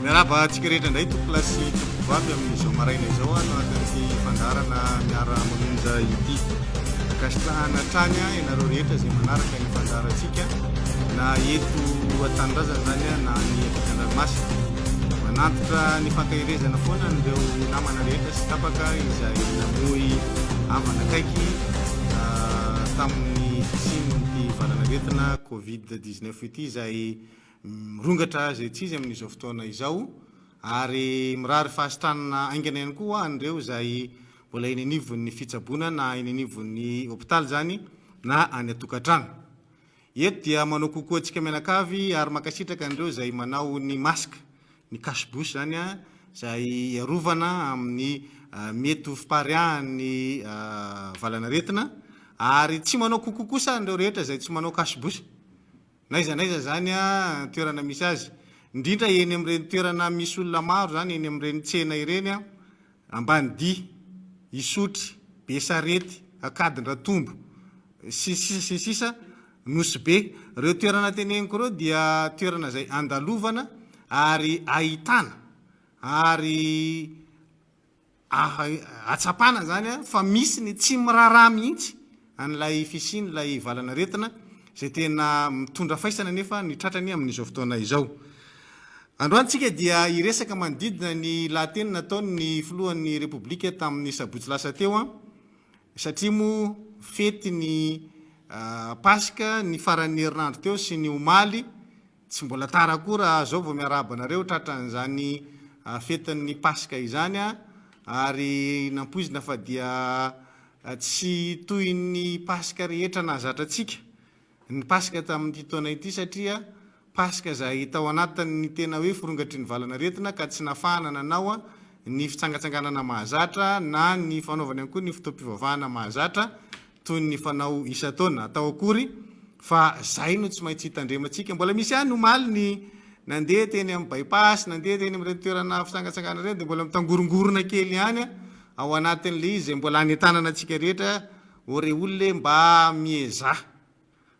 Miaraba antsika rehetra indray tompolasy tompovavy amin'izao maraina izao no atin'ity fandarana Miara Manonja ity. Kasitahana hatrany ianareo rehetra izay manaraka ny fandarantsika na eto an-tanindrazana zany na ny eto-Dranomasina. Manantitra ny fankahirezana foana ireo namana rehetra sy tapaka izay namoy havana akaiky tamin'ny fisian'ity valanaretina Covid-19 ity izay mirongatra izay tsy izy amin'izao fotoana izao ary mirary fahasitranana aingana ihany koa an'ireo izay mbola eny anivon'ny fitsaboana na eny anivon'ny hôpitaly zany na any atokantrano. Eto dia manao kokoa antsika menakavy ary makasitraka an'ireo izay manao ny masque, ny cache-bouche zany izay iarovana amin'ny mety ho fipariahan'ny valanaretina ary tsy manao kokoa kosa an'ireo rehetra izay tsy manao cache-bouche. Naiza zany toerana misy azy, indrindra eny amin'ireny toerana misy olona maro zany eny amin'ireny tsena ireny Ambanidia, Isotry, Besarety, Akadindratombo, sisa Nosy-Be. Ireo toerana teneniko ireo dia toerana izay andalovana ary ahitana ary atsapana zany fa misy ny tsy miraharaha mihitsy an'ilay fisian'ilay valanaretina izay tena mitondra faisana nefa ny tratrany amin'izao fotoana izao. Androantsika dia iresaka manodidina ny lahateny nataony filohan'ny Repoblika tamin'ny sabotsy lasa teo satria moa fety ny Pasika ny faran'ny herinandro teo sy ny omaly tsy mbola tara akory zao vao miarahaba anareo tratran'izany fetin'ny Pasika izany ary nampoizina fa dia tsy toy ny Pasika rehetra nahazatratsika ny Pasika tamin'ity taona ity satria Pasika izay tao anatin'ny tena hoe firongatry ny valanaretina ka tsy nafahana nanao ny fitsangatsanganana mahazatra na ny fanaovana ihany koa ny fotoam-pivavahana mahazatra toy ny fanao isa-taona atao akory fa zay no tsy maintsy hitandremantsika. Mbola misy ihany omaly ny nandeha teny amin'ny bypass, nandeha teny amin'ireny toerana fitsangatsangana ireny dia mbola mitangorongorona kely ihany ao anatin'le izy mbola anentanana antsika rehetra ore olona mba mieza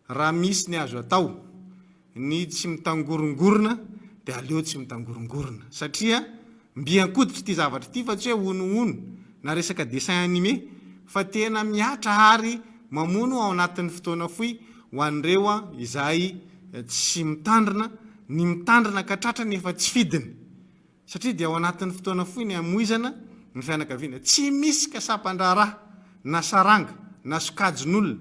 raha misy ny azo atao ny tsy mitangorongorona dia aleo tsy mitangorongorona satria mbiankoditra ity zavatra ity fa tsy hoe ono na resaka dessin animé fa tena miatra ary mamono ao anatin'ny fotoana fohy ho an'ireo izay tsy mitandrina ny mitandrina ka tratra nefa tsy fidiny satria dia ao anatin'ny fotoana fohy ny amoizana ny fianakaviana tsy misy kasapan-draharaha na saranga na sokajin'olona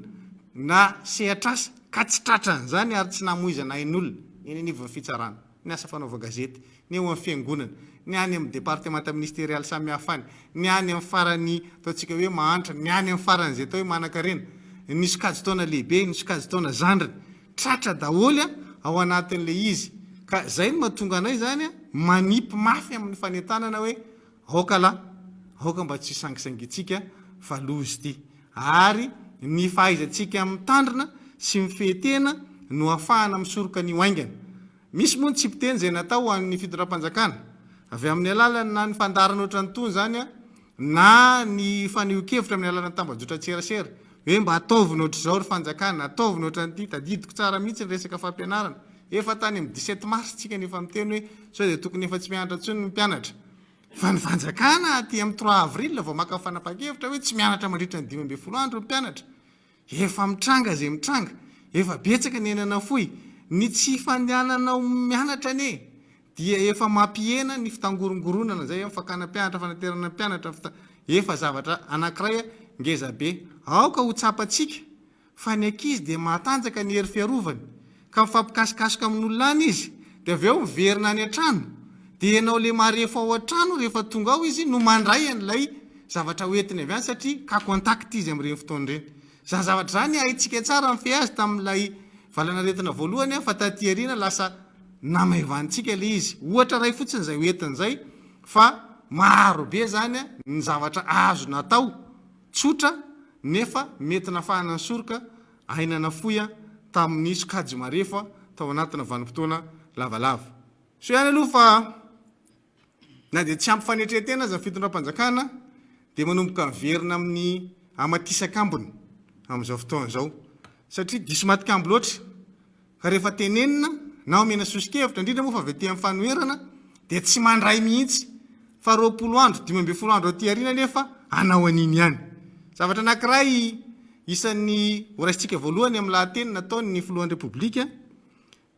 na sehatrasa ka tsy tratran'izany ary tsy namoizana ain'olona eny anivon'ny fitsarana ny asa fanaova gazety ny eo amin'ny fiangonana ny any amin'ny départementa ministériel samihafa any ny any amin'ny farany ataontsika hoe mahantra ny any amin'ny farany izay atao hoe manan-karena ny sokajy taona lehibe ny sokajy taona zandriny tratra daholy ao anatin'le izy ka zay no mahatonga anay zany manipy mafy amin'ny fanentanana hoe aoka mba tsy sangisangintsika fa lozy ity ary ny fahaizantsika mitandrina sy mifehtena no ahafahana misoroka ny oaingana. Misy moa ny tsipiteny izay natao an'ny fitondram-panjakana avy amin'ny alalany na ny fandarana ohatrany tony zany na ny faneho-kevitra amin'ny alalany tambajotra tserasera hoe mba ataovina ohatr'izao ry fanjakana ataovina ohatran'ity tadidiko tsara mihitsy ny resaka fampianarana efa tany amin'ny 17 mars tsika nefa miteny hoe sao dia tokony efa tsy mianatra ntsony ny mpianatra fa ny fanjakana aty amin'ny 3 avril vao maka fanapa-kevitra hoe tsy mianatra mandritra ny 12 andro ny mpianatra efa mitranga zay mitranga efa betsaka ny enana fohy ny tsy fandehananao mianatra ane dia efa mampihena ny fitangorongoroonana zay fakana mpianatra fanaterana mpianatra efa zavatra anankiray ngeza be aoka ho tsapatsika fa ny ankizy dia mahatanjaka ny hery fiarovany ka mifampikasokasoka amin'olona any izy dia avy eo miverina any an-trano dia ianao le maharefa ao an-trano rehefa tonga ao izy no mandray an'ilay zavatra hoentiny avy any satria ka contact izy amin'ireny fotoana ireny. Zany zavatra zany haitsika tsara mifehy azy tamin'ilay valanaretina voalohany fa taty aoriana lasa namaivantsika le izy ohatra ray fotsiny izay hoentin'izay fa maro be zany ny zavatra azo natao tsotra nefa mety nafahana ny soroka ainana fohy tamin'ny sokajy marefa tao anatina vanim-potoana lavalava. So ihany aloha fa na dia tsy ampy fanetretena aza ny fitondram-panjakana dia manomboka miverina amin'ny amatisakambony amin'izao fotoana izao satria diso matikambo loatra ka rehefa tenenina na omena sosikevitra indrindra moa fa avy aty amin'ny fanoherana dia tsy mandray mihitsy fa 20 andro 12 andro aty arina nefa anao aniny ihany. Zavatra anankiray isan'ny horaisitsika voalohany amin'ny lahateny nataony ny filohan'ny repoblika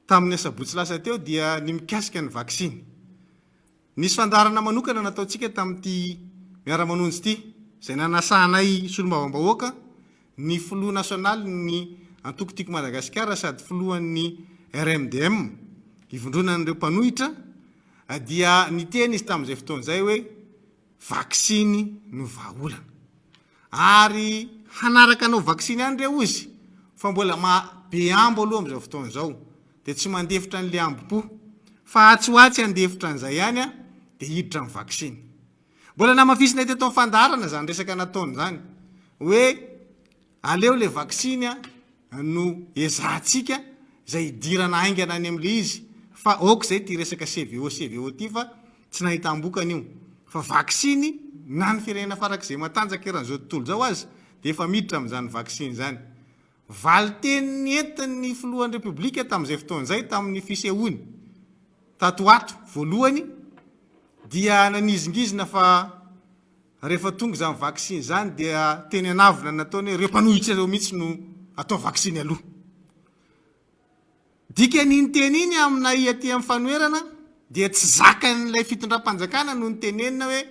tamin'ny sabotsy lasa teo dia ny mikasika ny vaksiny. Nisy fandarana manokana nataontsika tamin'ity Miara Manonja ity izay nanasahanay solombavambahoaka ny filoha nasionaly ny antokotiko Madagasikara sady filohan'ny RMDM ivondronan'ireo mpanohitra dia niteny izy tamin'izay fotoan'izay hoe vaksiny no vahaolana ary hanaraka anao vaksiny any reo izy fa mbola be ambo aloha amin'izao fotoan'izao dia tsy mandefitra n'le ambo-po fa atsoatsy andefitra an'izay ihany dia hiditra amin'ny vaksiny. Mbola namafisina teto amin'ny fandarana zany resaka nataony zany hoe aleo le vaksiny no ezahantsika izay idirana aingana any amin'le izy fa aoka izay ty resaka CVO ty fa tsy nahita ambokany io fa vaksiny na ny firenena farak'izay matanjaka eran'izao tontolo zao azy dia efa miditra amin'izany vaksiny zany. Valiteny entin'ny filohan'ny repoblika tamin'izay fotoan'izay tamin'ny fisehoany tatoato voalohany dia nanizingizina fa rehefa tonga izany vaksiny zany dia teny anavina nataony hoe reo mpanohitra reo mihitsy no atao vaksiny aloha. Dika niny teny iny aminay aty amin'ny fanoerana dia tsy zakan'ilay fitondram-panjakana no nitenenina hoe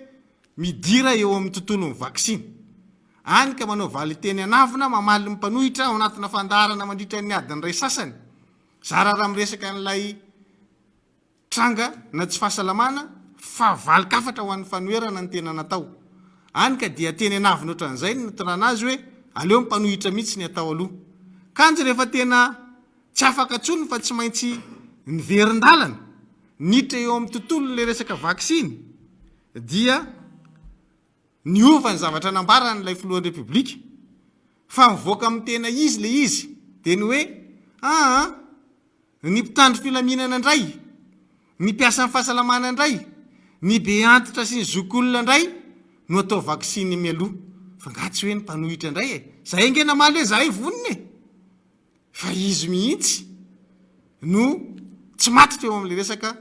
midira eo amin'ny tontolon'ny vaksiny. Any ka manao valiteny anavina mamaly mpanohitra ao anatina fandarana mandritra ny adiny ray sasany zara raha miresaka n'ilay tranga na tsy fahasalamana fa valikafatra ho an'ny fanoerana ny tena natao. Any ka dia teny anavina ohatran'izay ny nitondrana azy hoe aleo mpanohitra mihitsy ny atao aloha. Kanjy rehefa tena tsy afaka tsony fa tsy maintsy niverin-dalana niditra eo amin'ny tontolo le resaka vaksiny dia niova ny zavatra nambaran'ilay filohan'ny repoblika fa mivoaka amin'ny tena izy le izy dia ny hoe ny mpitandro filaminana indray, ny mpiasa ny fahasalamana indray, ny be antitra sy ny zokolona indray no atao vaksiny mialoha fa ngatsy hoe ny mpanohitra indray zay angena maly hoe zahay voniny fa izy mihitsy no tsy matitra eo amin'le resaka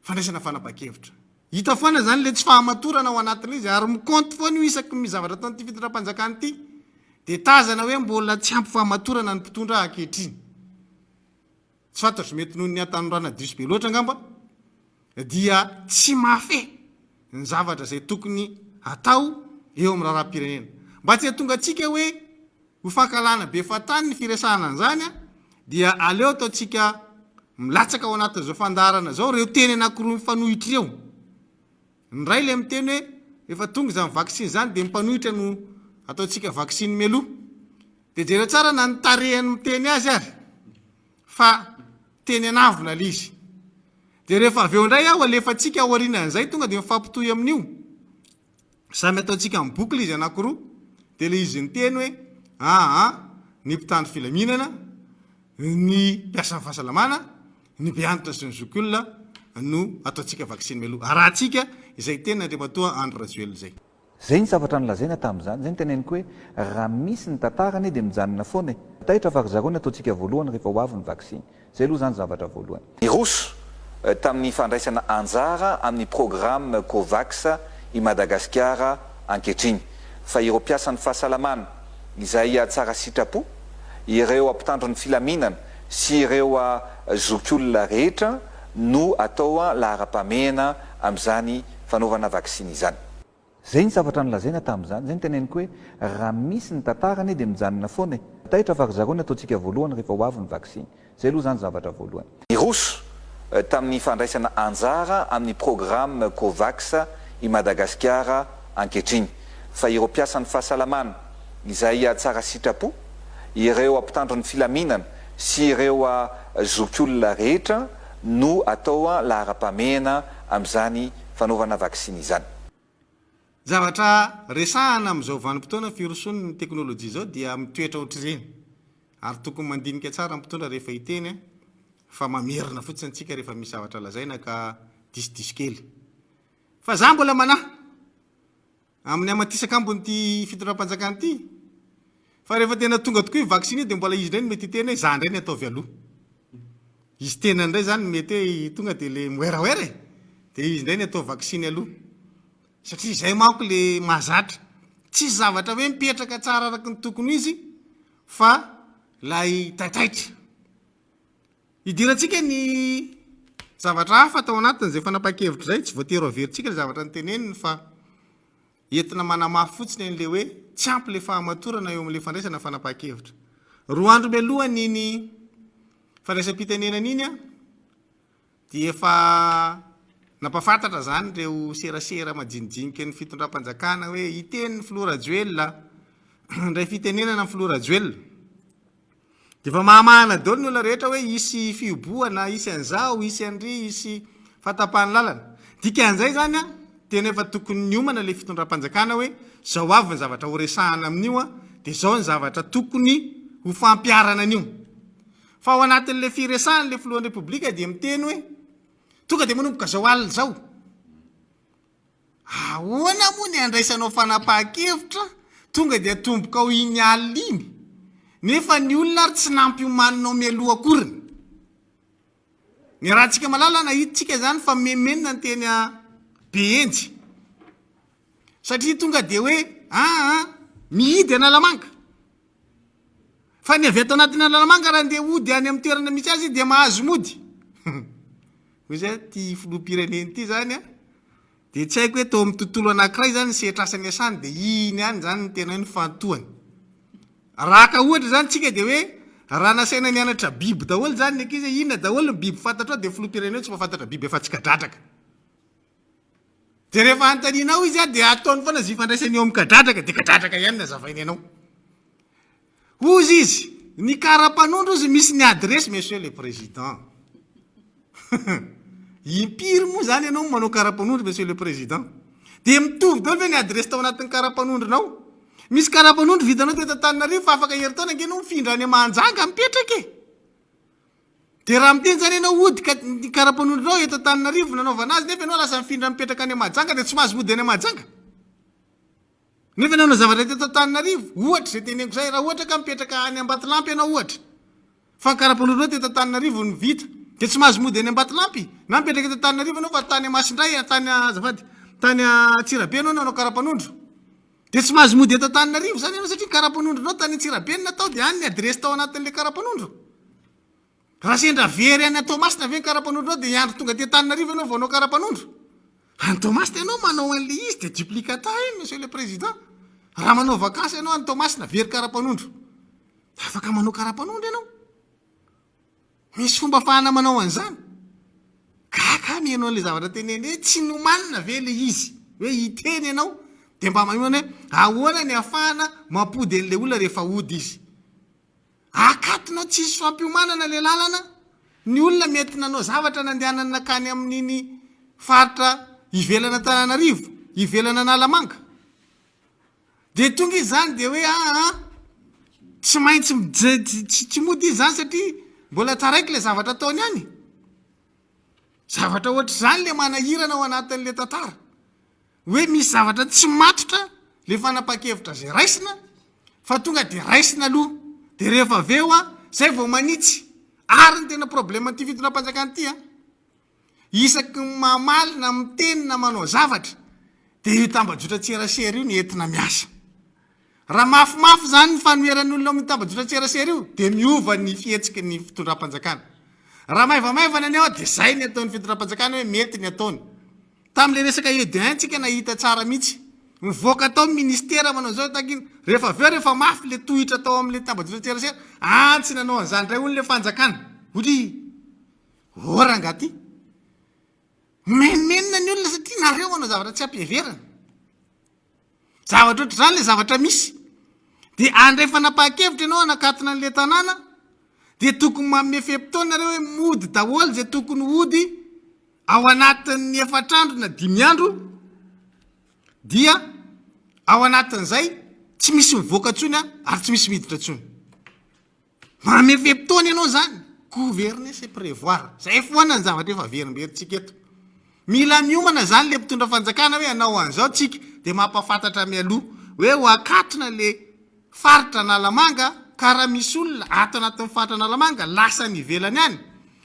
fandraisana fanapa-kevitra. Hita foana zany le tsy fahamatorana ao anatin'izy ary mikonty foana io isaky ny zavatra ataon'ity fitondram-panjakana ity dia tazana hoe mbola tsy ampy fahamatorana ny mpitondra ankehitriny. Tsy fantatro mety noho ny atanorana diso be loatra angamba dia tsy mahafehy ny zavatra izay tokony atao eo amin'ny raharaham-pirenena mba tsy hahatonga antsika hoe ho fankalana be fatany ny firesahana an'izany dia aleo ataontsika milatsaka ao anatin'izao fandarana zao reo teny anankiroa mifanohitra eo. Ny ray le miteny hoe efa tonga izany vaksiny zany dia mipanohitra no ataontsika vaksiny mialoha dia jereo tsara na nitarehany miteny azy ary fa teny anavina le izy. Dia rehefa avy eo indray alefantsika ao aorianan'izay tonga dia mifampitohy amin'io samy ataontsika mibokla izy anankiroa dia le izy niteny hoe ny mpitandro filaminana, ny mpiasa ny fahasalamana, ny be antitra sy ny zokolona no ataontsika vaksiny mialoha. Arahantsika izay tena andriamatoa Andro Rajoelina zay. Zay ny zavatra nilazaina tamin'izany, zay ny teneniko hoe raha misy ny tantarany dia mijanona foana. Tahitra fa zareo ny ataontsika voalohany rehefa ho avy ny vaksiny. Zay aloha zany zavatra voalohany. Ny roso tamin'ny fandraisana anjara amin'ny programme COVAX i Madagasikara ankehitriny fa ireo mpiasa ny fahasalamana izay tsara sitrapo, ireo ampitandro ny filaminana sy ireo zokiolona rehetra no atao lahara-pamehana amin'izany fanaovana vaksiny izany. Zay ny zavatra nilazaina tamin'izany, zay ny teneniko hoe raha misy ny tantarany dia mijanona foana. Tahitra fa zareo ny ataontsika voalohany rehefa ho avy ny vaksiny. Zay aloha zany zavatra voalohany. Ny roso tamin'ny fandraisana anjara amin'ny programme COVAX i Madagasikara ankehitriny fa ireo mpiasa ny fahasalamana izay tsara sitrapo, ireo ampitandro ny filaminana sy ireo zokiolona rehetra no atao lahara-pamehana amin'izany fanaovana vaksiny izany. Zavatra resahana amin'izao vanim-potoana firoson'ny teknôlôjia zao dia mitoetra ohatr'ireny ary tokony mandinika tsara mpitondra rehefa hiteny fa mamerina fotsiny antsika rehefa misy zavatra lazaina ka disodiso kely. Fa za mbola manahy amin'ny amatisaka ambony ty fitondram-panjakana ity fa rehefa tena tonga tokoa io vaksiny dia mbola izy indray mety hiteny hoe za indray ny ataovy aloha. Izy tena indray zany mety hoe tonga dia le moeraoera dia izy indray ny atao vaksiny aloha satria izay manko le mahazatra tsisy zavatra hoe mipetraka tsara araky ny tokony izy fa lay taitaitra idirantsika ny zavatra hafa atao anatin'izay fanapa-kevitra zay tsy voatery averintsika le zavatra ny teneniny fa entina manamafy fotsiny an'le hoe tsy ampy le fahamatorana eo amin'le fandraisana fanapa-kevitra 2 andro mialohany iny fandraisam-pitenenana iny a dia efa napafantatra zany reo serasera majinijinika ny fitondram-panjakana hoe iteniny Flora Joel ndray fitenenana amin'ny Flora Joel dia efa mahamahana daholo ny olona rehetra hoe isy fioboana isy an'izao isy andry isy fatapahany lalana dikan'izay zany a tena efa tokony niomana le fitondram-panjakana hoe zao avy ny zavatra ho resahana amin'io a dia zao ny zavatra tokony ho fampiarana an'io fa ao anatin'le firesahany le filohan'ny repoblika dia miteny hoe tonga dia manomboka zao alina zao ahoana moa ny andraisanao fanapa-kevitra tonga dia tomboka ao iny alina iny nefa ny olona ary tsy nampiomaninao mialoha akoriny ny rahantsika malala na hiditsika zany fa memenina ny teny be enjy satria tonga dia hoe mihidy analamanga fa ny avy ato anatin'ny analamanga raha ndeha ody any amin'ny toerana misy azy dia mahazo mody hoy zay ty filoham-pireneny ity zany a dia tsy haiko hoe tao amin'ny tontolo anankiray zany sehitrasany asany dia iny any zany ny tena ny fantohany raha ka ohatra zany tsika dia hoe raha nasaina nianatra biby daholo zany ny ankizy inona daholo ny biby fantatra ao dia filoham-pireneny tsy mahafantatra biby efa tsy kadradraka dia rehefa antaninao izy a dia ataony foana zy fandraisany eo amin'ny kadradraka dia kadradraka ihany ny azavainy anao ozy izy ny karapanondro izy misy ny adresy monsieur le président impiry moa zany ianao manao karapanondro monsieur le président dia mitovy daholo hoe ny adresy tao anatin'ny karapanondronao misy karapanondro vitanao teto Antananarivo fa afaka heritaona nge anao mifindra any Manjanga mipetraka e dia raha miteny zany ianao ody ny karapanondronao eto Antananarivo nanaovana azy nefa ianao lasa mifindra mipetraka any Manjanga dia tsy mahazo mody any Manjanga nefa ianao zavatra teto Antananarivo ohatra zay teneniko zay raha ohatra ka mipetraka any Ambatolampy ianao ohatra fa ny karapanondronao teto Antananarivo ny vita dia tsy mahazo mody any Ambatolampy na mipetraka teto Antananarivo ianao fa tany Masindray tany azafady tany Tsirabe ianao nanao karapanondro dia tsy mahazo mody eto Antananarivo zany ianao satria karapanondronao tany Tsirabe ny natao dia any ny adresy tao anatin'le karapanondro raha sendra very any Tomasina ve ny karapanondronao dia iandro tonga ty Antananarivo ianao vaonao karapanondro any Tomasina ianao manao an'le izy dia duplicata monsieur le président raha manao vakansy ianao any Tomasina very karapanondro dia afaka manao karapanondro ianao misy fomba fahana manao an'izany kaka mianao an'le zavatra teneny hoe tsy nomanina ve le izy hoe hiteny ianao dia mba magnona hoe ahoana ny afahana mampody an'le olona rehefa ody izy akatinao tsisy fampiomanana le lalana ny olona mety nanao zavatra nandehanana nakany amin'iny faritra ivelana Antananarivo ivelana Analamanga dia tonga izy zany dia hoe tsy maintsy tsy mody izy zany satria mbola taraiky le zavatra ataony any zavatra ohatra zany le manahirana ao anatin'le tantara hoe misy zavatra tsy matotra le fanapa-kevitra zay raisina fa tonga dia raisina aloha dia rehefa aveo zay vao manitsy ary ny tena problema ty fitondram-panjakana ity isaky ny mamalina mitenina manao zavatra dia io tambajotra tserasera io ny entina miasa raha mafimafy zany ny fanoeran'ny olona amin'ny tambajotra tserasera io dia miova ny fihetsiky ny fitondram-panjakana raha maivamaivana any ao dia zay ny ataon'ny fitondram-panjakana hoe mety ny ataony tamin'le resaka edintsika nahita tsara mihitsy mivoaka atao ministera manao zao takiny rehefa aveo rehefa mafy le tohitra atao amin'le tambajotra tserasera tsy nanao an'izany ray olo le fanjakana otry orangaty menmenina ny olona satria nareo manao zavatra tsy ampiheverana zavatra ohatra zany le zavatra misy dia andray fanapa-kevitra ianao anakatina an'le tanàna dia tokony manome fepitaona nareo hoe mody daholo zay tokony ody ao anatin'ny 4 andro na 5 andro dia ao anatin'izay tsy misy mivoaka ntsony ary tsy misy miditra ntsony manome fepitaona ianao zany gouverner c'est prévoir zay foana ny zavatra efa verimberitsika eto mila miomana zany le mpitondra fanjakana hoe anao an'izao tsika dia mampafantatra mialoha hoe ho akatona le faritra Analamanga ka raha misy olona ato anatin'ny faritra Analamanga lasa ny ivelany any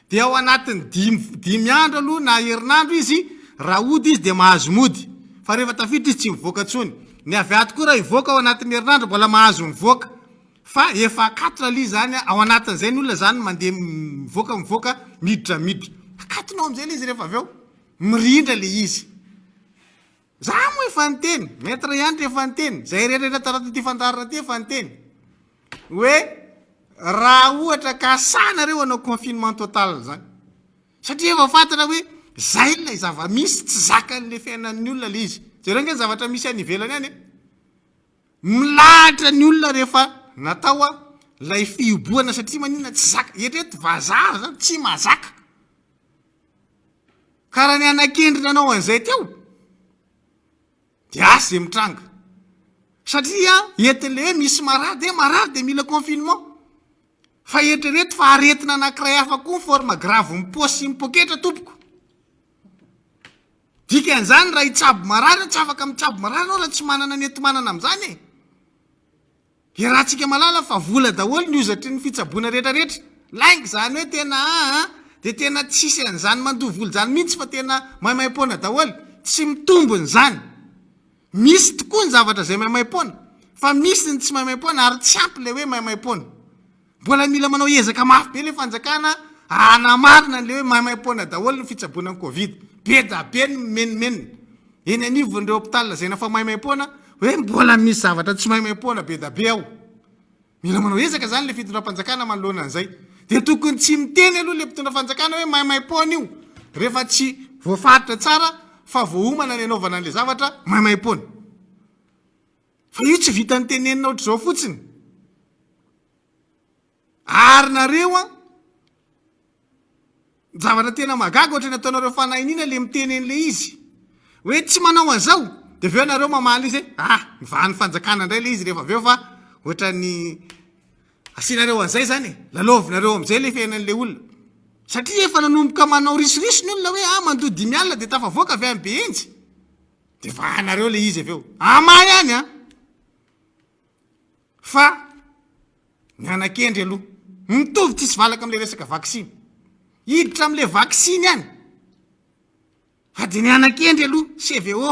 dia ao anatin'ny 5 andro aloha na herinandro izy raha ody izy dia mahazo mody fa rehefa tafiditra izy tsy mivoaka tsony ny avy ato koa raha ivoaka ao anatin'ny herinandro mbola mahazo mivoaka fa efa 4 li zany ao anatin'izay ny olona zany mandeha mivoaka miditra akatonao am'izay le izy rehefa avy eo mirindra le izy za moa efa nyteny maître ihany efa nyteny zay rehetrarehetra taraty fandarina ty efa nyteny hoe raha ohatra ka sanareo anao confinement total zany satria efa fantatra hoe zay lay zava-misy tsy zakan'le fiainan'ny olona le izy zareo nge zavatra misy any ivelany any milahatra ny olona rehefa natao a lay fioboana satria maninona tsy zaka etrety vazara zany tsy mazaka karaha ny anakendrina anao an'izay teo de asy zay mitranga satria entin'le hoe misy marady de mila confinement fa etrreto fa aretina anankiray hafa koa forme grave miposy mipoketra tompoko dikan'izany raha itsabo marary tsy afaka mitsabo marary anao raha tsy manana nety manana am'izany rahantsika malala fa vola daholo ny ozatry ny fitsaboana rehetrarehetra laingy zany hoe tena de tena tsisy an'izany mandovoly zany mihitsy fa tena maimaimpona daholo tsy mitombony zany misy tokoa ny zavatra zay maimaimpona fa misy ny tsy maimaimpona ary tsy ampy le hoe maimaimpona mbola mila manao ezaka mafy be le fanjakana anamarina le hoe maimaimpona daholo ny fitsaboana ny covid be da be ny menimenina eny anivon'ireo hôpital zay nafa maimaimpona hoe mbola misy zavatra tsy maimaimpona be da be ao mila manao ezaka zany le fitondram-panjakana manoloana an'izay de tokony tsy miteny aloha le mpitondra fanjakana hoe maimaimpona io rehefa tsy voafaritra tsara fa voaomana ny anaovana an'le zavatra maimaimpona fa io tsy vitany tenenina ohatr' zao fotsiny ary nareo a zavatra tena magaga ohatra ny ataonareo fanahinina le mitenen'le izy hoe tsy manao an'izao de aveo nareo mamaly izy mivany fanjakana indray le izy rehefa aveo fa ohatra ny asianareo an'izay zany lalovinareo am'izay le fiainan'le olona satria efa nanomboka manao risirisy ny olona hoe mandoa 5 alina de tafavoaka avy am'be intsy de vanareo le izy aveo amay any fa ny anakendry aloha mitovy tsisy valaka am'le resaka vaksiny hiditra am'le vaksiny any fa de ny anakendry aloha CVO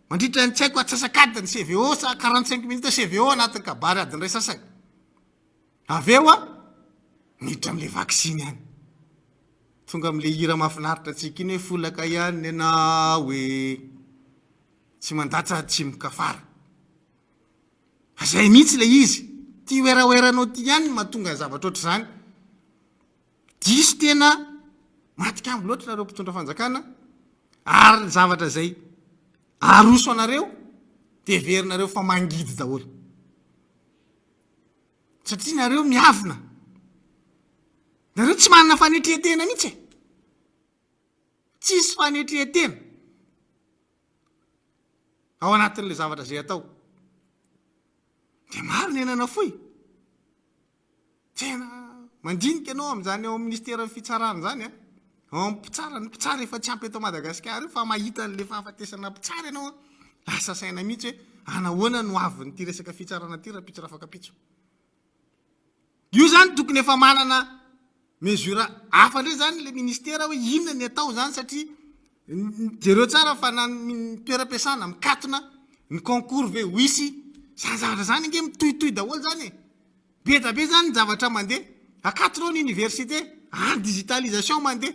mandritra ny tsy haiko atsasakadita ny CVO sa 45 minutes CVO anatin'ny kabary adiny ray sasany aveo miditra am'le vaksiny any tonga am'le hira mahafinaritra atsika iny hoe folaka ihany ana hoe tsy mandatsa tsy mikafara zay mihitsy le izy ty oeraoeranao ty ihany mahatonga ny zavatra oatra zany diso tena matika amby loatra nareo mpitondra fanjakana ary ny zavatra zay aroso anareo de verinareo fa mangidy daholo satria nareo miavina nareo tsy manana fanetrehatena mihitsy tsisy fanetrehatena ao anatin'le zavatra zay atao de maro ny enana foy tena mandinika anao am'zany ao ministera fitsarana zany ao mpitsara ny mpitsara efa tsy ampy eto Madagasikara fa mahita n'le fahafatesana mpitsara ianao lasa saina mihitsy hoe anahoana no aviny ty resaka fitsarana ty raha pitsora afaka pitso io zany tokony efa manana mesura hafa ndray zany le ministera hoe inona ny atao zany satria jereo tsara fa nany toeram-piasana mikatona ny concours ve hoisy zany zavatra zany nge mitohitohy daholo zany be da be zany ny zavatra mandeha akatonao ny université en digitalisation mandeha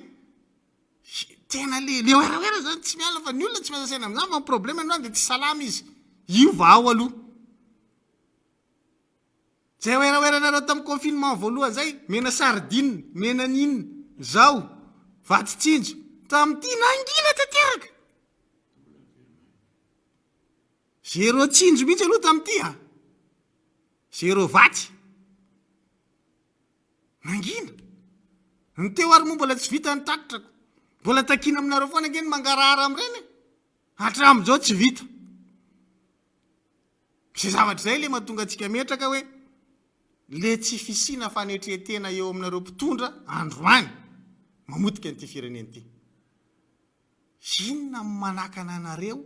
tena le oeraoera zany tsy miala fa ny olona tsy miasasaina am'zany fa problème androany de tsy salama izy io va ao aloha zay oeraoeranareo tamin'ny confinement voalohany zay mena sardine mena ninona zao vatitsinjo tamin'ity nangina tanteraka 0 tsinjo mihitsy aloha tamin'ity 0 vaty nangina ny teo ary moa mbola tsy vita ny takitrako mbola takina aminareo foana nge ny mangarahara am'ireny hatram'izao tsy vita zay zavatra zay le mahatonga antsika metraka hoe le tsy fisina fanetrehatena eo aminareo mpitondra androany mamotika n'ity fireneny ity inona manakana anareo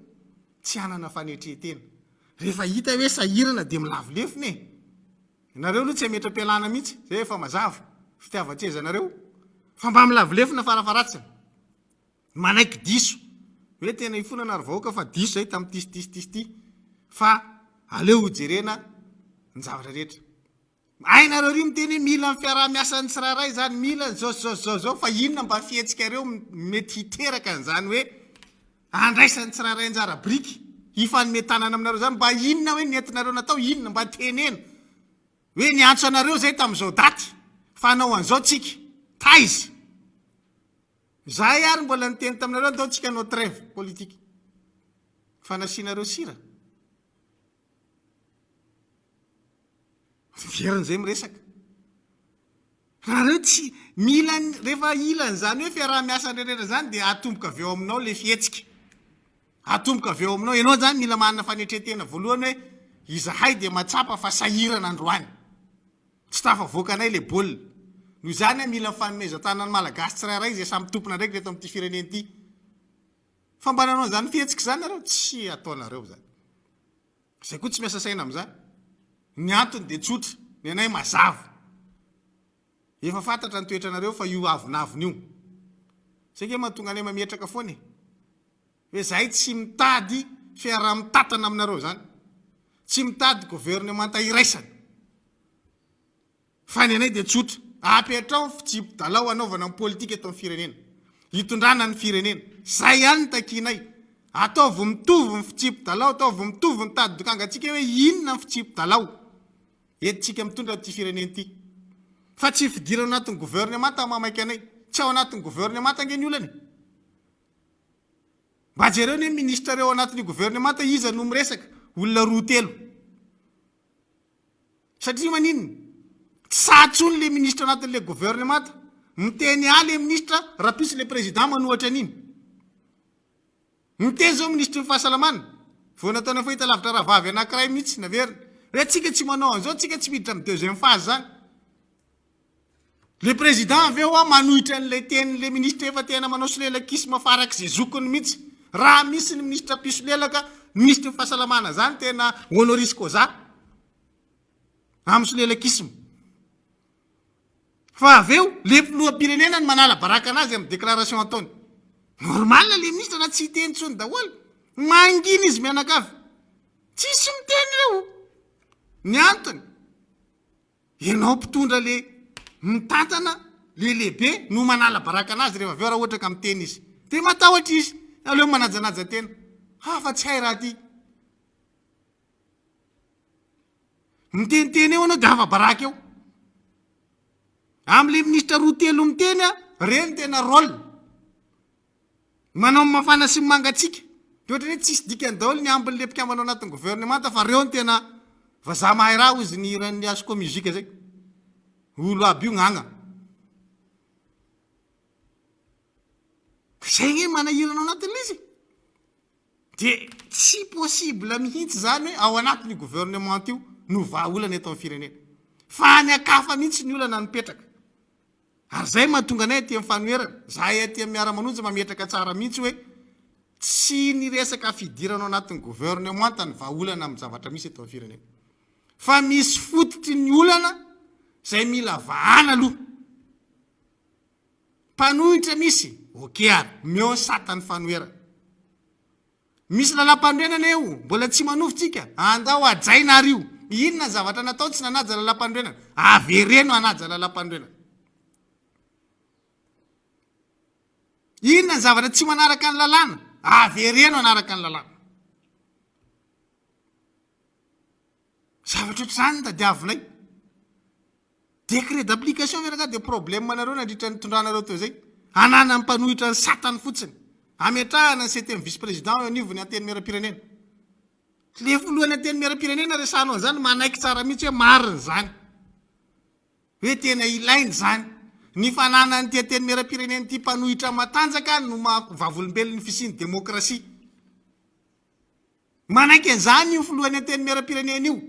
tsy anana fanetrehatena rehefa hita hoe sahirana de milavolefony nareo aloha tsy ametra-pialana mihitsy zay efa mazava fitiavan-tsezanareo fa mba milavolefona farafaratiny manaiky diso hoe tena ifonana ary vahoaka fa diso zay tamin'ny ty fa aleo jerena ny zavatra rehetra. Ainareo ry miteny hoe mila ny fiaraha-miasan'ny tsirairay zany, mila zao fa inona mba fihetsika reo mety hiteraka n'izany hoe andraisan'ny tsirairay anjara briky ifanometanana aminareo zany, mba inona hoe nentinareo natao, inona mba tenena hoe niantso anareo zay tamin'izao daty fanao an'izao tsika taizy. Zahay ary mbola niteny taminareo atao tsika nao trêve politique fanasianareo sira verin'izay miresaka. Rahareo tsy mila rehefa ilan'izany hoe fiaraha-miasa rehetra zany dia atomboka avy eo aminao le fihetsika, atomboka avy eo aminao. Ianao zany mila manana fanetretena voalohany hoe izahay dia matsapa fa sahirana androany, tsy tafavoakanay le baolina. Noho izany mila fanomezan-tanany malagasy tsirairay izay samy tompona ndraiky reto amin'ity fireneny ity. Fa mba nanao zany fihetsika zany nareo tsy ataonareo zany. Zay koa tsy miasa saina amin'izany. Ny antony dia tsotra, ny anay mazava. Efa fantatra ny toetranareo fa io avinaviny io. Saika mahatonga anay mametraka foana. Hoe zahay tsy mitady fiaraha-mitatana aminareo zany. Tsy mitady gouvernement iraisana. Fa ny anay dia tsotra. Apetrao fitsipy-dalao anaovana ny politika eto amin'ny firenena. Hitondrana ny firenena. Zay ihany ny takinay. Ataovy mitovy ny fitsipy-dalao, ataovy mitovy ny tady dokangatsika hoe inona ny fitsipy-dalao. Entsika mitondra ty firenena ity. Fa tsy fidirana anatin'ny gouvernement tamamaika anay. Tsy ao anatin'ny gouvernement angeny olany. Mba jereo ny ministra reo anatin'ny gouvernement iza no miresaka, olona 2-3. Satria maninona? Satsony le ministra anatin'le gouvernement, miteny le ministra raha pisy le président manohatra an'iny. Miteny zao ministra ny fahasalamana, vao nataona fahita lavitra rahavavy anankiray mihitsy naverina. Hoe tsika tsy manao an'izao, tsika tsy miditra amin'ny deuxième phase zany. Le président avy eo manohitra an'le tenin'le ministra efa tena manao solelakisma farak'izay zokony mihitsy. Raha misy ny ministra pisolelaka, ministra ny fahasalamana zany tena honoris causa amin'ny solelakisma. Fa avy eo le filoham-pirenena ny manala baraka anazy amin'ny déclaration ataony. Normal le ministra na tsy hiteny tsony daholo. Mangina izy mianakavy. Tsisy miteny reo. Ny antony, ianao mpitondra le mitantana le lehibe no manala baraka anazy rehefa avy eo raha ohatra ka miteny izy. Dia matahotra izy. Aleo manajanaja tena. Fa tsy hay raha ty. Miteniteny eo anao dia hafa baraka eo. Am'le ministra 2-3 miteny reny tena rôle. Manao mafana sy mangatsika. Ohatra hoe tsisy dikany daholo ny ambin'le mpikambana anatin'ny gouvernement fa reo tena vazaha mahay raha izy ny iran'ny asoko muzika zay. Olo aby io gn'agna. Zay nge manahirana anatin'le izy. Dia tsy possible mihitsy zany hoe ao anatin'ny gouvernement io no vahaolana eto amin'ny firenena. Fa ny akafa mihitsy ny olana nipetraka. Ary zay mahatonga anay aty amin'ny fanoherana. Zahay aty amin'ny Miara Manonja mametraka tsara mihitsy hoe tsy ny resaka fidirana anatin'ny gouvernement ny vahaolana amin'ny zavatra misy eto amin'ny firenena. Fa misy fototry ny olana zay mila vahana aloha. Mpanohitra misy, okey ary, meo satany fanoherana. Misy lalam-pandrenana eo, mbola tsy manofotsika, andao ajaina ary io. Inona zavatra natao tsy nanaja lalam-pandrenana? Avereno anaja lalam-pandrenana. Inona zavatra tsy manaraka ny lalàna? Avereno anaraka ny lalàna. Zavatra ohatr'izany ny tadiavinay. Décret d'application menaka dia problème manareo nandritra ny tondranareo teo zay. Anana ny mpanohitra ny satany fotsiny. Ametrahana ny 7e vice-président eo anivony anteny miaram-pirenena. Le voalohany anteny miaram-pirenena resanao zany manaiky tsara mihitsy hoe marina zany. Hoe tena ilainy zany. Ny fananany ty anteny miaram-pirenena ty mpanohitra matanjaka no vavolombelon'ny fisiany demokrasia. Manaiky an'izany io voalohany anteny miaram-pirenena io.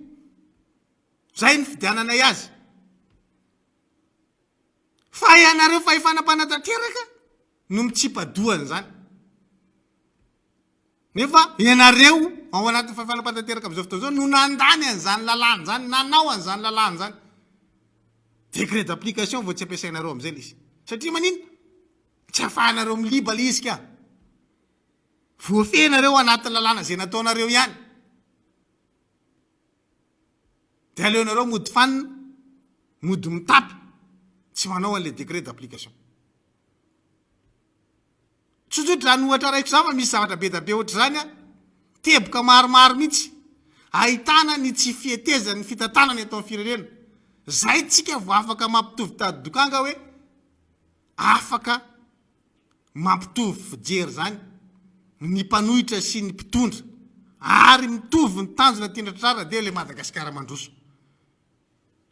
Zay ny fidiananay azy. Fa ianareo fa ifanam-panatanteraka no mitsipadohany zany. Nefa ianareo ao anatin'ny ifanam-panatanteraka amin'izao fotoana izao no nandany an'izany lalàna zany, nanao an'izany lalàna zany. Décret d'application vao tsy ampiasainareo amin'izay izy. Satria manino? Tsy afahanareo miliba le izy ka. voafenareo anatin'ny lalàna zay nataonareo ihany de aleonareo mody fanina mody mitapy tsy manao an'le décret d'application tsotsotra raha nohatra raiko za fa misy zavatra be da be ohatr' zany a teboka maromaro mihitsy ahitana ny tsy fietezany ny fitantanany atao amin'ny firenena zay tsika vo afaka mampitovy tady dokanga hoe afaka mampitovy fijery zany ny mpanohitra sy ny mpitondra ary mitovy ny tanjona tindratrara de le Madagasikara mandroso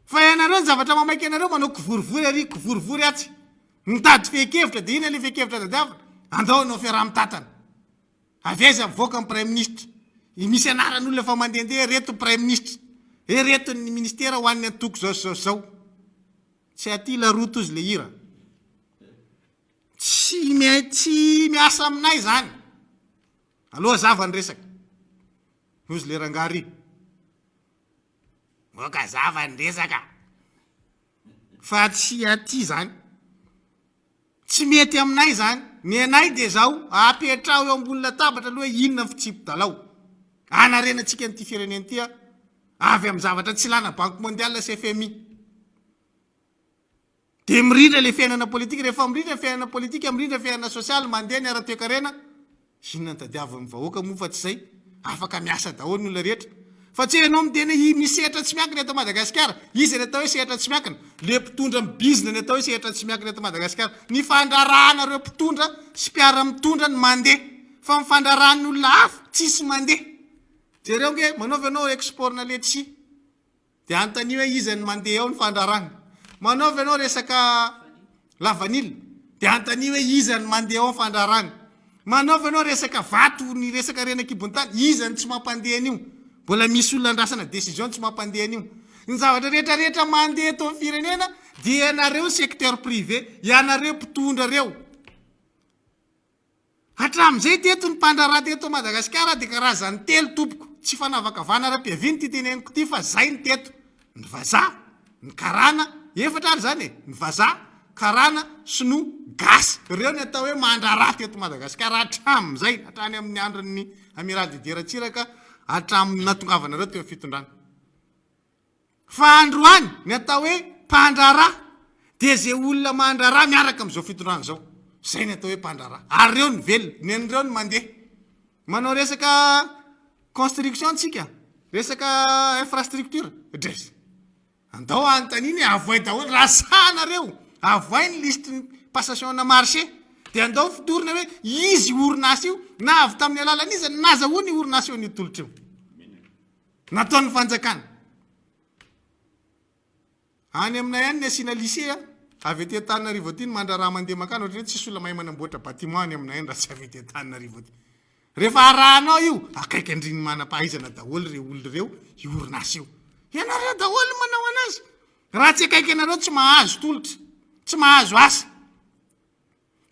fa ianareo ny zavatra mamaiky anareo manao kivorivory ary kivorivory atsy mitady fekevitra de ina le fekevitra dadiavina andao anao fiaraha mitatana aveza mivoaka amin'ny prime ministre misy anaran'olona fa mandehandeha reto prime ministre reto ny ministera ho an'ny antoko zao tsy aty laroto izy le hira tsy miasa aminay zany aloha zava ny resaka ozy le rangary voaka zava ny resaka fa tsy aty zany tsy mety aminay zany ny anay de zao apetrao eo ambony latabatra aloha inona fitsipy-dalao anarenatsika n'ity firenena ty avy amin'ny zavatra tsy lana banque mondiale sy FMI de mirindra le fiainana politika rehefa mirindra fiainana politika mirindra fiainana sosialy mandeha ny ara-toekarena inona ny tadiavy vahoaka moa fa tsy zay afaka miasa daholo ny olona rehetra fa tsy enao miteny misy sehatra tsy miankina eto Madagasikara izy ny atao hoe sehatra tsy miankina le mpitondra business ny atao hoe sehatra tsy miankina eto Madagasikara ny fandrarahana reo mpitondra sy mpiara mitondra ny mandeha fa mifandrarahan'ny olona hafa tsisy mandeha jereo nge manaovy anao export na letchi de antany hoe izy ny mandeha ao ny fandrarahana manaovy anao resaka lavanila de antany hoe izy ny mandeha ao ny fandrarahana manaovy anao resaka vato ny resaka renakibon-tany izy ny tsy mampandeha an'io mbola misy olona andrasana décision tsy mampandeha an'io ny zavatra rehetrarehetra mandeha eto amin'ny firenena de ianareo secteur privé ianareo mpitondra reo hatram'izay teto ny mpandraraha teto Madagasikara de karazany telo tompoko tsy fanavakavana ara-piaviny ty teneniko ty fa zay ny teto ny vazaha ny karana efatra ary zany ny vazaha karana sy no gasy reo ny atao hoe mandraraha teto Madagasikara hatram'izay hatrany amin'ny andron'ny amiral Didieratsiraka hatramin'ny natongavana reo teo amin'ny fitondrana fa androany ny atao hoe mpandraraha de zay olona mandraraha miaraka am'izao fitondrana zao zay ny atao hoe mpandraraha ary reo ny velona ny reo ny mandeha manao resaka construction tsika resaka infrastructure dres andao antaniny avoay daholo rasanareo avoay ny liste passation na marché de andao fitorina hoe izy orinasa io na avy tamin'ny alalan'izy nazahoany orinasa io ny tolotra io nataon'ny fanjakana any aminay any ny asina lycée avy ety Antananarivo aty ny mandraraha mandeha makany ohatry hoe tsisy olona mahay manamboatra bâtiment any aminay any raha tsy avy ety Antananarivo aty rehefa arahanao io akaiky andriny manam-pahaizana daholo reo olo reo orinasa io ianareo daholo manao anazy raha tsy akaiky anareo tsy mahazo tolotra tsy mahazo asa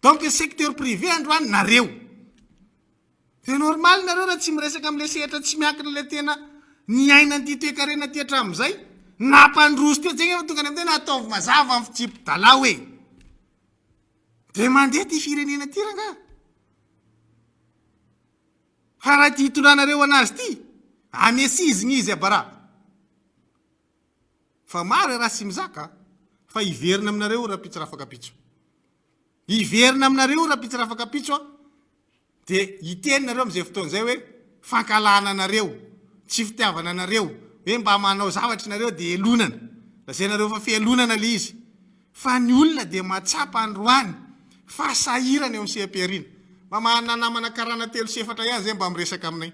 donc secteur privé androany nareo de normal nareo raha tsy miresaka am'le sehatra tsy miankina le tena ny aina ty toekarena ty hatram'izay nampandroso teo zegny efa tonga ny am'tena ataovy mazava amin'ny fitsipy-dalà hoe de mandeha ty firenena ty ranga fa raha ty hitondranareo anazy ty amesizigny izy abara fa maro raha sy mizaka fa iverina aminareo raha pitsy raha fakapitso iverina aminareo raha pitsy raha fakapitso de iteninareo am'izay fotoan'izay hoe fankalana anareo tsy fitiavana anareo hoe mba manao zavatry nareo de elonana lazainareo fa fielonana le izy fa ny olona de matsapa androany fa sahirana eo amin'ny sehaperina mba mananamana karana telo sy efatra ihany zay mba miresaka aminay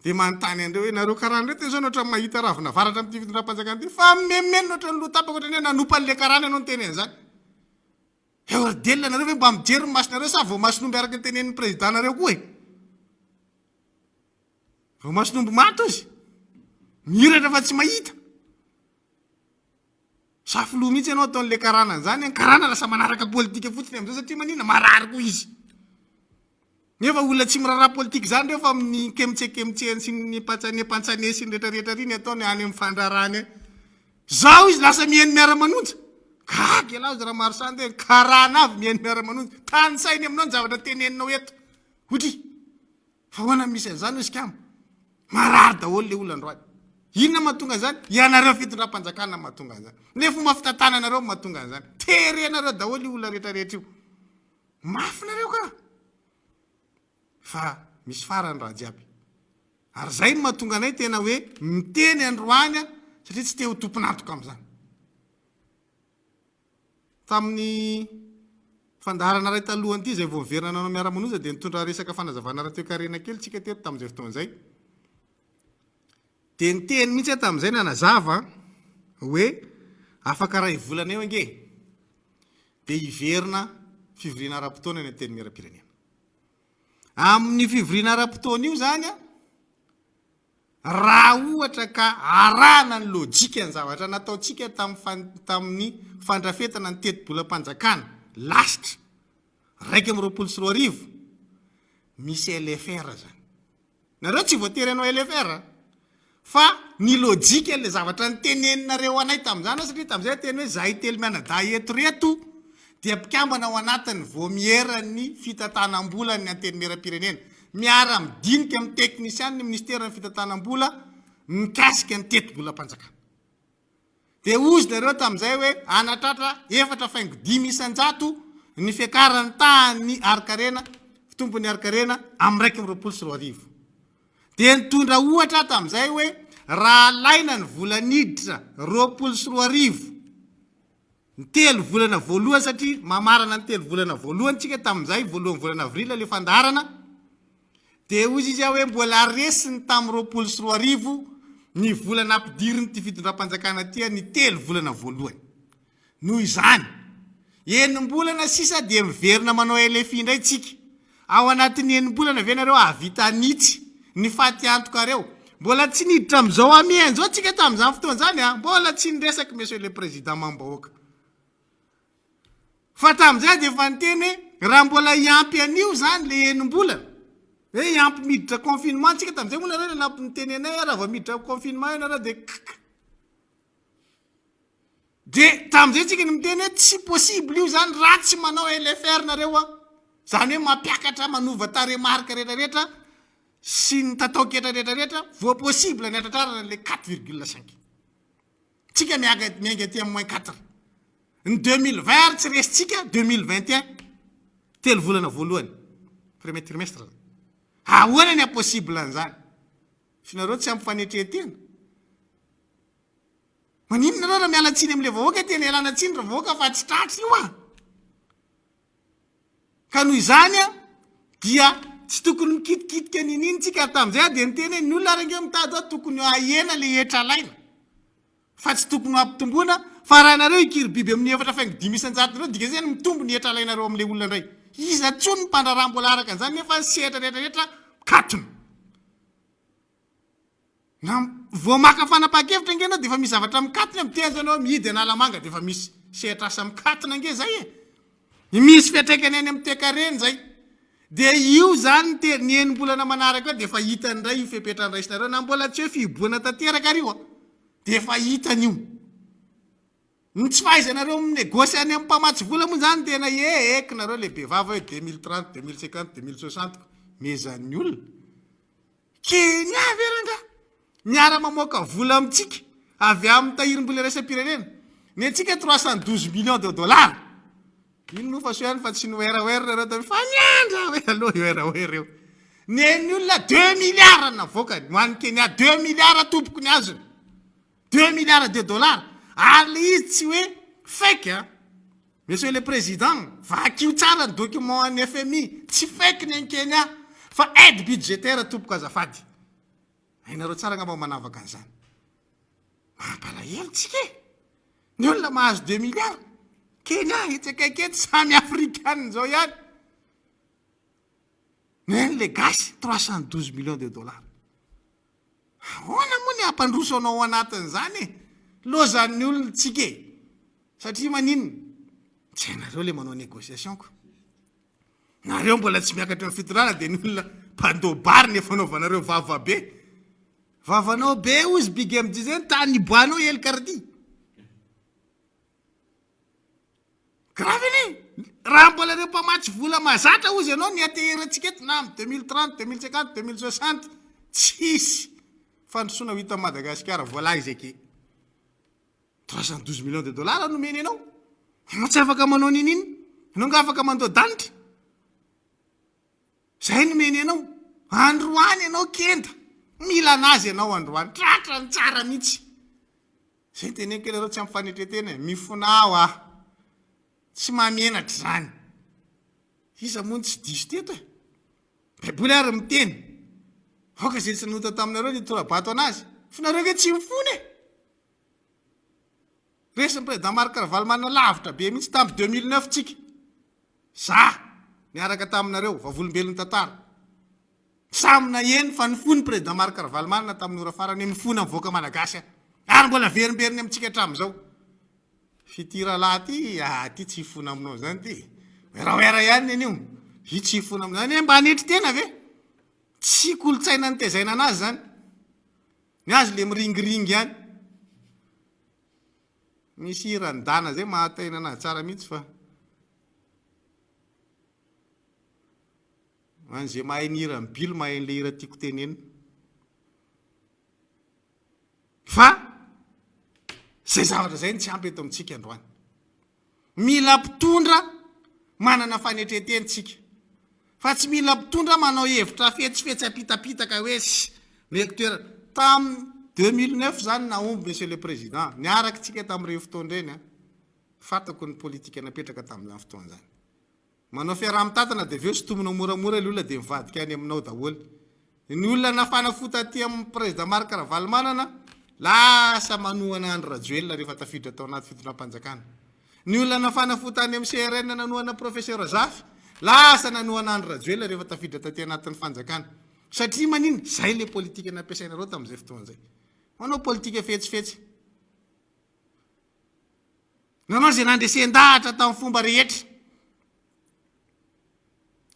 de manontany andreo hoe nareo karana reo te zao nohatra mahita ravina varatra am'ty fitondram-panjakana ty fa memeno nohatra ny lotapaka ohatry ny hoe nanopan'le karana ianao ny teneny zany eordelina nareo hoe mba mijery ny masonareo sa vao masonomby araka ny tenen'ny président nareo koa vao masonomby mato izy miratra fa tsy mahita safilo mihitsy ianao ataon'le karana zany karana lasa manaraka politika fotsiny am'zao satria manina marary koa izy nefa olona tsy miraraha politika zany reo fa amin'ny kemitsekemitsehany sy ny pantsane sy ny rehetrarehetra riny ataony any amin'ny fandrarany zao izy lasa mihainy Miara Manonja kaky alazy raha maro sande karana avy mihainy Miara Manonja tany sainy aminao ny zavatra teneninao eto hotry fa hoana misy an'izany hoe sikamo marary daholo le olona androany inona mahatonga an'izany ianareo fitondram-panjakana mahatonga an'izany le fomba fitatana anareo mahatonga an'izany tery anareo daholo io olona rehetrarehetra io mafy nareo ka fa misy farany raha jiaby ary zay no mahatonga anay tena hoe miteny androany a satria tsy te ho tomponantoka am'izany tamin'ny fandaharana ray talohany ity zay vao miverina nanao Miara Manonja dia nitondra resaka fanazavana rahateo-karena kely tsika teto tamin'izay fotoan'izay dia niteny mihitsy tamin'izay nanazava hoe afaka ray volana eo ange dia hiverina fivoriana ara-potoana ny teny miaram-pirenena amin'ny fivoriana ara-potoana io zany a raha ohatra ka arahana ny lojika ny zavatra nataontsika tamin'ny fandrafetana ny teti-bolam-panjakana lasitra 1 misy LFR zany nareo tsy voatery anao LFR fa ny lojika le zavatra niteneninareo anay tamin'izany satria tamin'izay teny hoe zahay telo mianada eto reto dia mpikambana ao anatiny voamierany fitantanam-bola ny anteny miaram-pirenena miara midinika amin'ny teknisiany ny ministera ny fitantanam-bola mikasika ny teti-bolam-panjakana dia ozy nareo tamin'izay hoe anatratra 4.5 isan-jato ny fiakarany tany arikarena fitompony arikarena amin'ny 1 dia nitondra ohatra tamin'izay hoe raha laina ny volaniditra 24 ny 3 volana voalohany satria mamarana ny 3 volana voalohany tsika tamin'izay voalohany volana avrila le fandaharana dia ozy izy hoe mbola resiny tamin'ny 24 ny volana ampidiriny ty fitondram-panjakana tia ny 3 volana voalohany noho izany enim-bolana sisa dia miverina manao LFI indray tsika ao anatin'ny enim-bolana ve nareo avita nitsy ny faty antokareo mbola tsy niditra amin'izao amian'izao tsika tamin'izany fotoan'izany a mbola tsy niresaky monsieur le président mambahoaka fa tamin'izay dia efa niteny raha mbola iampy an'io zany le enim-bolana hoe iampy miditra confinement tsika tamin'izay moa nareo lampy niteny anay raha vao miditra confinement io nareo dia tamin'izay tsika ny miteny hoe tsy possible io zany raha tsy manao LFR nareo a zany hoe mampiakatra manova taremarika rehetrarehetra sy ny tataoketra rehetrarehetra vo possible ny atratrarana le 4,5 tsika miainga aty amin'ny -4 ny 2020 tsy resitsika 2021 telo volana voalohany premier trimestre ahoana ny impossible an'izany finareo tsy ampifanetrehetena maninona nareo raha mialatsiny amin'le vahoaka tena ialana tsiny raha vahoaka fa tsy tratry io a ka noho izany a dia tsy tokony mikitikitika nininy tsika tamin'izay dia niteny hoe ny olona range mitady ao tokony ahena le etra laina fa tsy tokony ampitomboana fa raha nareo ikiribiby amin'ny 4.5 isan-jato nareo dika zay mitombo ny etra lainareo amin'le olona indray iza tsony mpandraraha mbola araka an'izany nefa ny sehatra rehetrarehetra katona na vao maka fanapa-kevitra nge anao dia efa misy zavatra mikatona mitenjo anao mihidy analamanga dia efa misy sehatra asa mikatona nge zay e misy fiatraikany any amin'ny toekareny zay dia io zany ny enim-bolana manaraka dia efa hitany ray io fipetrany raisinareo na mbola tsy hoe fiboana tanteraka rio a dia efa hitany io ny tsy fahaizanareo minegosy any amin'ny mpamatsy vola moa zany tena eky nareo lehibe vava hoe 2030 2050 2060 mezan'ny olona kenya veranga miara mamoaka vola amintsika avy amin'ny tahirim-bola raisam-pirenena ny antsika 312 millions de dollars ino no fa soany fa tsy noeraoer nareo ta fa niandra hoe aloha oeraoer eo ny olona 2 milliards navoakany hoan'ny kenya 2 milliards tompoko ny azony 2 milliards de dollars ary le izy tsy hoe fake a monsieur le président vakio tsara ny document any FMI tsy fake ny any kenya fa aide budgétaire tompoko azafady hainareo tsara ngamba manavaka an'izany mampalahelo tsika ny olona mahazo 2 milliards kenya etsakaiketo samy afrikaniny zao ihany neny le gasy 312 millions de dollars ahoana moa ny ampandroso anao anatin'izany e lozan'ny olona tsika e satria maninona tsy hainareo le manao négociation ko nareo mbola tsy miakatra amin'ny fitondrana dia ny olona mpandobary ny fanaovanareo vavabe vavanao be ozy big am'dy zay tany iboanao el kardi grave ane raha mbola reo mpamatsy vola mazatra ozy ianao ny ateherantsika eto na amy 2030 2050 2060 tsisy fandrosoana ho hita Madagasikara vola izy ake 312 millions de dollars nomeny ianao tsy afaka manao nininy ianao nga afaka mandao danitra zay nomeny ianao androany ianao kenda mila anazy ianao androany tratra ny tsara mihitsy zay teneniko ianareo tsy ampifanetretena mifonao tsy mamenatra zany iza moa tsy diso teto baiboly ary miteny aoka zay tsy nota taminareo ny torabato anazy finareo ke tsy mifony resiny président markaravaly manana lavitra be mihitsy tamy 2009 tsika za niaraka taminareo vavolombelony tantara samina eny fa nifony président markaravaly manana tamin'ny ora farany mifony amivoaka malagasy ary mbola verimberiny amitsika hatramizao fitira lahy ty tsy hifona aminao zany ty rahoera ihany anio i tsy hifona aminao zany mba hanetry tena ve tsy kolotsaina nytezaina anazy zany ny azy le miringiringy ihany misy irandana zay mahataina anazy tsara mihitsy fa an'izay mahay ny hira mibilo mahay n'le hira tiako tenena fa zay zavatra zay ny tsy ampy eto amintsika androany mila mpitondra manana fanetretentsika fa tsy mila mpitondra manao hevitra fetsifetsy apitapitaka hoe meko toerana tamy 2009 zany naomby monsieur le président niaraky tsika tam'ireo fotoandreny fatako ny politika napetraka tam'izany fotoana zany manao fiaraha-mitatana de aveo sotomona moramora le olona de mivadika any aminao daholo ny olona nafana fota aty amin'ny président markaravaly manana lasa manohana andro rajoelina rehefa tafiditra tao anaty fitondram-panjakana ny olona nafana fota any amin'ny CRN nanohana professeur Zafy lasa nanohana andro rajoelina rehefa tafiditra taty anatin'ny fanjakana satria manino zay le politika nampiasainareo tam'izay fotoana zay manao politika fetsifetsy nanao zay nandresen-dahatra tamin'ny fomba rehetra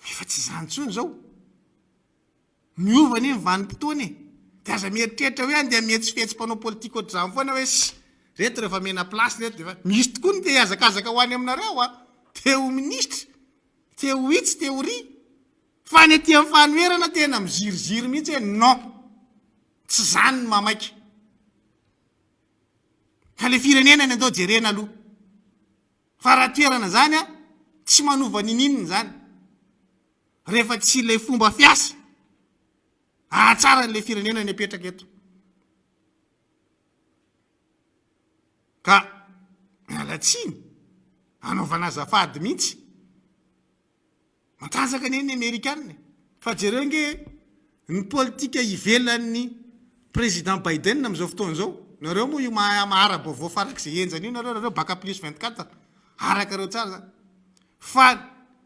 efa tsy zany tsony zao miovany iny vanim-potoany de aza mieritreritra hoe andeha mihetsifetsy mpanao politika ohatr'izany foana hoe reto rehefa mena plasy reto de misy tokoa ny te azakazaka ho any aminareo teo ministra teo itsy teo ry fa ny aty amin'ny fanoerana tena miziriziry mihitsy hoe non tsy zany ny mamaiky ka le firenena ny andao jerena aloha fa raha toerana zany tsy manova ninininy zany rehefa tsy le fomba fiasa ahatsara n'le firenena ny apetraka eto ka alatsiny anaovana azafady mihitsy matanjaka ny eny Amerikanina fa jereo nge ny politika ivelan'ny président Biden am'izao fotoana zao nareo moa io maharabavao farak'izay enjany io nareo baka plus 24 araka reo tsara zany fa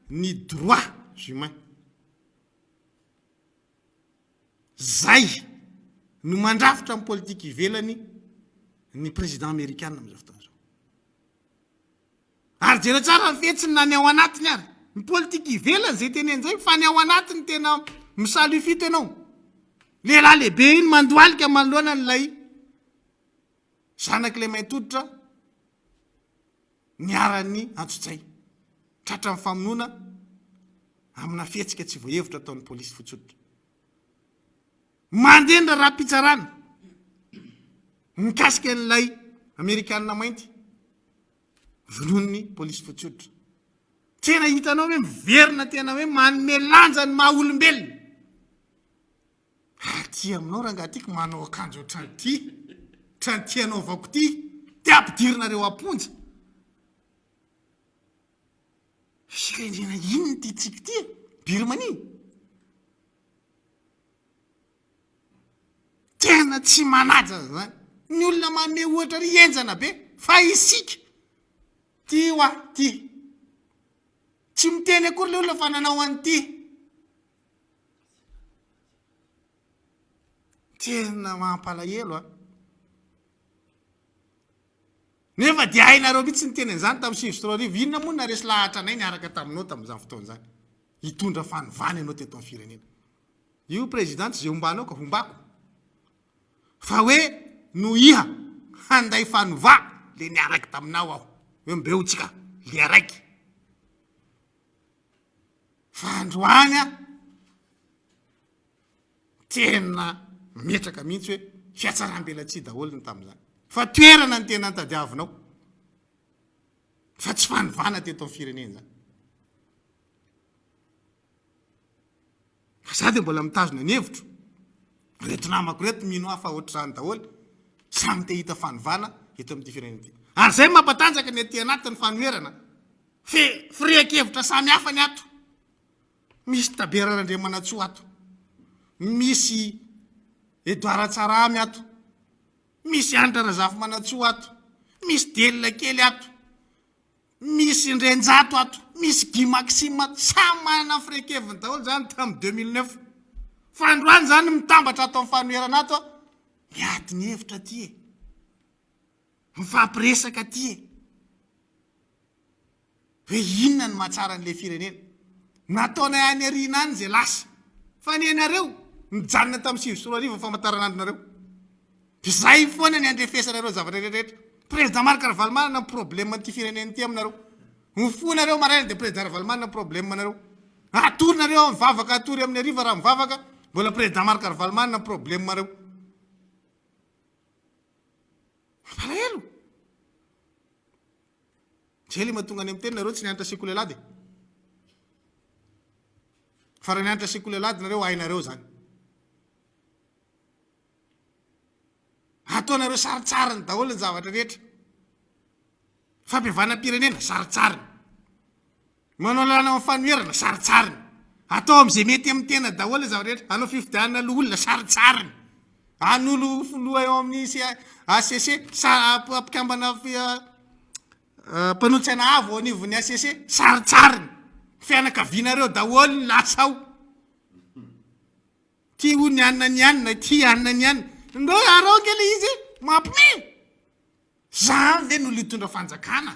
ny droit humain zay no mandrafitra amin'ny politika ivelany ny président américain am'izao fotoana zao ary jereo tsara fetsiny na ny ao anatiny ary ny politika ivelany zay tenen'izay fa ny ao anatiny tena misalifito ianao lehilahy lehibe iny mandoalika manoloana n'lay zanak'le maitoditra niarany antsotsay tratra ny famonoana amina fihetsika tsy voahevitra ataon'ny polisy fotsoditra mandendra raha-pitsarana mikasika n'lay amerikanina mainty vonon'ny polisy fotsoditra tena hitanao hoe miverina tena hoe manome lanja ny maha olombelona ty aminao raha ngatiako manao akanjo ohatrany ty trany ty anaovako ty ty ampidirinareo amponja firenena inony ty tsika ty birmanie tena tsy manaja zany ny olona manome ohatra ry enjana be fa isika ty hoa ty tsy miteny akory le olona fa nanao an'ty tena mampalahelo nefa de hainareo mihitsy ny teny an'izany tamin'ny sivy inona moa naresy lahatra anay niaraka taminao tamin'izany fotoana zany hitondra fanovana ianao teto amin'ny firenena io président zay hombanao ka hombako fa hoe no iha handay fanova le niaraky taminao aho hoe mbeo tsika le araiky fa androany a tena metraka mihitsy hoe fiatsaram-belatsia daholony tamin'izany fa toerana ny tena ntadiavinao fa tsy fanovana teto amin'ny firenena zany fa za dia mbola mitazona ny hevitro reto namako reto mino afa ohatr'izany daholo samy te hita fanovana eto amin'ity firenena ity ary zay mampatanjaka ny aty anatin'ny fanoerana firehakevitra samy hafa ny ato misy taberarandriamanatsoa ato misy Edoara Tsaramy ato misy Andra Razafy Manatsoa ato misy Delina kely ato misy Ndrenjato ato misy Guy Maxime ato samy manana firehakeviny daholo zany tamin'ny 2009 fa androany zany mitambatra ato amin'ny fanoerana ato miady ny hevitra ty e mifampiresaka ty e hoe inona ny mahatsara an'le firenena nataona ihany ariana any zay lasa fa ny anareo nijanona tamin'ny 2024 famataranandronareo zay foana ny andrefesanareo zavatra rehetrarehetra président Marc Ravalomanana problème ty firenena ty aminareo mifonareo maraina dia président Ravalomanana problème nareo atorinareo mivavaka atory amin'ny ariva raha mivavaka mbola président Marc Ravalomanana problème mareo palahelo zay le mahatonga any amin'ny teninareo tsy nianatra sekolelady fa raha nianatra sekolelady nareo hainareo zany ataonareo saritsariny daholo ny zavatra rehetra fampiavana-pirenena saritsariny manao lalàna amin'ny fanoerana saritsariny atao amin'izay mety amin'ny tena daholo ny zavatra rehetra anao fifidianana olona saritsariny an'olo foloha eo amin'ny ACC mpikambana mpanotsana avo ao anivon'ny ACC saritsariny fianakavianareo daholo ny lasao ty ho ny anina ny anina ty anina ny anina ndo aronge le izy mampime zany ve no litondra fanjakana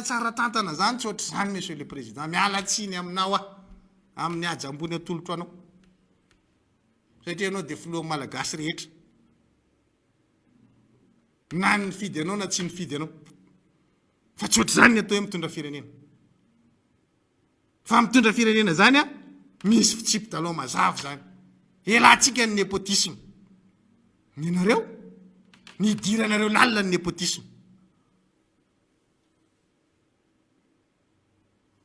tsara tantana zany tsy ohatry zany monsieur le président mialatsiny aminao amin'ny aja ambony atolotro anao satria anao dia filoha malagasy rehetra na ny fidy anao na tsy nifidy anao fa tsy ohatry zany ny atao hoe mitondra firenena fa mitondra firenena zany a misy fitsipy-dalao mazava zany elantsika ny népotisme ninareo nidiranareo lalina ny népotisme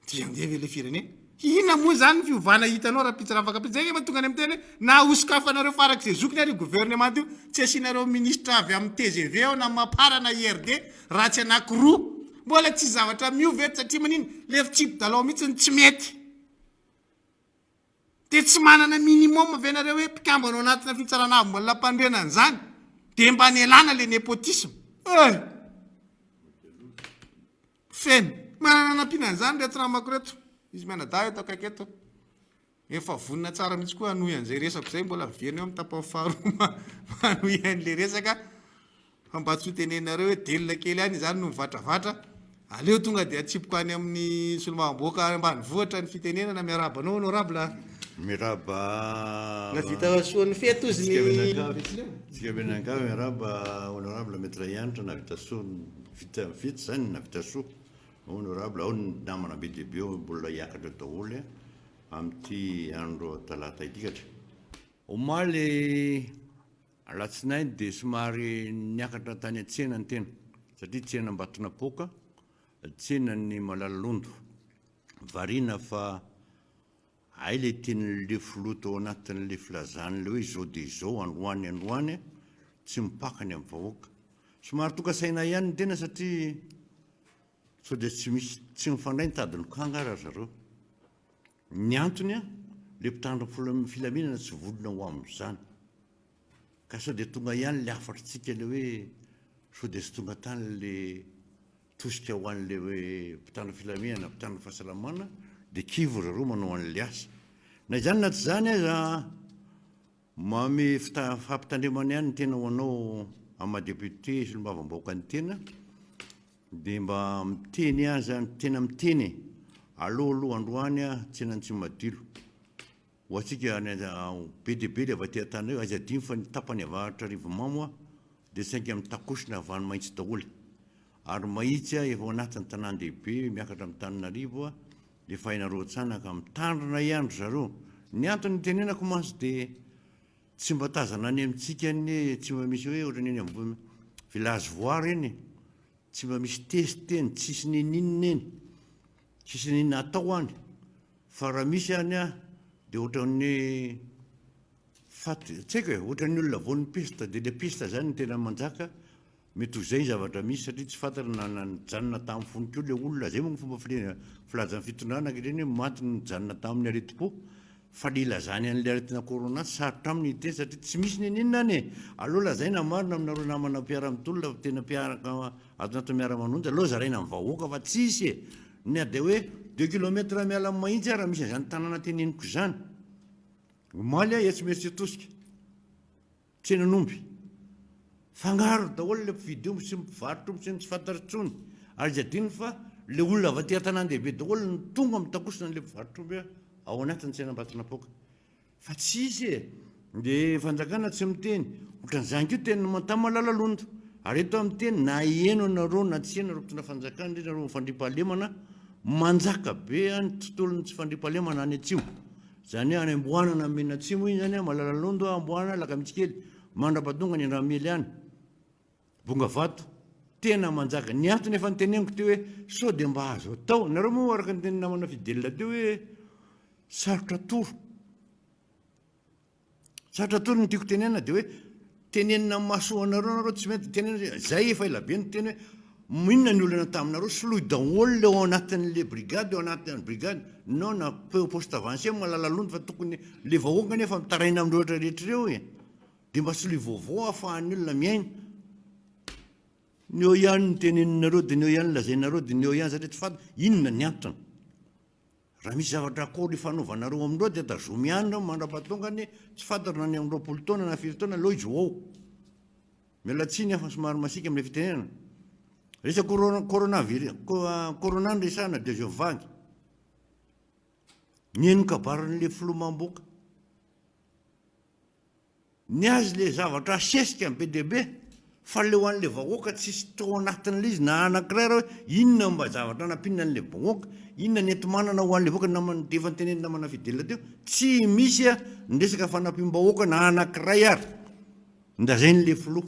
dia andevy le firenena ina moa zany fiovana hitanao raha pitsarafaka zay mahatonga any amin'ny teny na osikafanareo farak'izay zokiny ary gouvernement io tsy asianareo ministre avy amin'ny TGV ao na maparana IRD raha tsy anakiroa mbola tsy zavatra miovy eto satria manino le fitsipy-dalao mihitsy tsy mety dia tsy manana minimum avy anareo hoe mpikambanao anatina fitsarana avy mbola mpandrenana zany dia mba nialana le népotisme feno manana nampianan'izany reto ramako reto izy mianada eto akaiky eto efa vonina tsara mihitsy koa hanohy an'izay resako zay mbola miverina eo amin'ny tapany faharoa manohy an'le resaka fa mba tsy ho tenenareo hoe delina kely any zany no mivantravatra aleo tonga dia atsipoko any amin'ny solomaham-boaka ambanivohitra ny fitenenana miarabanao honorable miraba na vita soan'ny feto izy ny tsika benankahy miraba honorable maître Yantra na vita soa vita vita zany na vita soa honorable ao ny namana be dia be mbola hiakatra daholo amin'ity andro talata itykatra omaly alatsinainy dia somary niakatra tany an-tsena ny tena satria tsena Ambatona Poka tsena ny Malalalondo variana fa ay le tian'le filoto ao anatin'le filazany le hoe izao dia izao androany tsy mipakany amin'ny vahoaka somary tokasaina ihany ny tena satria sao dia tsy misy tsy mifandray ny tadiny kanga raha zareo ny antony le mpitandro filaminana tsy volona ho amin'izany ka sao dia tonga ihany le afatritsika le hoe sao dia sy tonga tany le tosika ho an'le hoe mpitandro filaminana mpitandro fahasalamana dia kivo zareo manao an'le asa na izany na tsy zany aza mame fampitandremana ihany ny tena ho anao amadepute sy lombavambaoaka ny tena dia mba miteny aza tena miteny aloha androany tsenany tsy madilo ho atsika be dia be le avy aty an-tany eo azy adimy fa ny tapany avahatra rivomamo dia saingy amin'ny takosina avany maitso daholo ary mahitsy efa ao anatin'ny tanan-dehibe miakatra amin'ny Tananarivo dia efa haina roatsanaka mitandrina ihany zareo. Ny antony tenenako mantsy dia tsy mba tazana any amintsika ny tsy mba misy hoe ohatrany eny amin'ny village voire eny, tsy mba misy test eny, tsisy ninina eny, tsisy ninina atao any. Fa raha misy any dia ohatran'ny tsy haiko hoe ohatran'ny olona voan'ny pista, dia le pista zany ny tena manjaka. Mety ho zay zavatra misy satria tsy fantatra na nijanona tamin'ny foniko le olona zay moa ny fomba filazan'ny fitondrana ankehitriny hoe maty nijanona tamin'ny areti-po. Fa le ilazany an'ilay aretina corona sarotra aminy hiteny satria tsy misy ninina any. Aleo lazaina marina aminareo namana mpiara-mitolona tena mpiaraka ato anatin'ny Miara Manonja, aleo zaraina amin'ny vahoaka fa tsisy e. Ny dia hoe 2 kilometra miala mahitsy raha misy an'izany tanàna teneniko izany. Omaly tsy merci tosika, tsenanomby. Fangaro daholo le mpividy omby sy mpivarotra omby sy ny tsy fantatritsony. Ary jadiny fa le olona avy aty an-tanan-dehibe daholo ny tonga mitakosina le mpivarotra omby ao anatin'ny tsenam-baton'apoaka. Fa tsisy e. Dia fanjakana tsy miteny. Ohatran'izany koa teny tamin'ny Malalalondo. Ary eto amin'ny teny na ieno anareo na tsy ieno ropitona fanjakana indrindra nareo fandriam-pahalemana manjaka be ny tontolon'ny tsy fandriam-pahalemana any atsimo. Zany hoe any amboanana mena atsimo iny zany Malalalondo amboanana Lakamitsikely Mandrapatonga ny Andramely any. Bongavato tena manjaka. Ny antony efa niteneniko teo hoe sao dia mba azo atao. Nareo moa araka ny teny namana fidelina teo hoe sarotra toro. Sarotra toro ny tiako tenena dia hoe tenenina masoanareo tsy mety tenena zay efa ela be ny teny hoe inona ny olana taminareo soloy daholo le ao anatin'le brigade, ao anatin'ny brigade non na poste avancé Malalalondo fa tokony le vahoaka nefa mitaraina amin'ny rehetra rehetra ireo e. Dia mba soloy vaovao ahafahan'ny olona miaina. Ny eo ihany ny teneninareo dia ny eo ihany lazainareo dia ny eo ihany satria tsy fanta inona ny antony. Raha misy zavatra akory fanaovanareo amindreo dia tazomy ihany reo Mandrapatongany tsy fantatra na ny amin'ny 20 taona na 7 taona loha izy ao. Miala tsiny afa somary masika amin'ilay fitenenana. Resa corona resahana dia zao vagy. Ny enokabaran'ilay filomam-boaka. Ny azy le zavatra asesika be dia be fa le ho an'ilay vahoaka tsisy tao anatin'ilay izy na anankiray raha hoe inona mba zavatra nampinina an'ilay vahoaka, inona ny enti-manana ho an'ilay vahoaka dia efa niteneny namana fidelina teo, tsy misy ny resaka fanampim-bahoaka na anankiray ary. Ndazain'ilay filoha.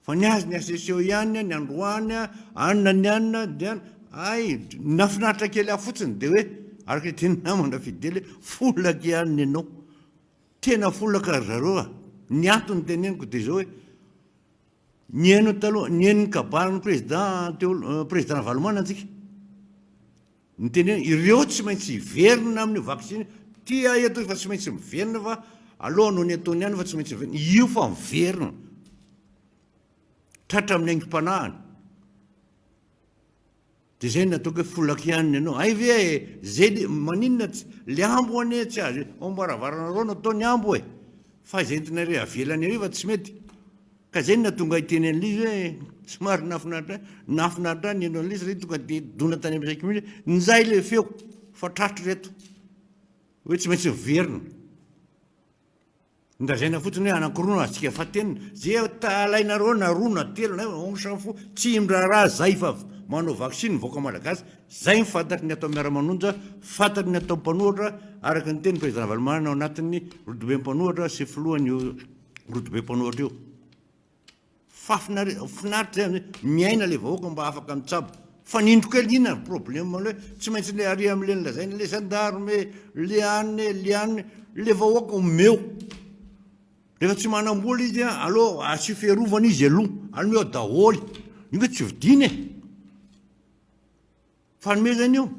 Fa ny azy ny aseseo ihany, ny androany, anona ny anona dia ay nafinaritra kely afotsiny dia hoe araka teny namana fidely folaka ihany ianao. Tena folaka ry zareo ny antony teneniko dia zao hoe ny haino taloha ny hain'ny kabaran'ny président Valomana antsika. Ny teneny ireo tsy maintsy hiverina amin'ny vaksiny. Tia eto fa tsy maintsy miverina fa aloha noho ny ataony ihany fa tsy maintsy miverina. Io fa miverina. Tratra amin'ny aingim-panahany. Dia zay nataoko hoe folaka ihany ianao. Ay ve zay maninona le ambo ane tsy azo ambaravarana rao natao ny ambo e. Fa izay entinareo avelany ery fa tsy mety. Ka zay natonga hitenen'ilay izy hoe somary nafinaritra ny enao an'ilay izy tonga dia dona tany amin'ny saiko mihitsy nizay le feo fa tratra reto. Hoe tsy maintsy miverina. Ndazaina fotsiny hoe anankiroa asika fa tenina. Zay alainareo na roa na telo na on s'en fout tsy miraharaha zay fa manao vaksiny voaka malagasy. Zay ny fantatry ny atao Miara Manonja, fantatry ny atao mpanohatra araka ny teny président Valomana ao anatin'ny rodobe mpanohatra sy filohan'io rodobe mpanohatra io. Finaritra zay miaina le vahoaka mba afaka mitsabo. Fa nindro kely inona problème hoe tsy maintsy le ary amin'le nilazaina le gendarme le any le vahoaka omeo. Rehefa tsy manam-bola izy aloha asio fiarovana izy aloha alomeo daholo. Io hoe tsy vidiny e. Fanomezana io.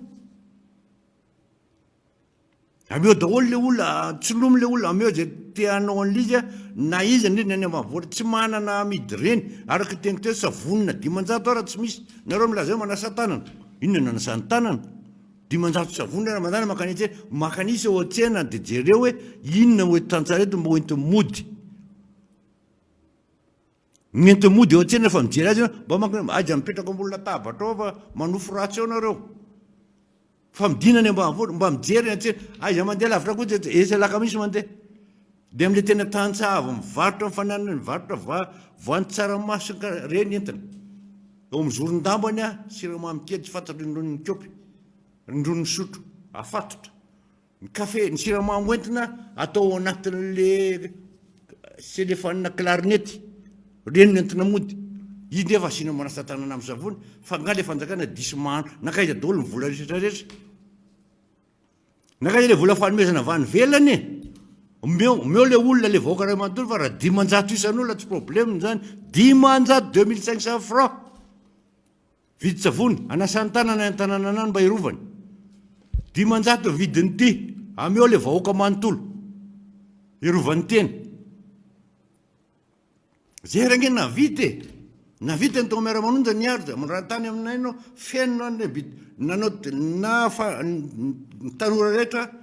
Ameo daholo le olona, tsy lomy le olona ameo zay tianao an'ilay izy na izy indrindra ny ambanivohitra tsy manana amidy reny araka teniko teo savonina 500 ara tsy misy. Nareo milaza manasa tanana. Inona nanasany tanana? 500 savony raha mandana makanitsy makanisy ao an-tsena dia jereo hoe inona ho entin-tsara eto mba ho enti-mody. Ny enti-mody ao an-tsena fa mijery azy mba makana aja mipetraka ambony latabatra ao fa manofo ratsy ao nareo. Fa midinany ambanivohitra mba mijery an-tsena aiza mandeha lavitra koa dia esa Alakamisy mandeha. Dia amin'ilay tena tantsahavo mivarotra mifanana mivarotra voan'ny tsaramaso reny entina. eo am'zorondambany a siramamy kely tsy fantatry ndron'ny kopy ndron'ny sotro afatotra ny kafe ny siramamy hoentina atao anatin'le selefanina clarinety reny entina mody izy nefa asina manasa tanana amin'ny savony fa nga le fanjakana disimano nakaiza daholo ny vola rehetrarehetra nakaiza le vola fanomezana vany velany meo le olona le vahoaka ray manontolo fa raha 500 isan'olona tsy problème zany 500 2500 francs vidy savony anasany tanana ny tanana anany mba hirovany 500 vidiny ty ameo le vahoaka manontolo hirovany teny zay range navity ny tao Miara Manonja ny arja raha tany aminay no fenona nanao tanora rehetra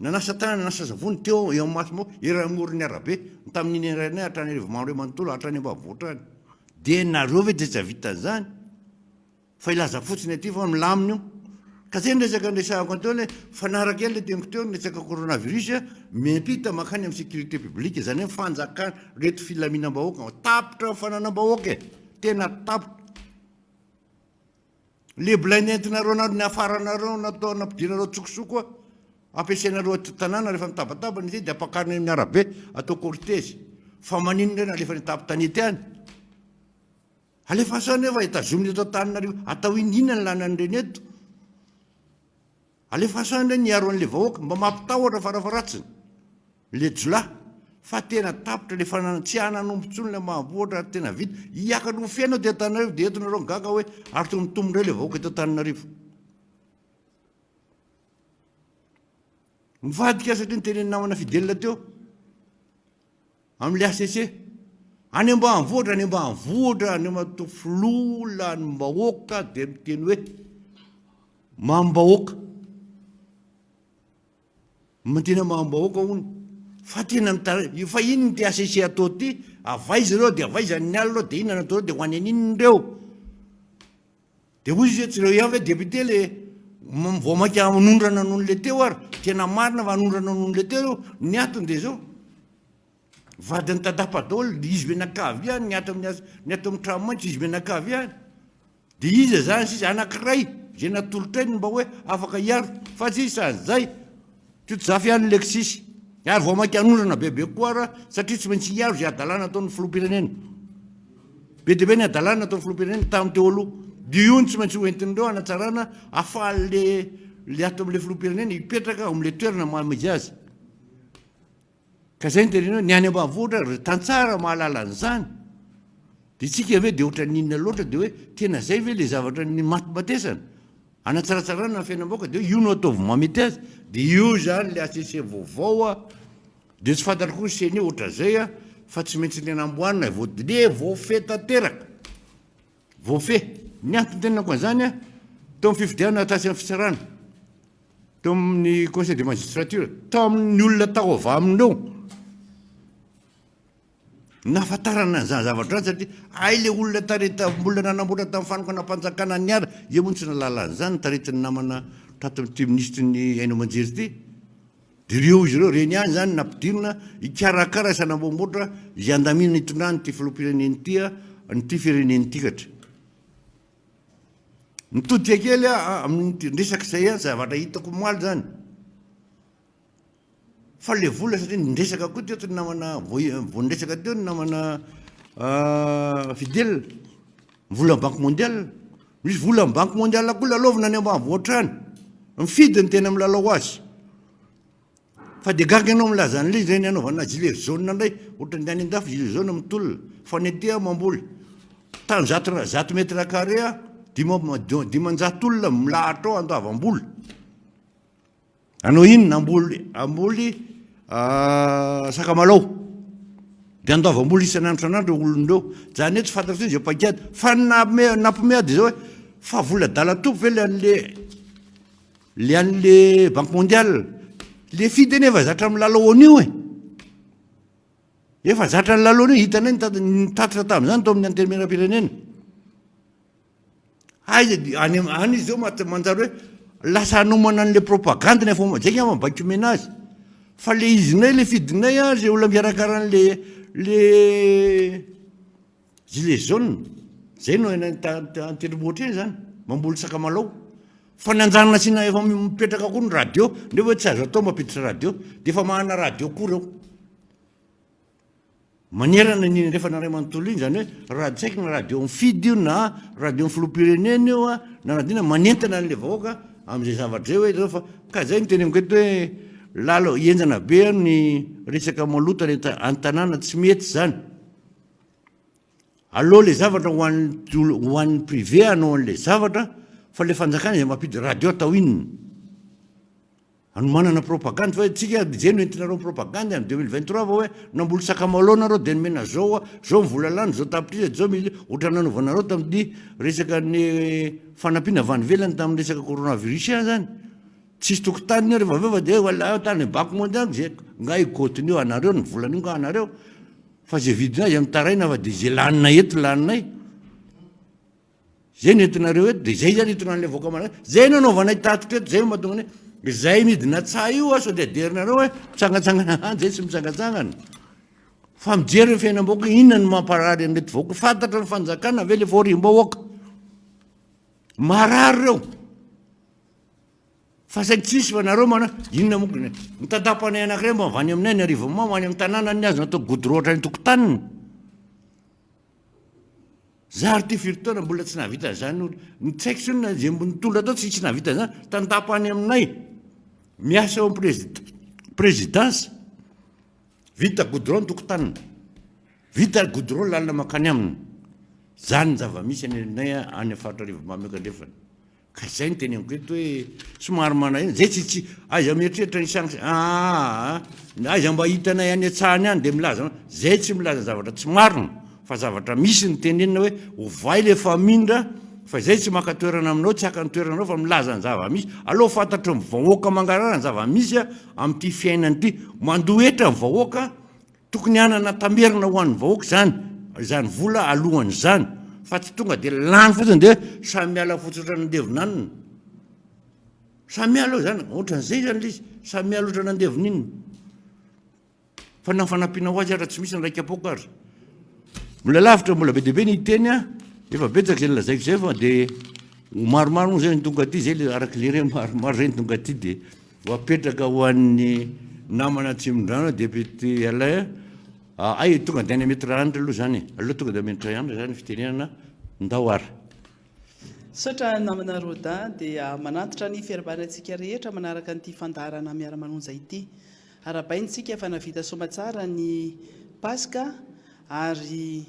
nanasa tanana nanasa savony teo eo masimo iramory ny arabe tamin'iny iranay hatrany rivomandro manontolo hatrany ambavoatrany de nareo ve de tsy avita an'izany fa ilaza fotsiny aty fa milaminy io ka zay resaka ndresahako anteo le fanaraka eny le teniko teo resaka coronavirus miampita makany amin'ny sécurité publique zany hoe fanjakana reto filaminam-bahoaka tapitra fananam-bahoaka tena tapitra le blainentinareo ny afaranareo natao nampidirareo tsokosoko ampiasainareo tanàna rehefa mitabatabany izy de apakariny amin'ny arabe atao cortège fa maninona rena alefa nitapitanyety any alefa sao nefa États-Unis atao taninareo atao inina ny lanan'ireny eto alefa sao ndre niaro an'le vahoaka mba mampitahotra farafaratsiny le jola fa tena tapitra le fanana tsy ananompontsony le mahavoatra tena vita iaka no fiainao de Antananarivo de entonareo gaga hoe ary tombotombo le vahoaka eto Antananarivo mivadika satria nyteneny namana fidelina teo amin'le ACC any ambanivohitra any matofolola ny mbahoaka de miteny hoe mambahoaka mitena mambahoaka hony fa tena fa iny ty ACC atao ty avaiza reo de avaizany alina de inona natao reo de ho any anininy reo de hoy izy tsy reo ihany hoe député le vao maika anondrana noho le teo ary tena marina fa anondrana noho le teo reo ny atony de zao vadiny tadapa-daholo izy be nakavy ihany ny ato amin'ny trano maitso izy be nakavy ihany de izy zany sisy anankiray zay natolotrainy mba hoe afaka hiaro fa tsy san'zay tozafy ihany leksisy ary vao maika anondrana bebe koa ara satria tsy maintsy hiaro zay adalàna ataon'ny filoham-pirenena be de be ny adalàna ataon'ny filoham-pirenena tamin'ny teo aloha de io ny tsy maintsy hoentin'ireo anatsarana afaly le ato amin'le filoham-pirenena hipetraka amin'le toerana mahamizy azy ka zay ny terenao ny any ambanivohitra tantsara mahalala an'izany de tsika hoe de ohatra ninona loatra de hoe tena zay ve le zavatra ny matimatesana anatsaratsarana ny fiainam-bahoaka de io no ataovy mamety azy de io zany le ACC vaovao a de tsy fantatra koa seny ohatra zay a fa tsy maintsy ny anamboanina le voafe tanteraka voafe ny antony tenako an'izany a tao amin'ny fifidianana tasy amin'ny fisarana tao amin'ny conseil de magistrature tao amin'ny olona tao ava amin'ireo nafatarana an'izany zavatra satria ay le olona tareta mbola nanamboatra tamin'ny fanokana mpanjakana ny ara io moa tsy nalala an'izany taretiny namana tato ty ministry ny aino aman-jery ty de reo izy ireo reny ihany zany nampidirina ikarakara isanambomboatra izay andamina hitondrany ty filoham-pireneny ty a nyty fireneny tikatra mitodika kely amin'ny resaka zay a zavatra hitako moaly zany fa le vola satria nindresaka koa teo ty namana vo nindresaka teo ny namana fidèle vola ny banque mondiale misy vola ny banque mondiale koa lalovina ny ambanivohitra any mifidy ny tena milalao azy fa de gaga ianao milaza an'le izy reny anaovana gilet jaune ndray ohatra ny any andafy gilet jaune mitolona fa ny aty a mamboly tany 100 mètre carré a 500 olona milahatra ao andoavam-boly anao inona amboly sakamalao de andoavam-boly isan'andro olondreo zany hoe tsy fantatra zay pakiady fa nampimeady zao hoe fa vola dala topo ve le an'le banque mondiale le fidy efa zatra milalao an'io efa zatra ny lalao an'io hitanay nitatitra tamin'izany tao amin'ny antenimieram-pirenena any izy zao manjary hoe lasa hanomana an'le propagande ny fomba zay mambaky menazy fa le izinay le fidinay zay olona miarakarany le gilet jaune zay no antendrombohatra eny zany mamboly sakamalao fa ny anjanona sina efa mipetraka koa ny radio nefa hoe tsy azo atao mampiditra radio dia efa mahana radio koa reo manerana ny rehefa naray manontolo iny zany hoe radio tsaiky na radio mifidy io na radio ny filopirenena io a na radina manentana n'le vahoaka am'izay zavatra zay hoe reo fa ka zay ny teny amiketo hoe lalo enjana be ny resaka malotana an-tanàna tsy mety zany aloha le zavatra hoan'ny privé anao an'le zavatra fa le fanjakana zay mampidy radio atao inona ano manana propagande fa tsika zay no entinareo propagande am 2023 fa hoe namboly sakamalao nareo dia nomena zao zao mivola lany zao tapitriza zao mily ohatra nanaovanareo tamin'ny resaka ny fanampiana avy any velany tamin'ny resaka coronavirus a zany tsisy tokotaniny rehefa aveo fa dia wala tany bako mondial zay nga igotiny io anareo ny volan'io nga anareo fa zay vidinazy amin'ny taraina fa dia zay lanina eto laninay zay no entinareo eto dia zay zany entinan'le voaka mana zay nanaovanay tatotra eto zay mahatonga ny zay midina tsa io a so dia derinareo hoe mitsangatsangana any zay tsy mitsangatsangana fa mijery ny fiainam-bahoaka inona ny mamparary an'lety vahoaka fantatra ny fanjakana ve le voarim-bahoaka marary reo fa saingy tsisy fa nareo mana inona moko mitantapanay anakiray mba vany aminay ny arivo ma any amin'ny tanàna ny azy natao godoroatra ny tokotaniny zary ty firy-taona mbola tsy nahavita zany ny tsaiky sonina zay nitondra atao tsy nahavita zany tantapany aminay miasa ao présidence vita goudron tokotanina vita goudron lalina makany aminy zany ny zava-misy anay any afaritra rivo mamekandrefana ka zay ny teny amiko eto hoe somary mana iny zay tsy aiza mieritreritra nisagny aiza mba hitanay any atsahany any dia milaza zay tsy milaza zavatra tsy marina fa zavatra misy ny tenenina hoe ovay le famindra fa zay tsy maka toerana aminao tsy haka ny toerana anao fa milaza ny zava-misy aloha fantatro ny vahoaka mangarara ny zava-misy a amin'ity fiainany ity mandohetra ny vahoaka tokony hanana tamerina ho an'ny vahoaka zany vola alohan' zany fa tsy tonga dia lany fotsiny dia samy miala fotsotra nandevinanina samy miala zany ohatran'izay zany lizy samy miala oatra nandevininona fa nafanampiana ho azy ara tsy misy ny raika apoka ary mbola lavitra mbola be deabe ny iteny a efa betsaka zay lazaiko zay fa dia maromaro moa zay ny tonga aty zay le araky le re maromaro zay ny tonga aty dia ho apetraka ho an'ny namana tsimon-drano député alay ay tonga dia any metitra andra aloha zany aloha tonga dia metitra andra zany fitenenana ndao ary sotra namana roda dia manatitra ny fiarabanantsika rehetra manaraka nyity fandarana miara manonja ity arabaintsika fa navita somatsara ny paska ary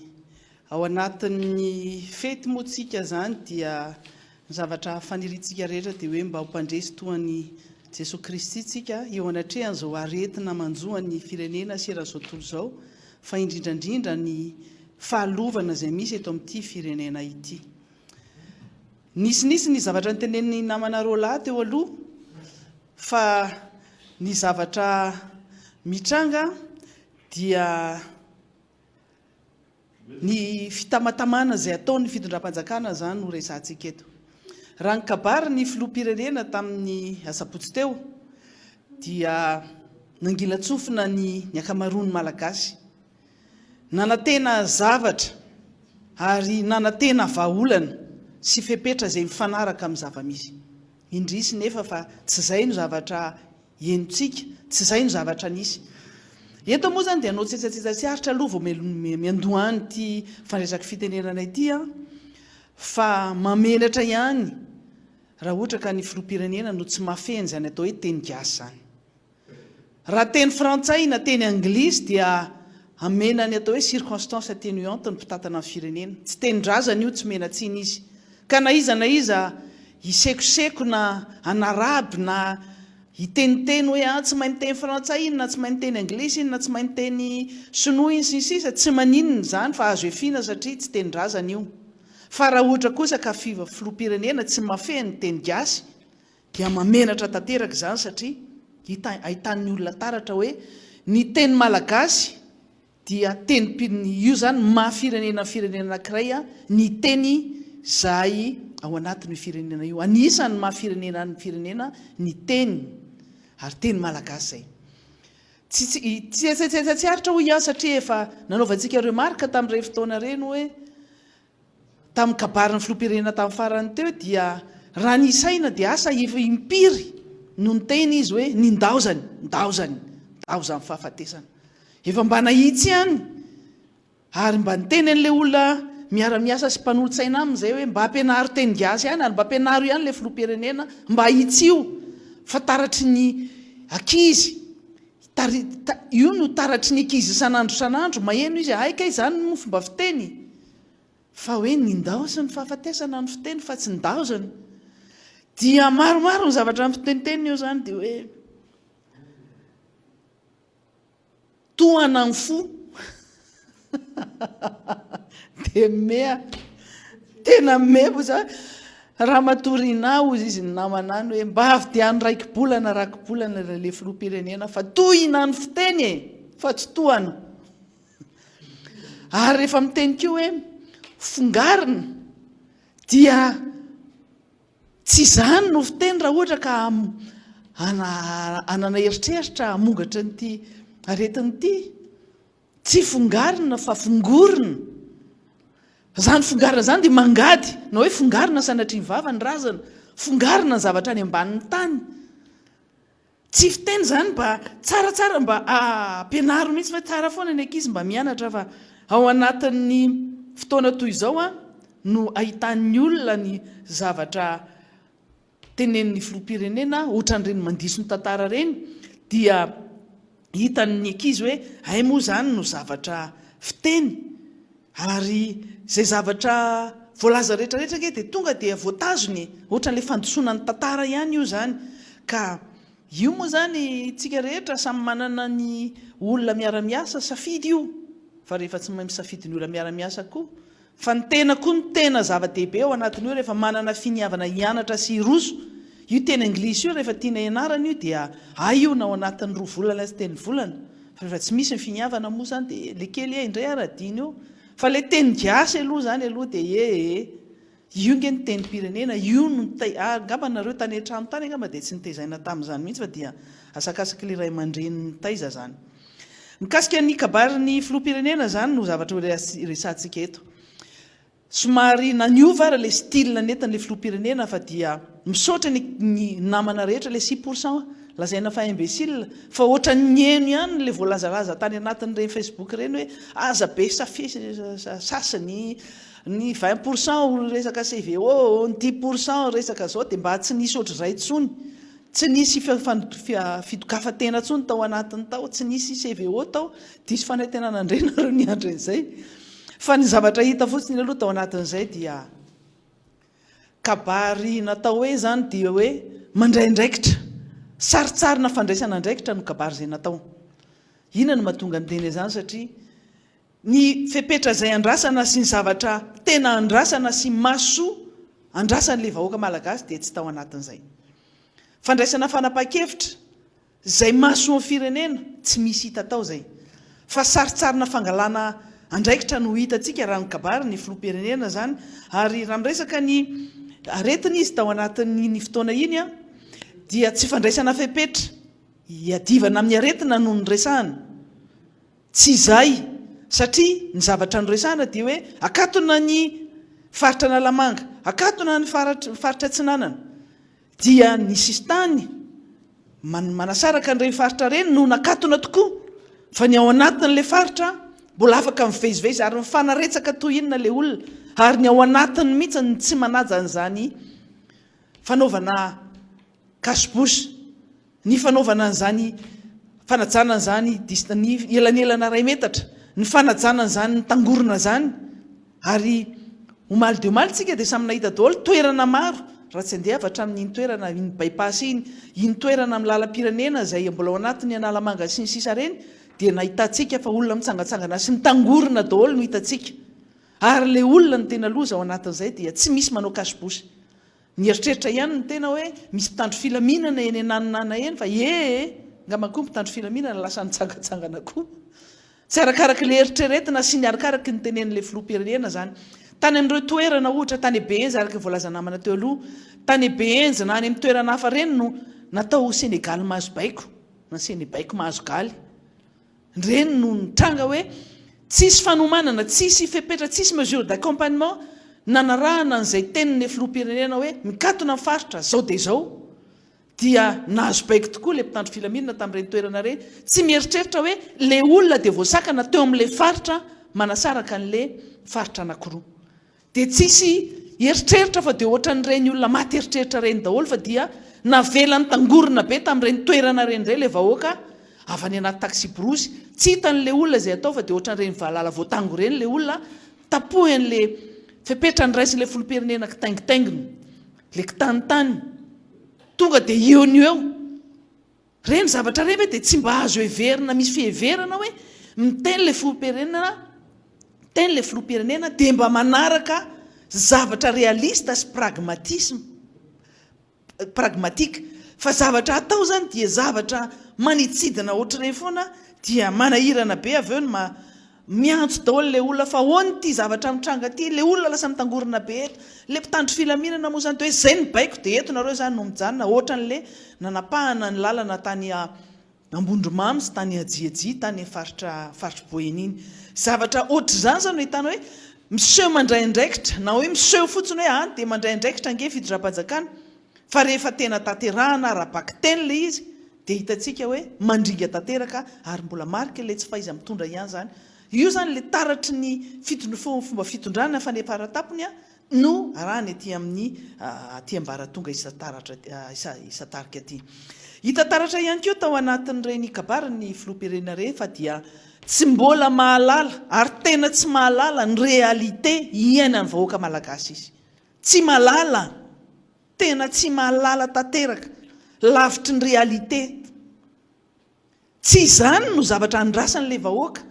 ao anatin'ny fety moatsika zany dia ny zavatra faniritsika rehetra dia hoe mba hompandresy toany Jesosy Kristy tsika eo anatrehany zao aretina manjoany firenena seran'izao tontolo zao fa indrindrandrindra ny fahalovana zay misy eto amin'ity firenena ity nisy ny zavatra nytenen'ny namana rola teo aloha fa ny zavatra mitranga dia ny fitamatamana zay ataony fitondram-panjakana zany no resantsika eto raha ny kabary ny filoha-pirenena tamin'ny asabotsy teo dia nangilatsofina ny akamaroany malagasy nanantena zavatra ary nanantena vahaolana sy fepetra zay mifanaraka amin'ny zava-misy indrisy nefa fa tsy zay no zavatra enontsika tsy zay no zavatra nisy eto moa zany dia anao tsetsatsetsatsiaritra aloha vao miandohany ty fandraisaka fitenenana ity a fa mamenatra ihany raha ohatra ka ny filoha-pirenena no tsy mafeny zany atao hoe teny gasy zany raha teny frantsay na teny anglisy dia amenany atao hoe circonstance atténuante ny mpitatana amin'ny firenena tsy teny-drazana io tsy menatsiny izy ka na iza isekoseko na anaraby na hiteniteny hoe tsy mainy teny frantsay iny na tsy mainy teny anglisy iny na tsy mainy teny sinoa iny sisisa tsy maninony zany fa azo efina satria tsy teny-drazana io fa raha ohatra kosa ka filoha-pirenena tsy mafeny teny gasy dia mamenatra tanteraka zany satria ahitan'ny olona taratra hoe ny teny malagasy dia io zany mahafirenena firenena anankiray a ny teny zay ao anatin'ny firenena io anisany mahafirenena ny firenena ny teny ary teny malagasy zay tsy aritra ho ia satria efa nanaovantsika remarka tamin'irey fotoana reny hoe tamin'ny kabariny filopirenena tamin'ny farany teo dia raha ny isaina dia asa impiry no ny teny izy hoe nindaozany ndaozany fahafatesana efa mba nahitsy ihany ary mba niteny an'ilay olona miara-miasa sy mpanolotsaina amin'izay hoe mba ampianaro teny gasy ihany ary mba ampianaro ihany ilay filopirenena mba hitsy io fa taratry ny akizy io no taratry ny ankizy sanandro maheno izy aika izany no fomba fiteny fa hoe nindaozany fahafatesana ny fiteny fa tsy nindaozany dia maromaro ny zavatra amin'ny fiteniteny io zany dia hoe toana ny fo dia mea tena mebo za raha matorina ozy izy ny namanany hoe mba avy diany raiki-bolana le filopirenena fa tohina ny fiteny fa tsy toana ary rehefa miteny kio hoe fongarina dia tsy zany no fiteny raha ohatra ka anana eritreritra hamongatra nyity aretin'ity tsy fongarina fa fongorina zany fongarina zany dia mangady na hoe fongarina sanatria mivava ny razana fongarina ny zavatra any ambanin'ny tany tsy fiteny zany mba tsaratsara mba ampianaro mihitsy fa tsara foana ny ankizy mba mianatra fa ao anatin'ny fotoana toy izao no ahitan'ny olona ny zavatra tenen'ny filopirenena ohatran'ireny mandiso ny tantara reny dia hitan'ny ankizy hoe ay moa zany no zavatra fiteny ary zay zavatra voalaza rehetrarehetra ke dia tonga dia voatazony ohatran'ilay fandosonan'ny tantara ihany io zany ka io moa zany tsika rehetra samy manana ny olona miara-miasa safidy io fa rehefa tsy mahay misafidy ny olona miara-miasa koa fa ny tena koa ny tena zava-dehibe ao anatin'io rehefa manana finiavana hianatra sy roso io teny anglisy io rehefa tiana ianarana io dia io na ao anatin'ny 2 volana sy teny volana fa rehefa tsy misy ny finiavana moa zany dia le kely indray aradiny io fa le teny gasy aloha zany aloha dia io nge ny teny pirenena io no ngamba nareo tany an-trano tany angamba dia tsy nitezaina tamin'izany mihitsy fa dia asakasaky le ray aman-dreny nitaiza zany mikasika ny kabariny filopirenena zany no zavatra resantsika eto somary naniova ary le style netin'le filopirenena fa dia misaotra ny namana rehetra le 6% lazaina fa imbécile fa ohatra ny eno ihany le voalazalaza tany anatin'ireny Facebook ireny hoe aza be sasany ny 20% resaka CVO ny 10% resaka zao dia mba tsy nisy ohatr'izay tsony tsy nisy fitokafatena tsony tao anatiny tao tsy nisy CVO tao diso fanantenana indrena reo ny andro izay fa ny zavatra hita fotsiny aloha tao anatin'izay dia kabary natao hoe zany dia hoe mandraindraikitra saritsarina fandraisana ndraikitra no kabary izay natao ina no mahatonga miteny zany satria ny fepetra izay andrasana sy ny zavatra tena andrasana sy masoa andrasan'le vahoaka malagasy dia tsy tao anatin'izay fandraisana fanapa-kevitra izay masoa amin'ny firenena tsy misy hita tao zay fa saritsarina fangalana andraikitra no hitantsika raha ny kabary ny filopirenena zany ary raha miresaka ny aretina izy tao anatin'ny fotoana iny dia tsy fandraisana fepetra hiadivana amin'ny aretina no ny resahana tsy izay satria ny zavatra noresahana dia hoe akatona ny faritra Analamanga akatona ny faritra Atsinanana dia ny sistany manasaraka n'ireny faritra ireny no nakatona tokoa fa ny ao anatin'le faritra mbola afaka mivezivezy ary mifanaretsaka toy inona le olona ary ny ao anatiny mihitsy ny tsy manaja an'izany fanaovana kasibosy ny fanaovana an'izany fanajana an'izany ny elanelana ray metatra ny fanajana an'izany ny tangorona zany ary omaly dia omaly tsika dia samy nahita daholo toerana maro raha tsy andeha avatra amin'iny toerana iny bypass iny toerana amin'ny lalam-pirenena izay mbola ao anatin'ny Analamanga sy ny sisa reny dia nahitantsika fa olona mitsangatsangana sy ny tangorona daholo no hitantsika ary le olona ny tena loza ao anatin'izay dia tsy misy manao kasibosy ny eritreritra ihany ny tena hoe misy mpitandro filaminana eny ananinana eny fa ngamba koa mpitandro filaminana lasa nitsangatsangana koa tsy arakaraky le eritreretina sy ny arakaraky ny tenen'le filopirenena zany tany amin'ireo toerana ohatra tany Behenjy araka voalaza namana teo aloha tany Behenjy na any amin'ny toerana hafa reny no natao Sénégal mahazo baiko na Sénébaiko mahazo galy reny no nitranga hoe tsisy fanomanana tsisy fepetra tsisy mesure d'accompagnement nanarahana n'izay teniny filoham-pirenena hoe mikatona amin'ny faritra zao dia zao, dia nahazo baiko tokoa le mpitandro filaminana tamin'ireny toerana ireny. Tsy mieritreritra hoe le olona dia voasakana teo amin'ilay faritra manasaraka an'le faritra anankiroa. Dia tsisy eritreritra fa dia ohatran'ireny olona maty eritreritra ireny daholo, fa dia navelany tangorona be tamin'ireny toerana ireny ireny le vahoaka avy any anaty taxi borosy. Tsy hitan'le olona izay atao fa dia ohatran'ireny vahalala voatango ireny le olona tapohan'le fepetrany raisin'le filoham-pirenena kitaingitaingina, le kitanitany, tonga dia eo ny eo. Reny zavatra reny hoe dia tsy mba azo heverina, misy fiheverana hoe miteny le filoham-pirenena dia mba manaraka zavatra realista sy pragmatika. Fa zavatra atao zany dia zavatra manitsidina ohatr'ireny foana, dia manahirana be. Avy eo no miantso daholo le olona fa hoany ty zavatra mitranga ty, le olona lasa mitangorona be eto. Le mpitandro filaminana moa zany hoe zay ny baiko dia eto nareo zany no mijanona, ohatran'le nanapahana ny lalana tany Ambondromamy sy tany Ajiaji, tany faritra Boeny iny. Zavatra ohatr'izany zany no hitana hoe miseho mandray andraikitra, na hoe miseho fotsiny hoe dia mandray andraikitra ange fitondram-panjakana, fa rehefa tena tanterahana raha-baky teny le izy dia hitantsika hoe mandringa tanteraka ary mbola marika le tsy faiza mitondra ihany zany. Io zany le taratry ny fomba fitondrana faneparan-tampony no arahany aty ambaratonga isatarika aty. Hita taratra ihany koa tao anatin'ireny kabarany filoham-pirenena ireny fa dia tsy mbola mahalala ary tena tsy mahalala ny réalité iainan'ny vahoaka malagasy izy. Tsy mahalala, tena tsy mahalala tanteraka lavitry ny réalité. Tsy izany no zavatra andrasan'le vahoaka.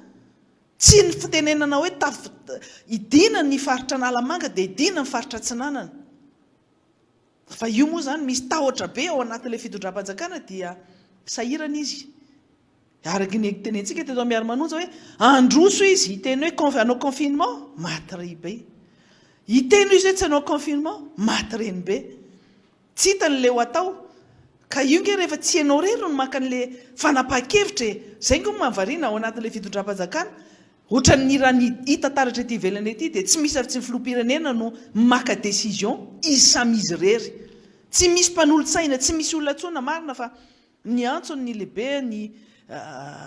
Tsy ny fitenenana hoe idina ny faritra Analamanga dia idina ny faritra Atsinanana. Fa io moa zany misy tahotra be ao anatin'ilay fitondram-panjakana dia sahirana izy. Araka ny tenentsika teto Miara Manonja hoe androso izy hiteny hoe hanao confinement, maty ry be. Hiteny izy hoe tsy hanao confinement, maty reny be. Tsy hitan'le ho atao. Ka io nge rehefa tsy ianao rery no maka an'le fanapahan-kevitra, zay ngo mahavariana ao anatin'ilay fitondram-panjakana. Ohatran'ny raha ny hita taratra ety ivelany ety dia tsy misy afa-tsy ny filoham-pirenena no maka décision izy samy izy rery. Tsy misy mpanolontsaina, tsy misy olona tsona marina fa ny antsony ny lehibe, ny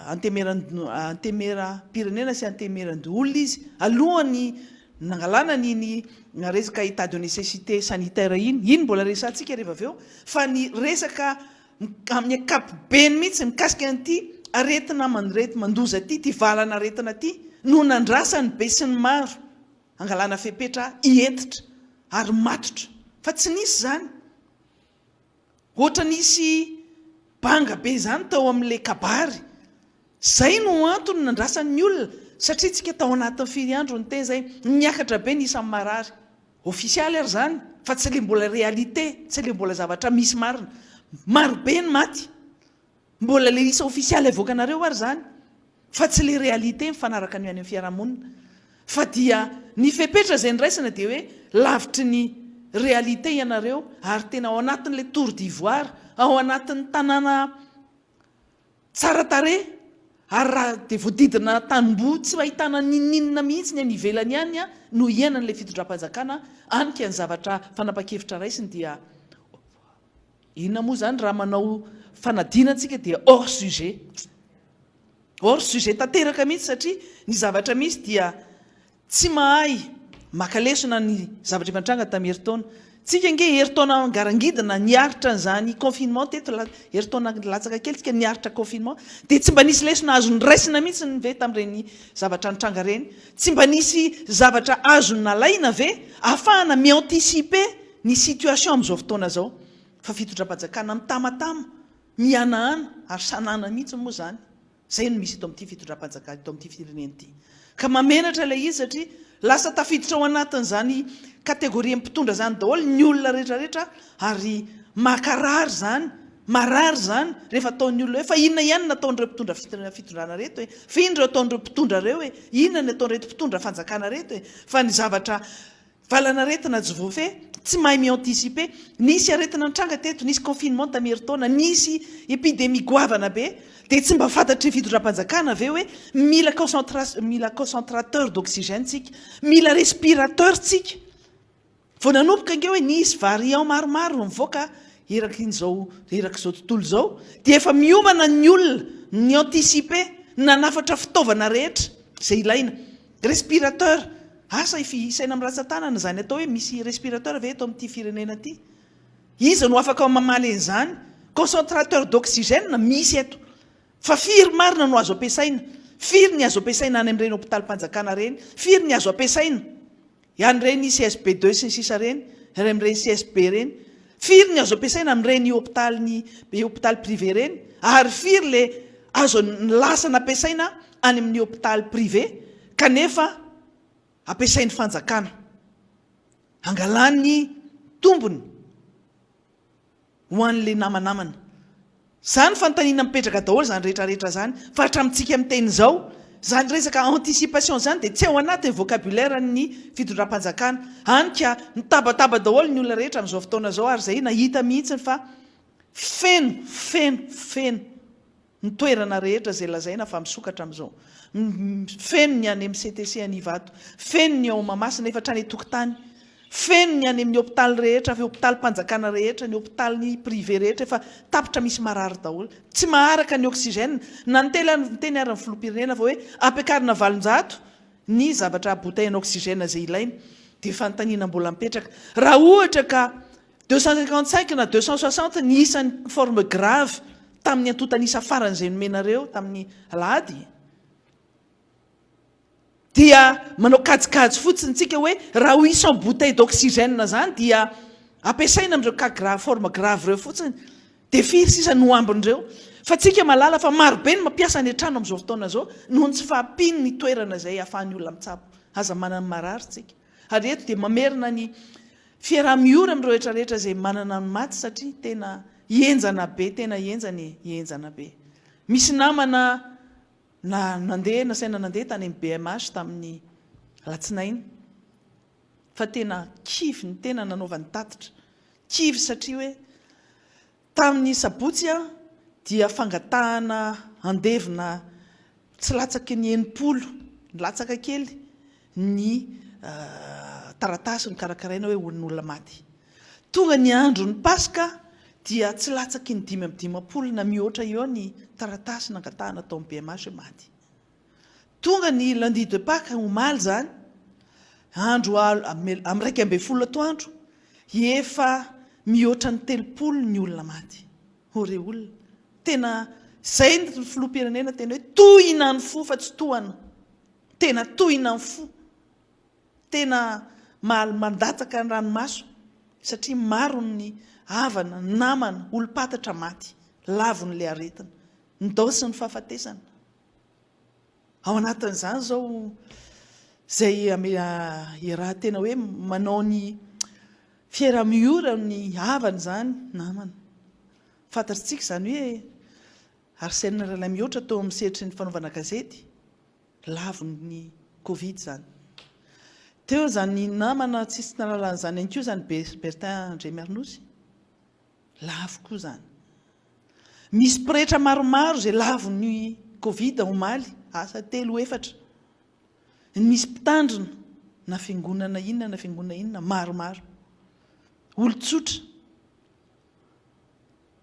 antemera-pirenena sy antemeran-olona izy alohany nangalana ny resaka état de nécessité sanitaire iny mbola resantsika rehefa avy eo, fa ny resaka amin'ny ankapobeny mihitsy mikasika an'ity aretina mandoza ty, ty valana aretina ty no nandrasany be sy ny maro angalana fepetra hientitra ary matotra. Fa tsy nisy zany. Ohatra nisy banga be zany tao amin'le kabary. Zay no antony nandrasan'ny olona, satria tsika tao anatin'ny firy andro ny teny zay niakatra be ny isan'ny marary. Ofisialy ary zany, fa tsy le mbola réalité, tsy le mbola zavatra misy marina. Maro be ny maty. Mbola le isa ofisialy avoakanareo ary zany, fa tsy le réalité mifanaraka ny any amin'ny fiarahamonina. Fa dia ny fepetra izay niraisana dia hoe lavitry ny réalité ianareo ary tena ao anatin'le Tour d'Ivoire, ao anatin'ny tanàna tsara tarehy, ary raha dia voadidina tamboho tsy ahitana ninina mihitsy ny any ivelany ihany no iainan'ilay fitondram-panjakana anika ny zavatra fanapa-kevitra raisiny. Dia inona moa zany raha manao fanadinantsika dia hors sujet tanteraka mihitsy, satria ny zavatra misy dia tsy mahay maka lesona ny zavatra efantranga tamin'ny heritaona. Tsika nge heritaona garangidina niaritra n'izany confinement teto, heritaona latsaka kely tsika niaritra confinement, dia tsy mba nisy lesona azo ny raisina mihitsy ny ve tamin'ireny zavatra nitranga reny. Tsy mba nisy zavatra azo nalaina ve ahafahana mianticiper ny situation amin'izao fotoana zao. Fa fitondram-panjakana mitamatama, mihanahana ary sanana mihitsy moa zany. Zay no misy eto amin'ity fitondram-panjakana eto amin'ity firenena ity. Ka mamenatra ilay izy satria lasa tafiditra ao anatin'izany kategoria mpitondra zany daholo ny olona rehetrarehetra, ary makarary zany, marary zany rehefa ataon'ny olona hoe fa inona ihany nataon'ireo mpitondra fitondrana reto, fa inona ireo ataon'ireo mpitondra reo, inona ny ataon'reto mpitondra fanjakana reto, fa ny zavatra valana retina jovofe tsy mahay mianticiper. Nisy aretina nitranga teto, nisy confinement tamin'ny heritaona, nisy épidémie goavana be, dia tsy mba fantatry fitondram-panjakana ve hoe mila concentrateur d'oxygène tsika, mila respirateur tsika, vao nanomboka inge hoe nisy variant maromaro no mivoaka erak'izao tontolo zao dia efa miomana ny olona ny anticipe nanafatra fitaovana rehetra zay ilaina respirateur asa isaina amin'ny ratsan-tanana zany atao hoe misy respirateur ve eto amin'ity firenena ty izy no afaka mamaly an'izany concentrateur d'oxygène misy eto fa firy marina no azo ampiasaina firy ny azo ampiasaina any amin'ireny hôpitalim-panjakana reny firy ny azo ampiasaina ian'ireny CSP2 sy ny sisa reny amin'ireny CSB reny firy ny azo ampiasaina amin'ireny hôpitaly privé reny ary firy le azo lasana ampiasaina any amin'ny hôpitaly privé kanefa ampiasain'ny fanjakana angalany tombony ho an'le namanamana zany fanontaniana mipetraka daholo zany rehetrarehetra zany fa hatramintsika amin'ny teny zao zany resaka anticipation zany dia tsy ao anatin'ny vocabulaire ny fitondram-panjakana anyka nitabataba daholo ny olona rehetra amin'izao fotoana zao ary zay nahita mihitsiny fa feno ny toerana rehetra zay lazaina fa misokatra amin'izao feno ny any amin'ny CTC Anivato feno ny ao Mahamasina efa hatrany tokotany feno ny any amin'ny hôpitaly rehetra fa hôpitalim-panjakana rehetra ny hôpitaly privé rehetra efa tapitra misy marary daholo tsy maharaka ny oxygène na nyteny ary ny filoham-pirenena fa hoe ampiakarina 700 ny zavatra bouteille oxygène zay ilaina dia fanontaniana mbola mipetraka raha ohatra ka 255 na 260 ny isan'ny forme grave tamin'ny antotanisa faran'izay nomenareo tamin'ny alahady dia manao kajikajy fotsiny tsika hoe raha ho isan bouteille d'oxygène zany dia ampiasaina amin'ireo cas grave forme grave reo fotsiny dia firy sisa no ambin'ireo fa tsika malala fa marobe ny mampiasa ny an-trano amin'izao fotoana zao noho ny tsy fahampiny ny toerana zay ahafahan'ny olona mitsabo aza manana marary tsika ary eto dia mamerina ny fiaraha-miora amin'ireo rehetrarehetra zay manana ny maty satria tena ienjana be tena ienjana be misy namana nasaina nandeha tany amin'ny BMH tamin'ny alatsinainy fa tena kivy ny tena nanaovany tatitra kivy satria hoe tamin'ny sabotsy dia fangatahana andevina tsy latsaky ny 9 latsaka kely ny taratasy ny karakaraina hoe olon'olona maty tonga ny andro ny Paska dia tsy latsaky ny 5 na mihoatra eo ny taratasy nangatahana tao amin'ny BMH maty tonga ny lundi de Pâques omaly zany andro amin'ny 12 atoandro efa mihoatra ny 3 ny olona maty ore olona tena zay ny filoham-pirenena tena hoe tohina ny fo fa tsy tohana tena tohina ny fo tena mandatsaka ny ranomaso satria maro ny havana namana olom-patatra maty lavon'le aretina ny daosy ny fahafatesana ao anatin'izany zao zay raha tena hoe manao ny fiaraha-miora ny havana zany namana fantatritsika zany hoe harcèlement raha mihoatra tao amin'ny seritry ny fanaovana gazety lavon'ny Covid zany teo zany namana tsisy nalalana zany any koa zany Bertin Andremernosy lavo koa zany misy pretra maromaro zay lavon'ny Covid omaly asa 3-4 misy mpitandrina na fiangonana inona maromaro olon-tsotra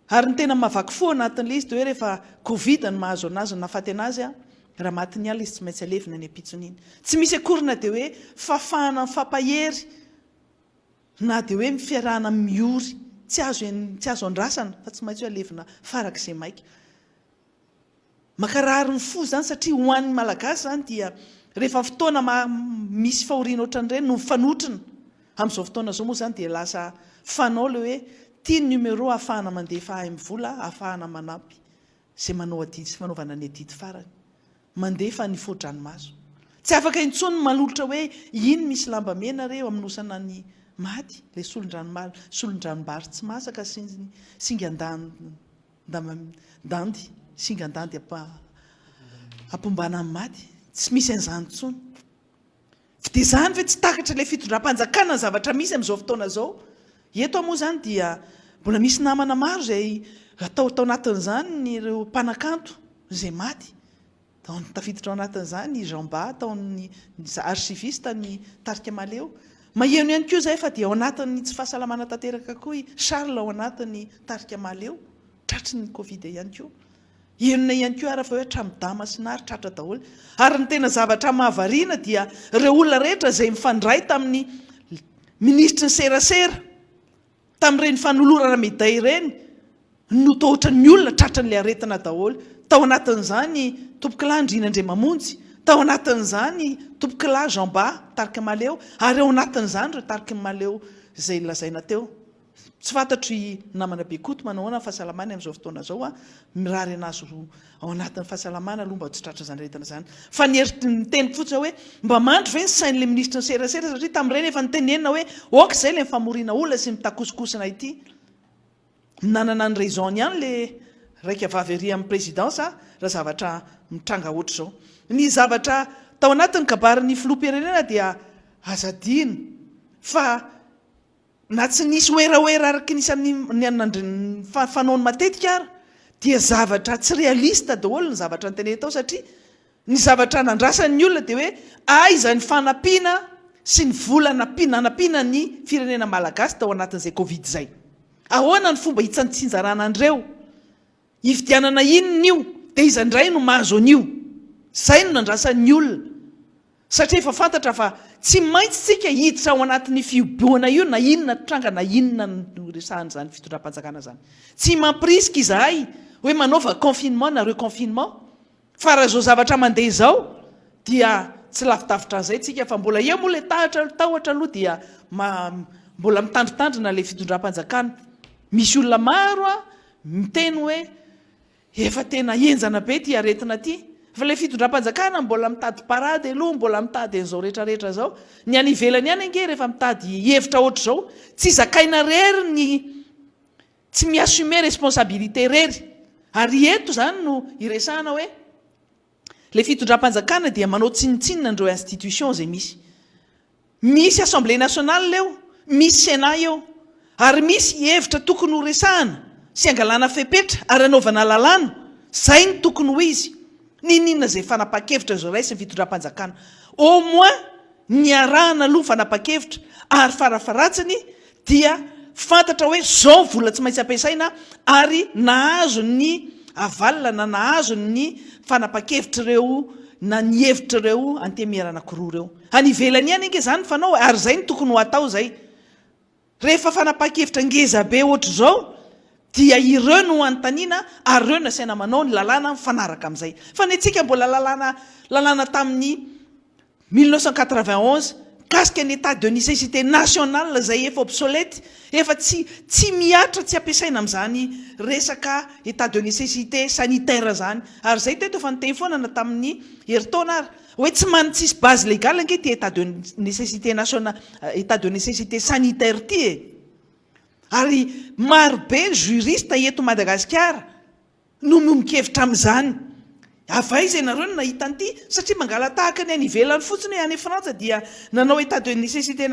ary ny tena mahavaky fo anatin'le izy dia hoe rehefa Covid ny mahazo anazy nafaty anazy raha matiny ala izy tsy maintsy alevina ny apitson'iny tsy misy akorina dia hoe fafahana mifampahery na dia hoe mifiarahana miory tsy azo andrasana fa tsy maintsy hoe alevina farak'izay maika makarary ny fo zany satria ho an'ny malagasy zany dia rehefa fotoana misy fahoriana ohatran'ireny no mifanotrina amin'izao fotoana zao moa zany dia lasa fanao le hoe tia numéro ahafahana mandefa ahay mivola ahafahana manampy zay manao adidy sy fanaovana ny adidy farany mandefa ny fodranomaso tsy afaka intsony manolotra hoe iny misy lamba mena reo aminosana ny maty le solondranombary tsy masaka singandandy singandandy ampombana amin'ny maty tsy misy an'izany tsony dia zany ve tsy takatra le fitondram-panjakana ny zavatra misy amin'izao fotoana zao eto moa zany dia mbola misy namana maro zay atao anatin'izany nyreo mpanakanto zay maty tafiditra ao anatin'izany Jean Ba taon'ny archiviste ny tarika maleo maheno ihany koa zay fa dia ao anatin'ny tsy fahasalamana tanteraka koa Charles ao anatin'ny tarika maleo tratry ny Covid ihany koa. Enona ihany koa ary fa hoe tramidama sy nary tratra daholo. Ary ny tena zavatra mahavariana dia ireo olona rehetra izay mifandray tamin'ny ministry ny serasera tamin'ireny fanolorana médaille ireny no toa ohatran'ny olona tratran'ilay aretina daholo. Tao anatin'izany tompokilahy Andrina Andriamamonjy, tao anatin'izany tompokilahy Jean-Ba tarika maleo, ary ao anatin'izany ireo tarika maleo izay lazaina teo. Tsy fantatro i namana Bekoto manahoana fahasalamana amin'izao fotoana izao a, mirary anazy ao anatin'ny fahasalamana aloha mba tsy tratra izany rehetra izany. Fa ny teniko fotsiny hoe mba mandry ve ny sain'ilay ministra ny serasera satria tamin'ireny efa nitenenina hoe oka izay ilay famoriana olona sy mitakosokosina ity. Nanana ny raison ihany le raika vavy ery amin'ny présidence raha zavatra mitranga ohatr' izao. Ny zavatra tao anatin'ny kabarin'ny filoham-pirenena dia azadino fa na tsy nisy oeraoera araky nisy fanaony matetika ary dia zavatra tsy realista daholo ny zavatra nytenena tao satria ny zavatra nandrasan'ny olona dia hoe aiza ny fanampiana sy ny vola nanampiana ny firenena malagasy tao anatin'izay Covid izay. Ahoana ny fomba hitsanjaraina andreo hifidianana inona io dia iza indray no mahazo an'io. Izay no nandrasan'ny olona satria efa fantatra fa tsy maintsy tsika hiditra ao anatin'ny fiboana io na inona tranga na inona no resahana izany fitondram-panjakana izany. Tsy mampirisika izahay hoe manaova confinement na reconfinement fa raha izao zavatra mandeha izao dia tsy lavidavitra an'izay tsika fa mbola eo moa ilay tahotra aloha dia mbola mitandritandrina ilay fitondram-panjakana. Misy olona maro miteny hoe efa tena enjana be ty aretina ty. Fa ilay fitondram-panjakana mbola mitady parady aloha, mbola mitady an'izao rehetrarehetra izao. Ny any ivelany any ange rehefa mitady hevitra ohatr' izao, tsy zakaina rery ny tsy miassumer responsabilité rery. Ary eto izany no iresahana hoe ilay fitondram-panjakana dia manao tsinitsinina andreo institution izay misy. Misy Assemblée nationale eo, misy Sénat eo, ary misy hevitra tokony ho resahana sy angalana fepetra ary anaovana lalàna. Izay ny tokony ho izy. Ninona izay fanapa-kevitra izao raisy ny fitondram-panjakana. Au moins ny arahana aloha fanapa-kevitra ary farafaratsiny dia fantatra hoe zao vola tsy maintsy ampiasaina ary nahazo ny avalina na nahazo ny fanapa-kevitra ireo na ny hevitra ireo antemera anankiroa ireo. Any ivelany ihany ange izany fanao ary izay ny tokony ho atao izay. Rehefa fanapa-kevitra ngeza be ohatr' izao dia ireo no anontaniana ary ireo no asaina manao ny lalàna mifanaraka amin'izay. Fa ny antsika mbola lalàna tamin'ny 1991 kasika ny état de nécessité nationale izay efa obsolète, efa tsy miatra tsy ampiasaina amin'izany resaka état de nécessité sanitaire izany. Ary izay teto efa niteny foana na tamin'ny heritaona ary hoe tsy tsisy base légale ange ty état de nécessité nationale, état de nécessité sanitaire ty e. Ary marobe juriste eto Madagasikara no mikevitra amin'izany. Avay izay nareo no nahita an'ity satria mangala tahaka ny any ivelany fotsiny hoe any Frantsa dia nanao état de nécessité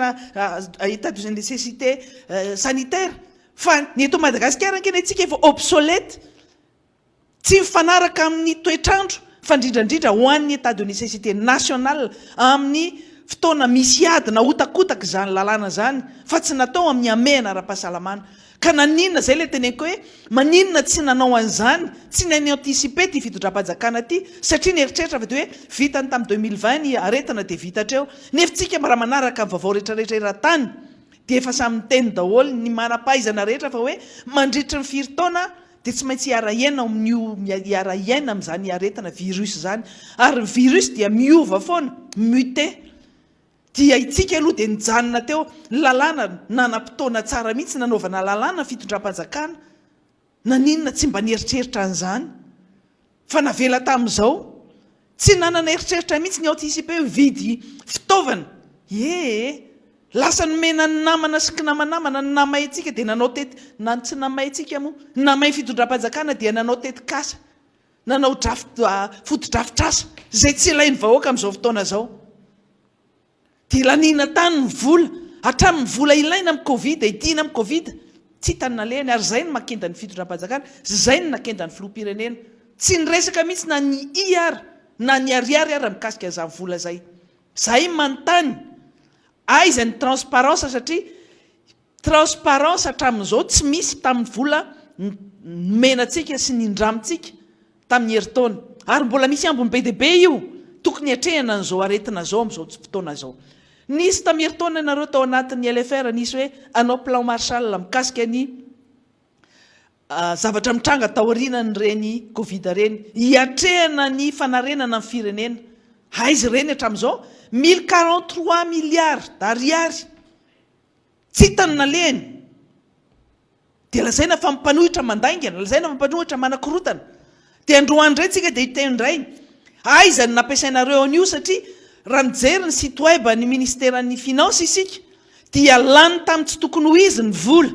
sanitaire. Fa ny eto Madagasikara ankeny antsika efa obsolète, tsy mifanaraka amin'ny toetrandro fa indrindrandrindra ho an'ny état de nécessité nationale amin'ny fotoana misy ady na hotakotaka izany lalàna izany fa tsy natao amin'ny amena ara-pahasalamana. Ka naninona izay ilay teneniko hoe maninona tsy nanao an'izany, tsy nany anticiper ty fitondram-panjakana ty satria nieritreritra fa dia hoe vita ny tamin'ny 2020 ny aretina dia vitatreo. Nefa tsika raha manaraka amin'ny vaovao rehetrarehetra eran-tany dia efa samy miteny daholo ny manam-pahaizana rehetra fa hoe mandritra ny firy-taona dia tsy maintsy hiara-iaina amin'izany aretina virus izany. Ary ny virus dia miova foana, muté. Dia itsika aloha dia nijanona teo lalàna nanam-potoana tsara mihitsy nanaovana lalàna fitondram-panjakana. Naninona tsy mba nieritreritra an'izany fa navela tamin'izao tsy nanana eritreritra mihitsy ny anticiper vidy fitaovana. Lasa nomena ny namana sy namanamana ny namay antsika dia nanao tety na tsy namay antsika moa namay fitondram-panjakana dia nanao tety kasa, nanao foto-drafitrasa izay tsy ilain'ny vahoaka amin'izao fotoana izao. Dia lanina tany ny vola hatramin'ny vola ilaina amin'ny Covid, idiana amin'ny Covid tsy hitanina lehany. Ary izay no makenda ny fitondram-panjakana, izay no nakenda ny filoham-pirenena. Tsy niresaka mihitsy na ny iary na ny ariary ary mikasika izany vola izay. Izay manontany aiza ny transparence satria transparence hatramin'izao tsy misy tamin'ny vola nomenantsika sy nindramitsika tamin'ny heritaona ary mbola misy ambony be deaibe io tokony hatrehana n'izao aretina zao amin'izao tsy fotoana zao nisy tamin'ny heritaona ianareo tao anatin'ny LFR nisy hoe anao plan marshal mikasika ny zavatra mitranga taorinany reny covid reny hiatrehana ny fanarenana ny firenena aizy reny hatramin'izao 1043 milliards d'ariary tsy hitany nalehany dia lazaina fa mipanohitra mandaingana lazaina mampanohitra manakorotana dia androany ray tsika dia hitendray aiza ny nampiasainareo an'io satria raha mijery ny site web ny ministèran'ny finance isika dia lany tamin'ny tsy tokony ho izy ny vola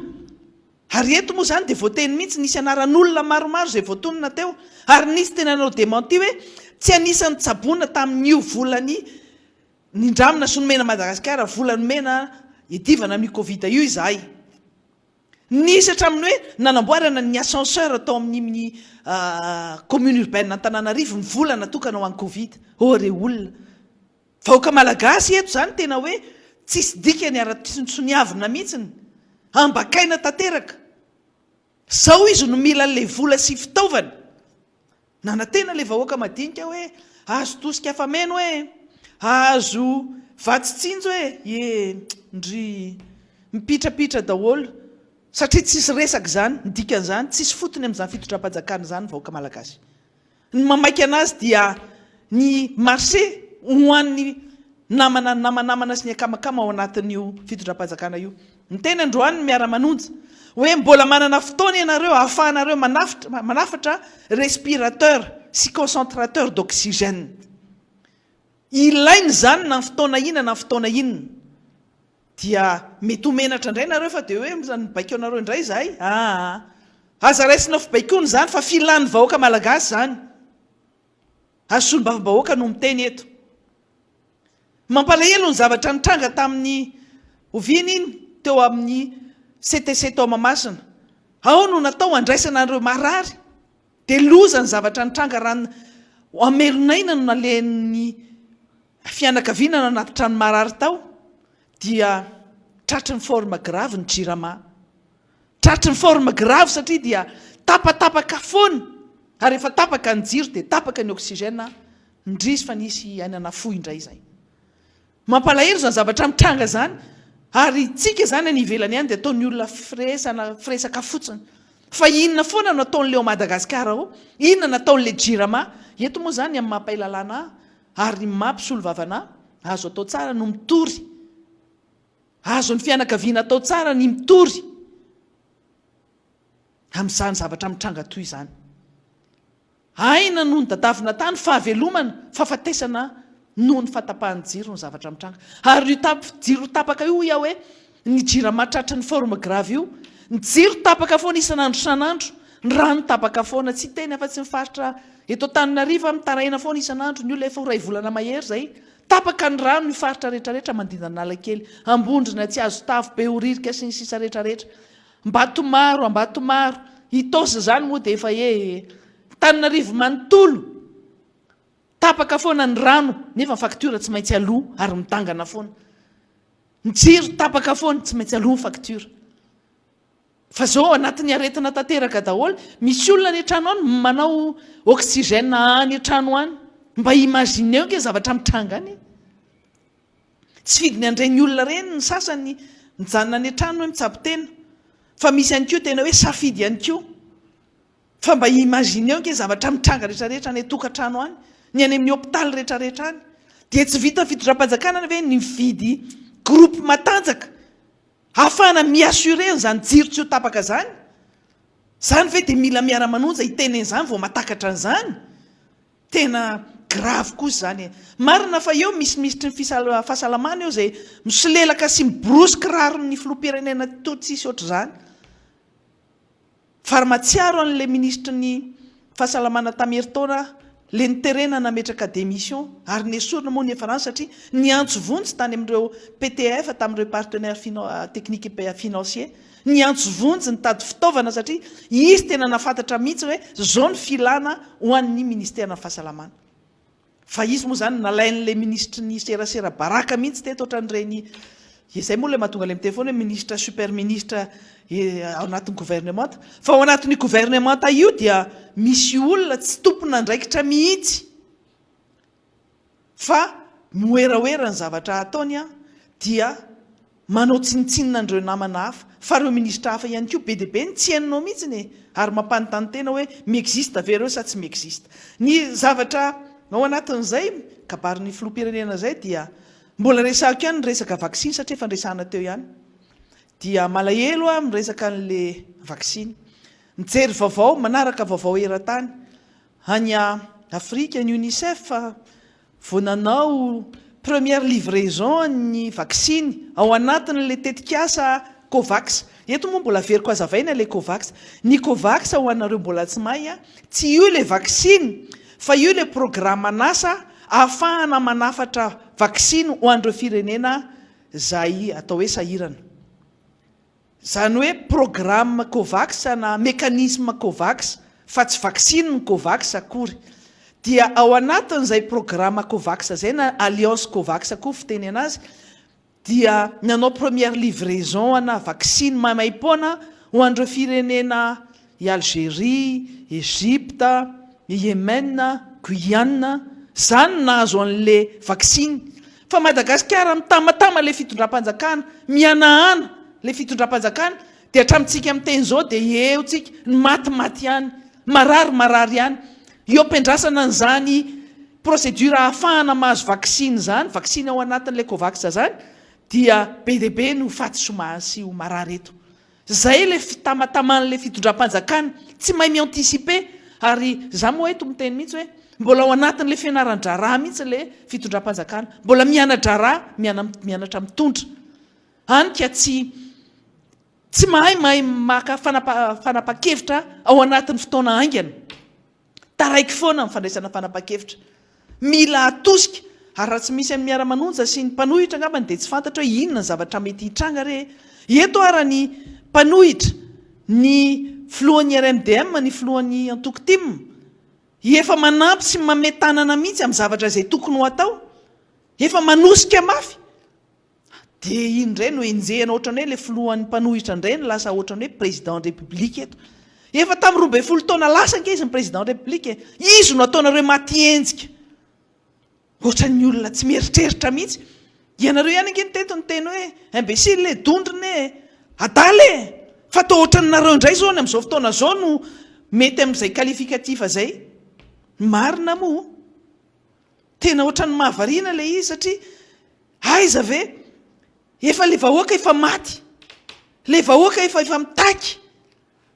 ary eto moa zany dia voateny mihitsy nisy anaran'olona maromaro zay voatonona teo ary nisy tena anao demanti hoe tsy anisany tsabona tamin'io volany nindramina sy nomena Madagasikara vola nomena idivana amin'ny covid io izahay nisy hatramin'ny hoe nanamboarana ny ascenseur atao amin'ny commune urbaine Antananarivo ny vola natokana ho an'ny covid re olona vahoaka malagasy eto zany tena hoe tsisy dika ny ara-tsoniavina mihitsiny ambakaina tanteraka zao izy no mila le vola sy fitaovana nanatena le vahoaka madinika hoe azo tosika afameno hoe azo vatsytsinjo hoe ndry mipitrapitra daholo satria tsisy resaka zany nidikan'izany tsisy fotony amin'izany fitondram-panjakana zany vahoaka malagasy ny mamaika anazy dia ny marché hoan'ny namanamana sy ny akamakama ao anatin'io fitondram-panjakana io ny tena androany Miara Manonja hoe mbola manana fotoana ianareo ahafahanareo manafatra respirateur sy concentrateur d'oxygène ilainy zany na fotoana inona na fotoana inona dia mety homenatra indray nareo fa dia hoe mibaiko anareo indray zahay aza raisina fibaikony zany fa filany vahoaka malagasy zany azosolombavabahoaka no miteny eto mampalahelo ny zavatra nitranga tamin'ny oviny iny teo amin'ny CTC tao Mahamasina ao no natao andraisana an'ireo marary dia loza ny zavatra nitranga raha amelonaina no nalehn'ny fianakaviana no anaty trano marary tao dia tratry ny forme grave ny jirama tratry ny forme grave satria dia tapatapaka foana ary efa tapaka ny jiro dia tapaka ny oxygène ndrisy fa nisy ainana fo indray zay mampalahelo zany zavatra mitranga zany ary tsika zany any ivelany ihany dia ataon'ny olona firesaka fotsiny fa inona foana no ataon'leo Madagasikara ao inona nataon'le jirama eto moa zany amin'ny mampailalana ary mampisolo vavana azo atao tsara no mitory azo ny fianakaviana atao tsara ny mitory amin'izany zavatra mitranga toy izany aina noho ny dadavina tany fahavelomana fahafatesana noho ny fatapahany jiro ny zavatra mitranga ary jiro tapaka io ia hoe ny jirama tratra ny forme grave io ny jiro tapaka foana isan'andro san'andro ny rano tapaka foana tsy teny afa tsy mifaritra eto Antananarivo mitaraina foana isan'andro ny olona efa ho ray volana mahery zay tapaka ny rano ny faritra rehetrarehetra mandindana nalakely ambondrina tsy azo tafo be horirika sy ny sisa rehetrarehetra Mbatomaro itaosy zany moa dia efa Antananarivo manontolo tapaka foana ny rano nefa facture tsy maintsy aloha ary mitangana foana ny jiro tapaka foana tsy maintsy aloha ny facture fa zao anatin'ny aretina tanteraka daholo misy olona ny trano any manao oxygène any trano any mba imagineo ke zavatra mitranga any tsy fidiny andreny olona reny ny sasany mijanona ny trano hoe mitsapitena fa misy ihany koa tena hoe safidy ihany koa fa mba imagineo ke zavatra mitranga rehetrarehetra ny tokantrano any ny any amin'ny hôpitaly rehetrarehetra any dia tsy vita fitondram-panjakana ve ny mividy groupe matanjaka ahafahana miassure zany jiro tsy ho tapaka zany ve dia mila Miara Manonja hitenen'izany vao matakatra an'izany tena grave kosa zany marina fa eo misimisitry ny fahasalamana eo zay misolelaka sy mibrosy kirarony filoham-pirenena to tsisy oatra zany farmatsiaro an'le ministre ny fahasalamana tamin'ny heritaona le niterena nametraka démission ary nesorina moa ny efarany satria ny antso vonjy tany amin'ireo PTF tamin'ireo partenaire technique financier ny antso vonjy ny tady fitaovana satria izy tena nafantatra mihitsy hoe zao ny filana ho an'ny ministèrena fahasalamana fa izy moa zany nalain'le ministre ny serasera baraka mihitsy teto ohatran'ireny izay moa le mahatonga le mitefona hoe ministre super ministre ao anatin'ny gouvernement fa ao anatin'ny gouvernement io dia misy olona tsy tompona ndraikitra mihitsy fa moeraoera ny zavatra ataony dia manao tsinitsinina andreo namana hafa fa reo ministra hafa ihany koa be dia be ny tsy hainanao mihitsy ary mampanontany tena hoe miexiste ve reo sa tsy miexiste ny zavatra ao anatin'izay kabarin'ny filoham-pirenena zay dia mbola resako ihany resaka vaksiny satria efa nresahana teo ihany dia malahelo miresaka an'le vaksiny mijery vaovao manaraka vaovao eran-tany any Afrika ny UNICEF vao nanao première livraison ny vaksiny ao anatin'le tetikasa Covax. Eto moa mbola veriko azavaina le Covax. Ny Covax ho anareo mbola tsy mahay tsy io le vaksiny fa io le programme NASA ahafahana manafatra vaksiny ho an'ireo firenena zay atao hoe sahirana. Zany hoe programme Covax na mécanisme Covax fa tsy vaksiny ny Covax akory. Dia ao anatin'izay programme Covax zay na alliance Covax koa fiteny anazy dia nanao première livraison ana vaksiny mamaim-poana ho an'ireo firenena i Algérie, Égypte, Yémen, Guyane, zany nahazo an'le vaksiny. Fa Madagasikara mitamatama le fitondram-panjakana, mianahana le fitondram-panjakana dia hatramintsika amin'ny teny zao dia eo tsika ny matimaty ihany, marary ihany. Io ampiandrasana an'izany procédure ahafahana mahazo vaksiny zany, vaksiny ao anatin'le Covax zany, dia be dia be no faty soma sy ho marary eto. Zay le fitamataman'le fitondram-panjakana, tsy mahay miantisipe ary za moa eto miteny mihitsy hoe mbola ao anatin'le fianaran-draharaha mihitsy le fitondram-panjakana, mbola mianatra mianatra mitondra. Hany ka tsy mahay maka fanapa-kevitra ao anatin'ny fotoana aingana. Taraiky foana amin'ny fandraisana fanapa-kevitra. Mila atosika ary raha tsy misy amin'ny Miara Manonja sy ny mpanohitra angambany dia tsy fantatra hoe inona ny zavatra mety hitranga re. Eto ara ny mpanohitra, ny filohan'ny RMDM, ny filohan'ny Antoko-Tim, efa manampy sy mame tanana mihitsy amin'ny zavatra izay tokony ho atao, efa manosika mafy. Dia iny indray no enjehana ohatrany hoe le filohan'ny mpanohitra indray no lasa ohatrany hoe président de république eto. Efa tamin'ny 12 taona lasa anke izy ny président de république. Izy no ataonareo maty enjika. Ohatran'ny olona tsy mieritreritra mihitsy. Ianareo ihany anke teto ny teny hoe imbécile, dondriny, adale. Fa atao ohatranareo indray zao ny amin'izao fotoana zao no mety amin'izay qualificatif zay. Marina moa. Tena ohatran'ny mahavariana le izy satria aiza ve efa le vahoaka efa maty. Le vahoaka efa mitaky.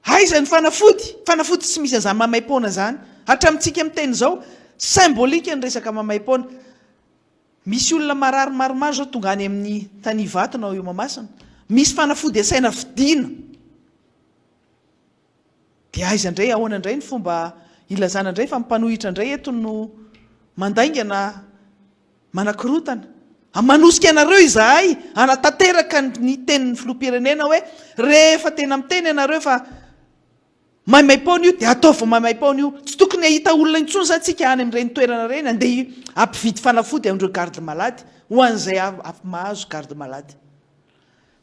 Aiza ny fanafody tsy misy an'izany mamaim-poana zany. Hatramintsika amin'ny teny zao symbolika ny resaka mamaim-poana. Misy olona marary maromaro zao tonga any amin'ny tany vatona eo Mahamasina. Misy fanafody asaina vidiana. Dia aiza indray ahoana indray ny fomba ilazana indray fa mimpanohitra indray eto no mandaingana manakorotana. Manosika anareo izahay anatanteraka ny tenin'ny filoham-pirenena hoe rehefa tena miteny ianareo fa mamaim-poana io dia ataovy mamaim-poana io. Tsy tokony ahita olona intsony satsika any amin'ireny toerana ireny andeha ampividy fanafody amin'ireo garde malady ho an'izay mahazo garde malady.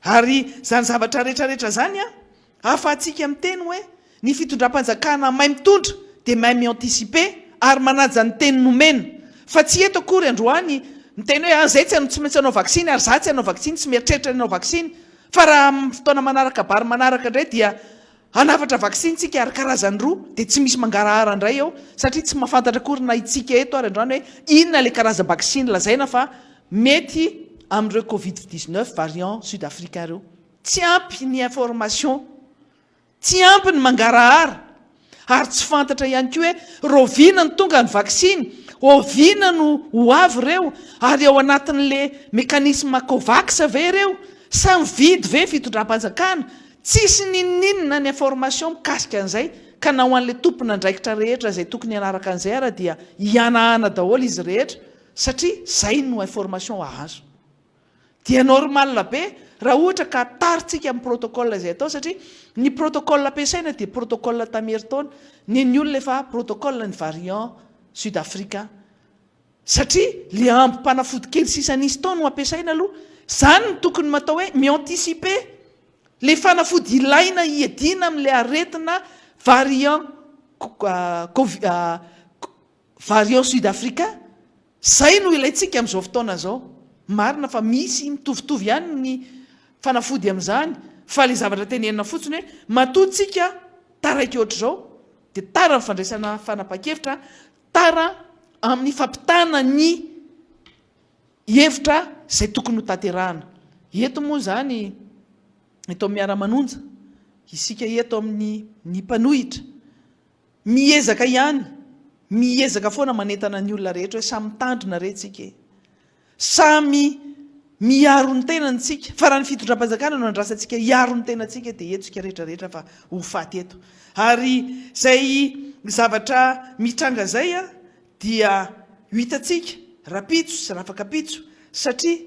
Ary zany zavatra rehetrarehetra zany ahafahantsika miteny hoe ny fitondram-panjakana mahay mitondra dia mahay miantisipe ary manaja ny teny nomena. Fa tsy eto akory androany miteny hoe zay tsy maintsy anao vaksiny ary za tsy anao vaksiny, tsy mieritreritra anao vaksiny. Fa raha fotoana manaraka bary manaraka indray dia hanafatra vaksiny tsika ary karazany roa dia tsy misy mangarahara indray eo satria tsy mahafantatra akory na itsika eto ary androany hoe inona le karazana vaksiny lazaina fa mety amin'ireo Covid-19 variant sud-africain ireo. Tsy ampy ny information, tsy ampy ny mangarahara ary tsy fantatra ihany koa hoe rovina ny tonga ny vaksiny, ovina no ho avy ireo ary ao anatin'le mécanisme Covax ve ireo sa mividy ve fitondram-panjakana. Tsisy ninninona ny information mikasika an'izay ka na ho an'le tompona andraikitra rehetra izay tokony hanaraka an'izay ara dia hianahana daholo izy rehetra satria zay no information ahazo. Dia normal be raha ohatra ka taritsika amin'ny protocole izay atao satria ny protocole ampiasaina dia protocole tamin'herintaona, ny olona efa protocole ny variant sud-africain. Satria le ampy-panafody kely sisa nisy taona no ampiasaina aloha zany no tokony matao hoe mianticiper le fanafody ilaina iadina amin'ilay aretina variant variant sud-africain. Zay no ilayntsika amin'izao fotoana zao. Marina fa misy mitovitovy ihany ny fanafody amin'izany, fa le zavatra tenenina fotsiny hoe matoatsika taraiky oatra zao, dia tara ny fandraisana fanapa-kevitra, tara amin'ny fampitana ny hevitra zay tokony ho tanterahana. Eto moa zany, eto amin'ny Miara Manonja, isika eto amin'ny mpanohitra, miezaka ihany, miezaka foana manentana ny olona rehetra hoe samy tandrina retsika, samy miaro ny tenantsika, fa raha ny fitondram-panjakana no andrasantsika hiaro ny tenantsika dia etsika rehetrarehetra fa ho faty eto. Ary zay zavatra mitranga zay dia hitantsika rapitso sy rafakapitso, satria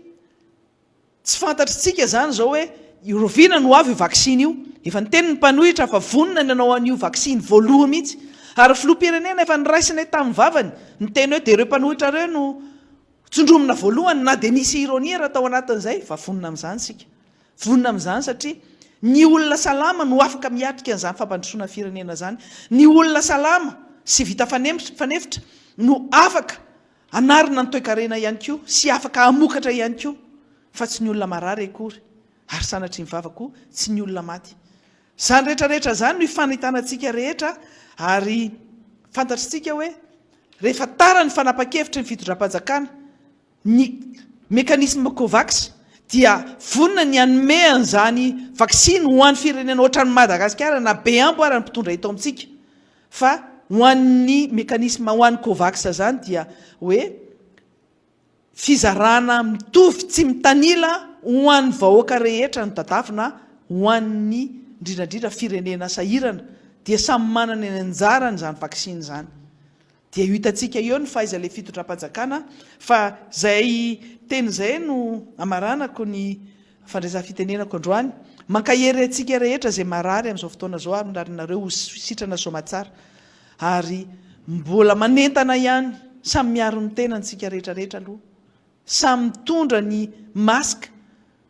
tsy fantatritsika zany zao hoe rovina no avy io vaksiny io, efa ny tenin'ny mpanohitra fa vonina ny anao an'io vaksiny voalohany mihitsy, ary filoham-pirenena efa niraisina tamin'ny vavany ny teny hoe dia ireo mpanohitra ireo no tsondromina voalohany, na dia nisy ironia raha tao anatin'izay, fa vonina amin'izany sika, vonina amin'izany satria ny olona salama no afaka miatrika an'izany fampandrosoana firenena zany, ny olona salama sy vita fanefitra no afaka anarina ny toe-karena ihany koa sy afaka hamokatra ihany koa, fa tsy ny olona marary akory, ary sanatry ny vava koa tsy ny olona maty. Zany rehetrarehetra zany no ifanitanantsika rehetra, ary fantatritsika hoe rehefa tara ny fanapa-kevitra ny fitondram-panjakana, ny mekanisme COVAX dia vonina ny anome an'izany vaksiny ho an'ny firenena ohatran'ny Madagasikara na Beambo ary ny mpitondra eto amintsika, fa ho an'ny mekanisme ho an'ny COVAX zany dia hoe fizarana mitovy tsy mitanila ho an'ny vahoaka rehetra ny tadavina, ho an'ny indrindrandrindra firenena sahirana, dia samy manana ny anjarany zany vaksiny zany. Dia hitantsika eo ny faiza ilay fitondram-panjakana, fa zay teny zay no amaranako ny fandraisana fitenenako androany, mankahery antsika rehetra zay marary amin'izao fotoana zao, ary narinareo ho sitrana soamatsara, ary mbola manentana ihany, samy miaro ny tenantsika rehetrarehetra aloha, samy mitondra ny masque,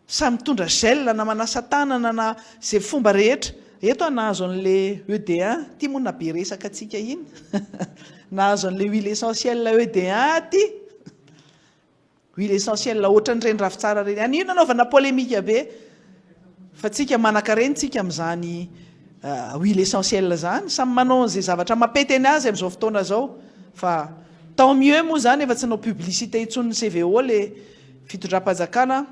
samy mitondra gel na manasa tanana na zay fomba rehetra. Eto nahazo an'le ED1 ty moa na be resaka atsika iny nahazo an'le huile essentielle ED1 ty, huile essentielle ohatran'ireny ravitsara reny, any io nanaovana polémique be, fa tsika manankareny tsika amin'izany huile essentielle zany, samy manao an'izay zavatra mampety azy amin'izao fotoana zao, fa tant mieux moa zany efa tsy nao publicité intsony ny CVO le fitondram-panjakana,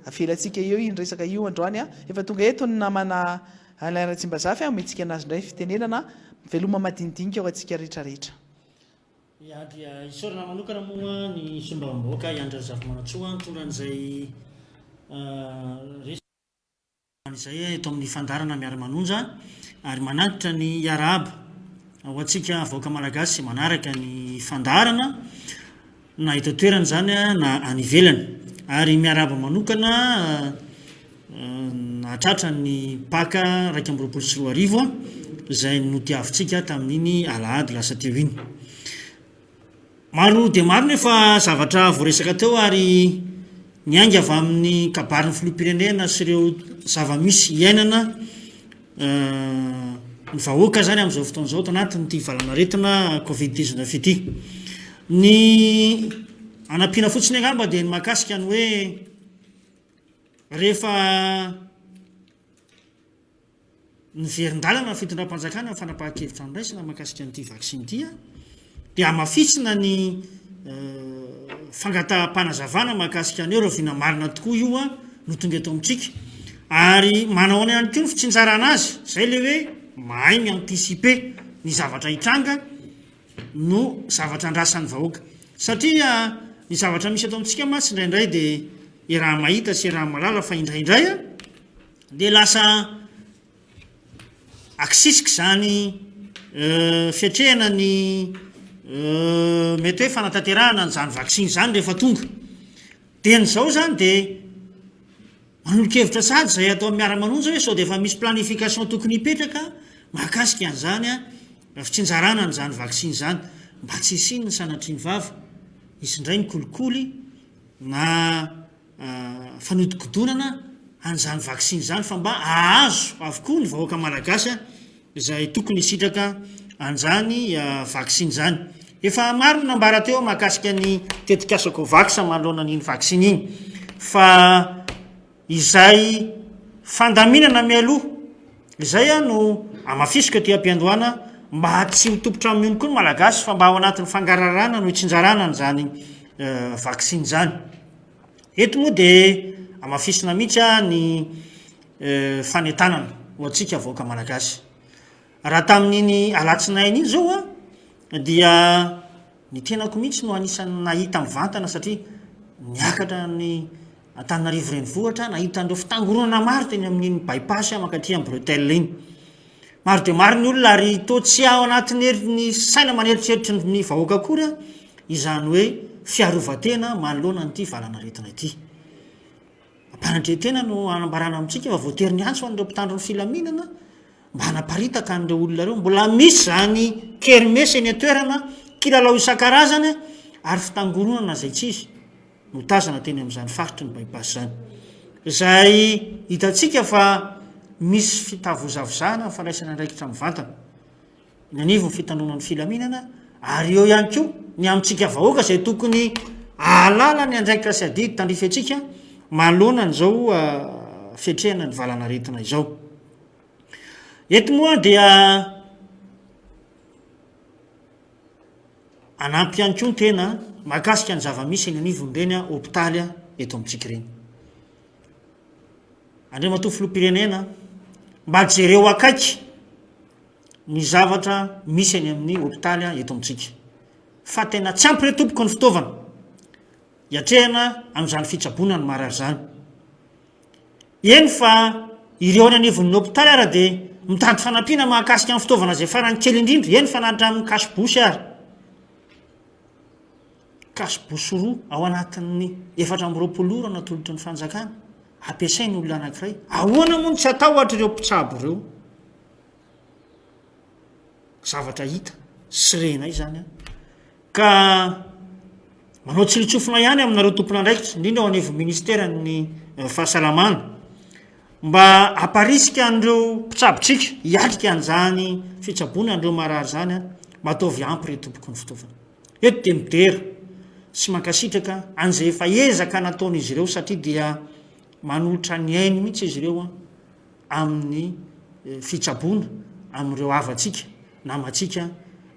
avelantsika eo iny resaka io androany, efa tonga eto ny namana Alain-Ratsimbazafy metsika anazy indray fitenenana, veloma madinidinika ao antsika rehetrarehetra. Ya dia isorana manokana moa ny sombamboaka iandra zava-manatsoa toran'izay izay eto amin'ny fandarana Miara Manonja, ary manatitra ny Araba ho antsika vahoaka malagasy manaraka ny fandarana na eto toerana zany na any ivelany, ary Miaraba manokana natratra ny paka 2024 izay notiavintsika tamin'iny alahady lasa teo iny. Maro dia maro nefa zavatra voaresaka teo, ary niainga avy amin'ny kabarin'ny filoham-pirenena sy ireo zava-misy iainana ny vahoaka zany amin'izao fotoana izao tanatin'ity valanaretina Covid-19 ity. Ny anampiana fotsiny angamba dia ny mahakasika ny hoe rehefa ny verin-dalana fitondram-panjakana fanapa-kevitra andraisana mahakasika an'ity vaksiny ity, dia amafitsina ny fangataham-panazavana mahakasika an'io rehefa vinamarina tokoa io no tonga eto amintsika, ary manao ihany koa ny fitsinjarana azy, zay le hoe mahay mianticiper ny zavatra hitranga no zavatra andrasan'ny vahoaka, satria ny zavatra misy ato amintsika matsy indraindray dia raha mahita sy raha malala, fa indraindray dia lasa aksisika zany fiatrehana ny mety hoe fanatanterahana n'izany vaksiny zany rehefa tonga. Dia n'izao zany dia manolo-kevitra sady zay atao amin'ny Miara Manonja hoe sao dia efa misy planification tokony hipetraka mahakasika an'izany fitsinjarana n'izany vaksiny zany, mba tsy hisiany ny sanatry ny vava, isy indray ny kolikoly na fanodikodonana an'izany vaksiny zany fa mba ahazo avokoa ny vahoaka malagasy izay tokony sitraka an'izany vaksiny zany. Efa maro nambara teo mahakasika ny tetikasako vaksa manoloana n'iny vaksiny iny fa izay fandaminana mialoha izay no amafisika ty ampiandohana mba tsy mitopotra amin'iny koa ny malagasy fa mba ao anatin'ny fangararana no itsinjarana n'zany vaksiny zany. Eto moa de amafisina mihitsy ny fanetanana ho atsika vahoaka malagasy. Raha tamin'iny alatsinainy iny zao dia ny tenako mihitsy no anisan'ny nahita mivantana satria niakatra ny Antananarivo renivohitra nahita andreo fitangoronana maro teny amin'iny bypass makatria amin'ny bretelle iny. Maro de maro ny olona ary to tsy ao anatin'ny saina maneritreritry ny vahoaka akory izany hoe fiarovatena manoloana an'ity valanaretina ity. Ampanatretena no anambarana amintsika fa voatery ny antso an'ireo mpitandro ny filaminana mba hanaparitaka an'ireo olona reo mbola misy zany kermesy eny atoerana kilalao isan-karazany ary fitangoronana zay tsy izy no tazana teny amin'izany faritry ny bypass zany. Zay hitatsika fa misy fitavozavozana fandraisana andraikitra mivantana ny anivo ny fitandronan'ny filaminana ary eo ihany koa ny amintsika vahoaka zay tokony alala ny andraikitra sy adidy tandrify atsika manoloana n'izao fiatrehana ny valanaretina izao. Eto moa dia anampy ihany koa tena mahakasika ny zava-misy ny anivony reny hôpitaly eto amintsika reny. Andreo matoa filoham-pirenena mba jereo akaiky ny zavatra misy any amin'ny hôpitaly eto amintsika fa tena tsy ampy retompoko ny fitaovana hiatrehana amin'izany fitsabona ny marary zany. Eny fa ireo any anivon'ny hôpitaly ara de mitady fanampiana mahakasika amin'ny fitaovana zay farany kely indrindra eny fa nahatra amin'ny kasibosy ary kasibosy roa ao anatin'ny 420 ora natolotry ny fanjakana ampiasainy olona anankiray. Ahoana moa tsy atao ohatra ireo mpitsabo ireo zavatra hita sy renay zany ka manao tsilitsofina ihany aminareo tompona andraikitra indrindra ao anivon'ny ministera ny fahasalamana mba aparisika an'ireo mpitsabotsika hiatrika an'izany fitsabona an'ireo marary zany mba ataovy ampy re tompoko ny fitaovana. Eto de midera sy mankasitraka an'izay efa ezaka nataon'izy ireo satria dia manolotra ny ainy mihitsy izy ireo amin'ny fitsabona amin'ireo avatsika namatsika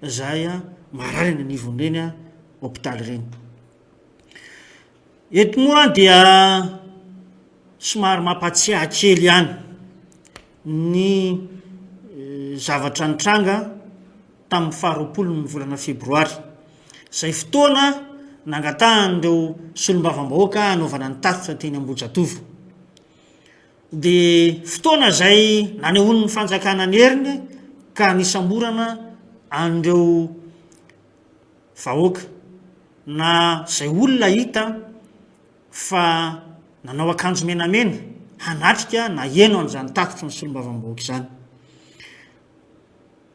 zay marary ny anivony reny hôpitaly reny. Eto moa dia somary mampatsiahy kely ihany ny zavatra nitranga tamin'ny 20 ny volana febroary zay fotoana nangatahanyireo solombavam-bahoaka anaovana ny tatitra teny Ambojatovo. De fotoana zay nanehoany ny fanjakana ny heriny ka nisamborana an'ireo vahoaka na zay olona hita fa nanao akanjo menamena hanatrika na eno an'izany tatitra ny solombavam-bahoaka izany.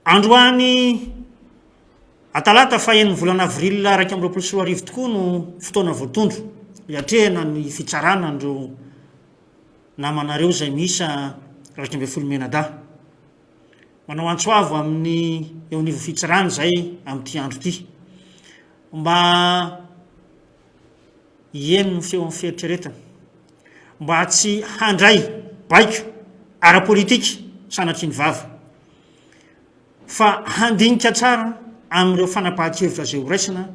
Androany Talata fahen'ny volana avril 2024 tokoa no fotoana voatondro hiatrehana ny fitsarana andreo namanareo zay misa 20 menada. Manao antsoavo amin'ny eo anivo fitsarana zay amin'ity andro ity mba hieno ny feo amin'ny fieritreretana mba tsy handray baiko ara-politika sanatry ny vava fa handinika tsara amin'ireo fanapahan-kevitra zay ho raisina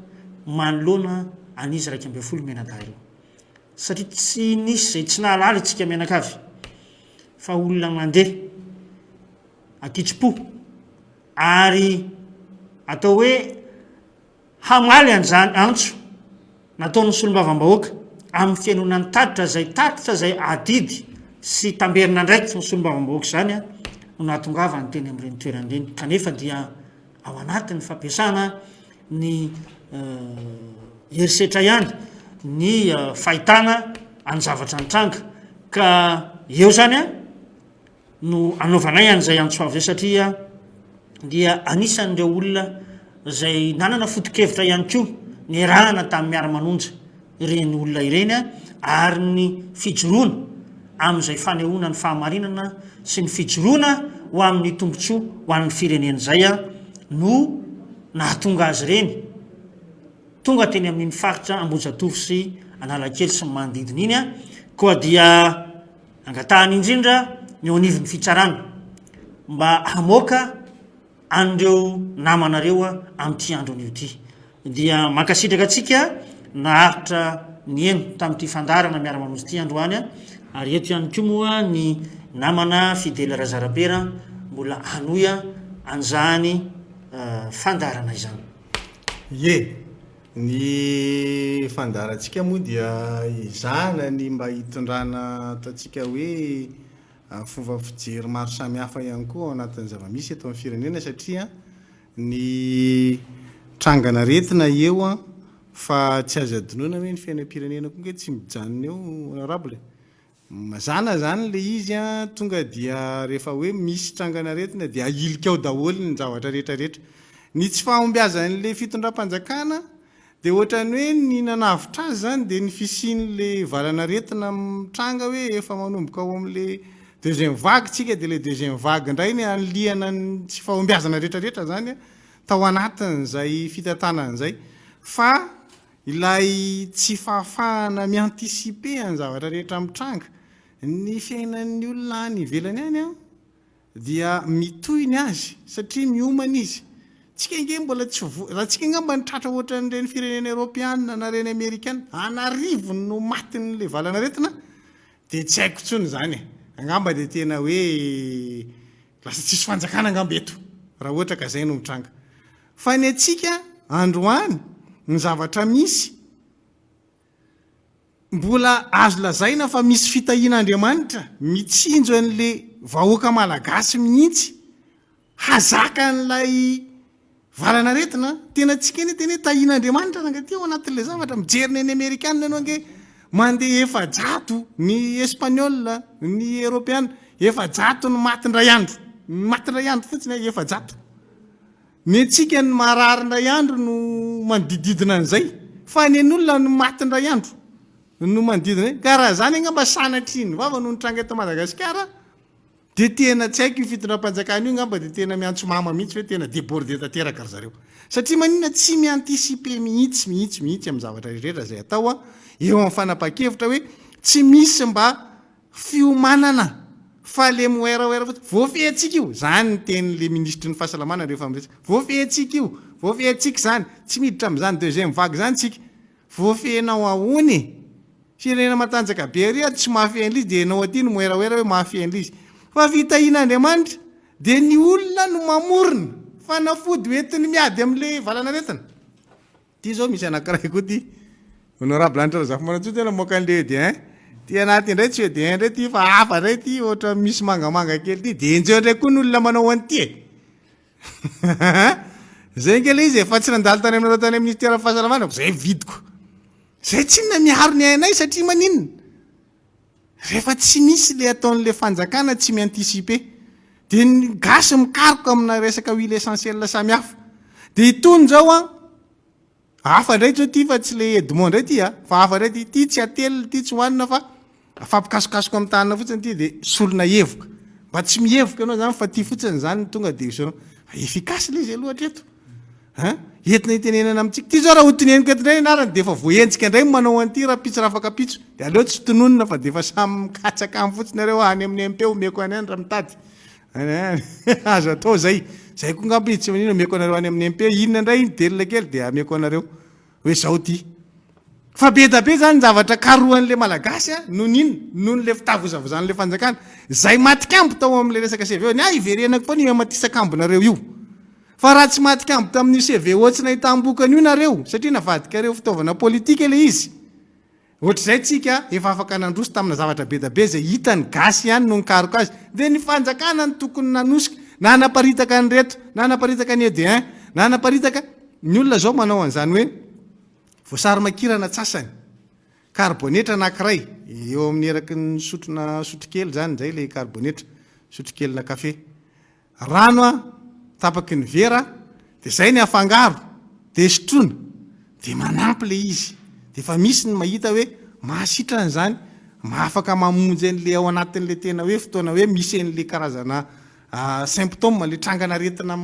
manoloana an'izy 20 menada ireo satria tsy nisy zay tsy nahalala itsika menakavy fa olona mandeha akitsi-po ary atao hoe hamaly an'izany antso nataon'ny solombavam-bahoaka amin'ny fiainona ny tatitra zay adidy sy tamberina ndraiky ny solombavam-bahoaka zany no nahatongava ny teny amin'ireny toeran'ireny kanefa dia ao anatin'ny fampiasana ny herisetra ihany ny fahitana any zavatra nitranga ka eo zany no anaovanay an'izay antsoavo zay satria dia anisan'ireo olona zay nanana foto-kevitra ihany koa ny rahana tamin'ny Miara Manonja ireny olona ireny ary ny fijoroana amin'izay fanehoana ny fahamarinana sy ny fijoroana ho amin'ny tombontsoa ho an'ny firenena zay a no nahatonga azy reny tonga teny amin'iny faritra Ambojatoro sy Analakely sy ny manodidina iny a koa dia angatahany indrindra ny eo anivon'ny fitsarana mba hamoaka an'ireo namanareo a amin'ity andro an'io ty dia mankasitraka atsika naharitra ny eno tamin'ity fandarana Miara Manonja ity androany a ary eto ihany koa moa ny namana fidèle razarapera mbola hanoya an'izany fandarana izany. Ye ny fandarantsika moa dia izana ny mba hitondrana ataontsika hoe fomba fijery maro samihafa ihany koa ao anatin'ny zava-misy eto amin'ny firenena satria ny trangana retina eo a fa tsy azo adinoina hoe ny fiainam-pirenena koa tsy mijanona eo honorable mazana zany le izy a tonga dia rehefa hoe misy trangana retina dia ahilika ao daholo ny zavatra rehetrarehetra ny tsy fahombiazan'le fitondram-panjakana dia ohatrany hoe ny nanavitra azy zany dia ny fisian'le valana retina mitranga hoe efa manomboka ao amin'le deuxième vague tsika dia le deuxième vague indray ny anliana ny tsy fahombiazana rehetrarehetra zany a tao anatin'izay fitantanan'izay fa ilay tsy fahafahana miantisipe any zavatra rehetra mitranga ny fiainan'ny olona any ivelany any a dia mitohiny azy satria miomana izy tsika inge mbola tsy raha tsika ngamba nitratra ohatra n'ireny firenena Europiana na reny Amerikana anarivo no matin'le valana retina dia tsy haiko tsony zany angamba dia tena hoe lasa tsisy fanjakana angamba eto raha ohatra ka zay no mitranga fa ny atsika androany ny zavatra misy mbola azo lazaina fa misy fitahian'Andriamanitra mitsinjo an'le vahoaka malagasy mihitsy hazaka n'lay valana retina tena tsika eny tena hoe tahian'Andriamanitra nangaty ao anatin'le zavatra mijerina ny Amerikana ianao ange mandeha 700 ny Espagnol ny Europiana 700 ny matindray andro fotsiny 700 ny atsika ny mararindray andro no manodididina an'izay fa ny an'olona no matindray andro no manodidina ka raha zany angamba sanatriny vava no nitranga eto Madagasikara dia tena tsy haiko io fitondram-panjakana io ngamba dia tena miantso mama mihitsy hoe tena débordé tanteraka ry zareo satria maninona tsy miantisipe mihitsy amin'ny zavatra rehetra zay atao a eo amin'ny fanapa-kevitra hoe tsy misy mba fiomanana fa le moeraoera fotsiny voafehtsika io zany ny tenin'le ministry ny fahasalamana rehefa miresaka voafehtsika io voafehtsika zany tsy miditra amin'izany deuxième vague zany tsika voafenao ahony firenena matanjaka be ary tsy mahafen'le izy dia enao aty no moeraoera hoe mahafen'le izy fa fitahian'Andriamanitra dia ny olona no mamorona fa nafody hoentiny miady amin'le valana retina ty zao misy anankiray koa ty honorable anitra zafy manatso tena moka an'le dia ty anaty indray tsy hoe dia indray ty fa hafa indray ty ohatra misy mangamanga kely ty dia enjeo indray koa ny olona manao an'ity zay nge le izy efa tsy nandalo tany aminareo tany ministère fahasalamana zay vidiko zay tsy nna miaro ny ainay satria maninona rehefa tsy misy le ataon'le fanjakana tsy miantisipe dia ny gasy mikaroka amina resaka huile essentielle samihafa dia itony zao a hafa indray zao ty fa tsy le Edmond indray ty fa hafa indray ty tsy atelina ty tsy hohanina fa afampikasokasoko amin'ny tanana fotsiny ty dia solona hevoka mba tsy mihevoka ianao zany fa ty fotsiny zany tonga dia isanao efikasy le izy aloha hatreto entina itenenana amintsika ty zao raha hoteneniko eto indray anarany dia efa voentsika indray manao an'ity raha pitso raha afaka pitso dia aleo tsy tononona fa dia efa samy mikatsaka amin'ny fotsiny areo any amin'ny MP omeko any any raha mitady azo atao zay koa ngamba izy tsy manino omeko anareo any amin'ny MP inona indray iny delona kely dia ameko anareo hoe zao ty fa be da be zany zavatra karohan'le malagasy noho n'le fitavozavozan'le fanjakana zay matikambo tao amin'le resaka CV ny iverenako fa ny matisakambonareo io fa raha tsy matikambo tamin'ny CV ohatsy nahitambokana io nareo satria navadikareo fitaovana politika le izy ohatr'izay tsika efa afaka nandroso tamina zavatra be da be zay hitany gasy ihany no nikaroka azy dia ny fanjakana ny tokony nanosika na naparitaka ny reto na naparitaka ny ED1 na naparitaka ny olona zao manao an'izany hoe voasary makirana tsasany karbonetra anankiray eo amin'ny eraky ny sotro kely zany zay le karbonetra sotro kely na kafe rano tapaky ny vera dia zay ny afangaro dia sotrona dia manampy le izy dia efa misy ny mahita hoe mahasitrany zany mahafaka mamonjy an'le ao anatin'le tena hoe fotoana hoe misy an'le karazana symptôme le trangana aretina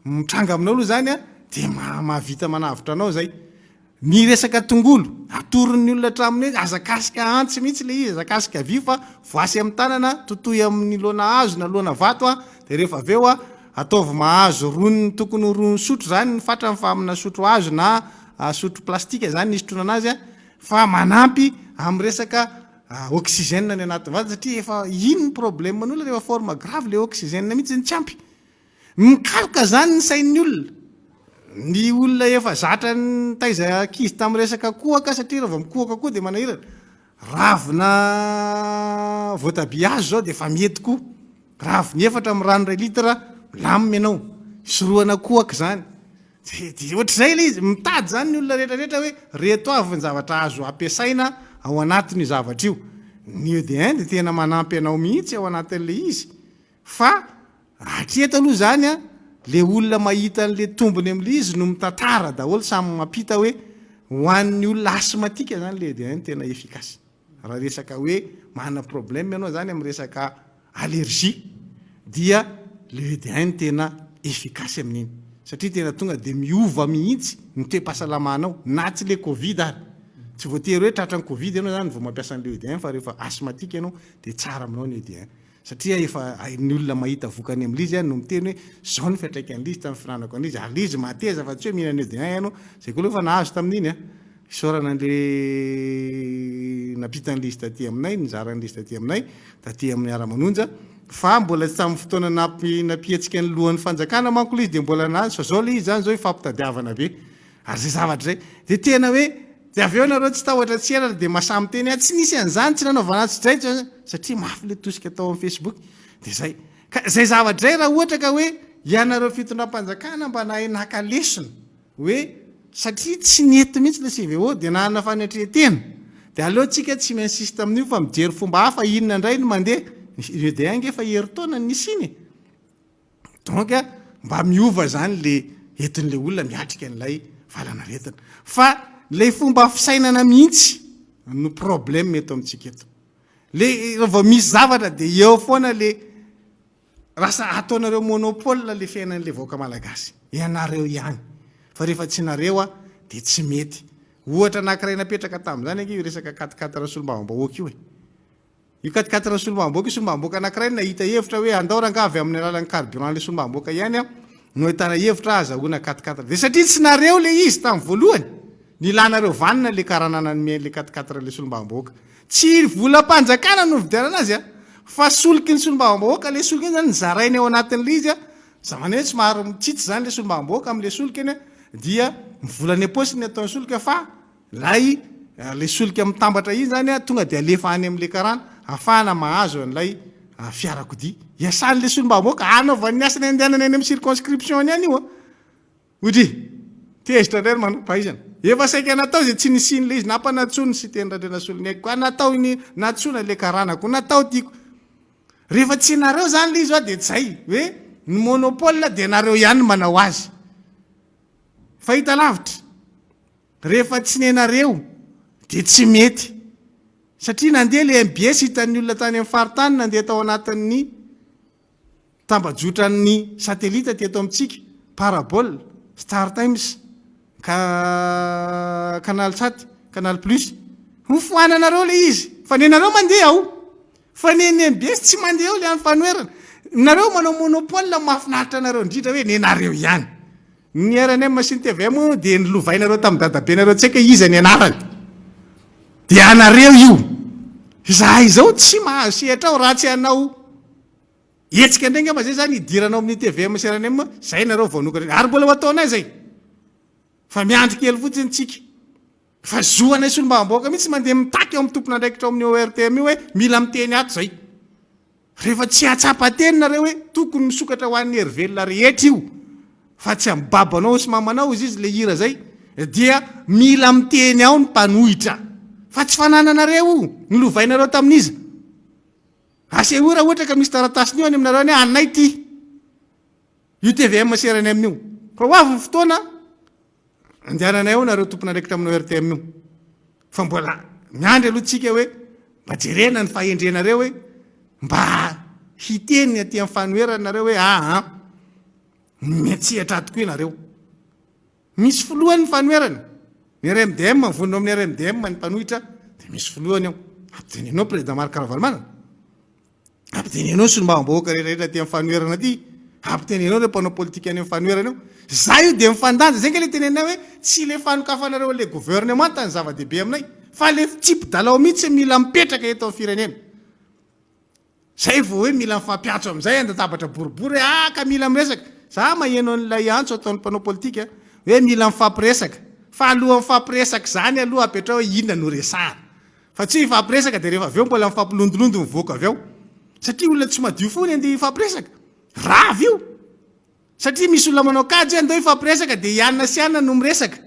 mitranga aminao aloha zany a de mahavita manavitra anao zay. Ny resaka tongolo atoron'ny olona hatraminy hoe azakasika antsy mihitsy le izy azakasika vy fa voasy amin'ny tanana totoy amin'ny loana hazo na loana vato de rehefa aveo ataovy mahazo rony tokony rony sotro zany ny fatrany fa amina sotro hazo na sotro plastika zany ny sotrona anazy fa manampy amin'ny resaka oxygène ny anaty vato satria efa ino ny problème n'olona rehefa forme grave le oxygène mihitsy ny tsy ampy mikaroka zany ny sain'ny olona. Ny olona efa zatra ny taiza ankizy tamin'ny resaka kohaka satria rehefa mikohaka koa de manahirana ravina voatabia hazo zao de efa mety koa raviny 4 amin'ny rano 2 litre laminy ianao soroana kohaka zany de ohatr'izay le izy mitady zany ny olona rehetrarehetra hoe reto avy ny zavatra azo ampiasaina ao anatin'ny zavatra io. Ny ED1 de tena manampy anao mihitsy ao anatin'le izy fa hatreto aloha zany le olona mahita an'le tombony amin'le izy no mitantara daholo samy mampita hoe ho an'ny olona asthmatique zany le ED1 tena efficace. Raha resaka hoe mana problème ianao zany amin'ny resaka allergie dia le ED1 tena efficace amin'iny satria tena tonga de miova mihitsy ny toe-pahasalamanao na tsy le covid ary tsy voatery hoe tratran'ny covid ianao zany vao mampiasa an'le ED1 fa rehefa asthmatique ianao de tsara aminao ny ED1 satria efa ny olona mahita vokany amin'le izy no miteny hoe zao ny fiatraikany izy tamin'ny finanako an'izy ary izy mateza fa tsy hoe mihinana ED1 ianao zay koa aloha fa nahazo tamin'iny isaorana an'le napitan'le izy taty aminay nizaran'le izy taty aminay taty amin'ny Miara Manonja fa mbola tsy tamin'ny fotoana napietsika ny lohan'ny fanjakana manko le izy de mbola nazy fa zao le izy zany zao ifampitadiavana be ary zay zavatra zay de tena hoe de avy eo nareo tsy tahotra tsy ela de masamy teny tsy nisy an'izany tsy nanaovana azy zay satria mafy le tosika atao amin'ny Facebook de zay zay zavatra zay raha ohatra ka hoe ianareo fitondram-panjakana mba nahay naka lesona hoe satria tsy nety mihitsy le CVO de nanana fanetretena de aleotsika tsy miinsiste amin'io fa mijery fomba hafa inona indray no mandeha ED1 nge fa heritaona nisiny donc mba miova zany le entin'le olona miatrika an'ilay valana retina fa le fomba fisainana mihitsy no problème eto amintsika eto le rehefa misy zavatra de eo foana le rasa ataonareo monopole le fiainan'le vahoaka malagasy ianareo ihany fa rehefa tsy nareo de tsy mety ohatra anankiray napetraka tamin'izany ange io resaka 4-4 solombavam-bahoaka io io 4-4 solombavam-bahoaka io solombavam-bahoaka anankiray nahita hevitra hoe andao rangavy amin'ny alalan'ny carburant le solombavam-bahoaka ihany no ahitana hevitra azahoana 4-4 de satria tsy nareo le izy tamin'ny voalohany nilanareo vanina le karananany le 4-4 le solombavam-bahoaka tsy volam-panjakana no vidianana azy fa soliky ny solombavam-bahoaka le soliky iny zany zarainy ao anatin'le izy zamany hoe tsy maro mitsitsy zany le solombavam-bahoaka amin'le soliky iny dia mivolany aposiny ataon'ny solika fa lay le solika mitambatra iny zany tonga de alefa any amin'le karana ahafahana mahazo an'ilay fiarakodia iasan'le solombavam-bahoaka anaovany ny asany andehanany any amin'ny circonscription any io otry tezitra ndray manopaizana efa saika natao zay tsy nisiny le izy nampanatsony sy tendrandrena solony aiko natao iny natsona le karanako natao tiako rehefa tsy nareo zany le izy de zay hoe ny monopole de nareo ihany manao azy fahita lavitra rehefa tsy nenareo de tsy mety satria nandeha le MBS hitan'ny olona tany amin'ny faritany nandeha tao anatin'ny tambajotran'ny satellite teto amintsika parabole Star Times Canal Sat Canal Plus mifoananareo le izy fa nenareo mandeha ao fa neny MBS tsy mandeha ao le amin'ny fanoerana nareo manao monopole mahafinaritra anareo indrindra hoe nenareo ihany ny RNM sy ny TVM de nilovainareo tamin'ny dadabe nareo tsy haika iza ny anarany de anareo io zahay zao tsy mahazo sehatra ao raha tsy anao etsika ndray ngamba zay zany idiranao amin'ny TVM sy RNM zay nareo voanoka ary mbola ataonay zay fa miandry kely fotsiny tsika fa zoana solombavam-bahoaka mihitsy mandeha mitaky eo amin'ny tompona andraikitra ao amin'ny ORTM io hoe mila miteny ato zay rehefa tsy atsapa-teny nareo hoe tokony misokatra ho an'ny hery-velona rehetra io fa tsy amin'ny babanao sy mamanao izy le hira zay dia mila miteny ao ny mpanohitra fa tsy fanananareo nilovainareo tamin'izy ase io raha ohatra ka misy taratasiny io any aminareo ny anay ty io TVM sy RNM io fa ho avy ny fotoana andehananay ao nareo tompona andraikitra amin'ny ORTM io fa mbola miandry alohantsika hoe mba jerena ny fahendrenareo hoe mba hiteny aty amin'ny fanoeranareo hoe miatsihatra tokoa ianareo. Misy filohany ny fanoerana, ny RMDM mivonona amin'ny RMDM ny mpanohitra dia misy filohany ao. Ampitenenao président Marc Ravalomanana, ampitenenao solombavambahoaka rehetrarehetra aty amin'ny fanoerana aty, ampitenenao ireo mpanao politika any amin'ny fanoerana eo. Zay io dia mifandanja, zay le tenenao hoe tsy le fanokafanareo le gouvernement ny zava-dehibe aminay, fa le tsipy-dalao mihitsy mila mipetraka eto amin'ny firenena. Zay vao hoe mila mifampiatso amin'izay andatabatra boribory ka mila miresaka. Za maheno an'ilay antso ataon'ny mpanao politika hoe mila mifampiresaka, fa aloha mifampiresaka zany aloha apetrao hoe inona no resahana, fa tsy mifampiresaka dia rehefa avy eo mbola mifampilondolondo mivoaka avy eo, satria olona tsy madio fony andeha mifampiresaka ravy io. Satria misy olona manao kajy andao mifampiresaka dia ianona sy anona no miresaka,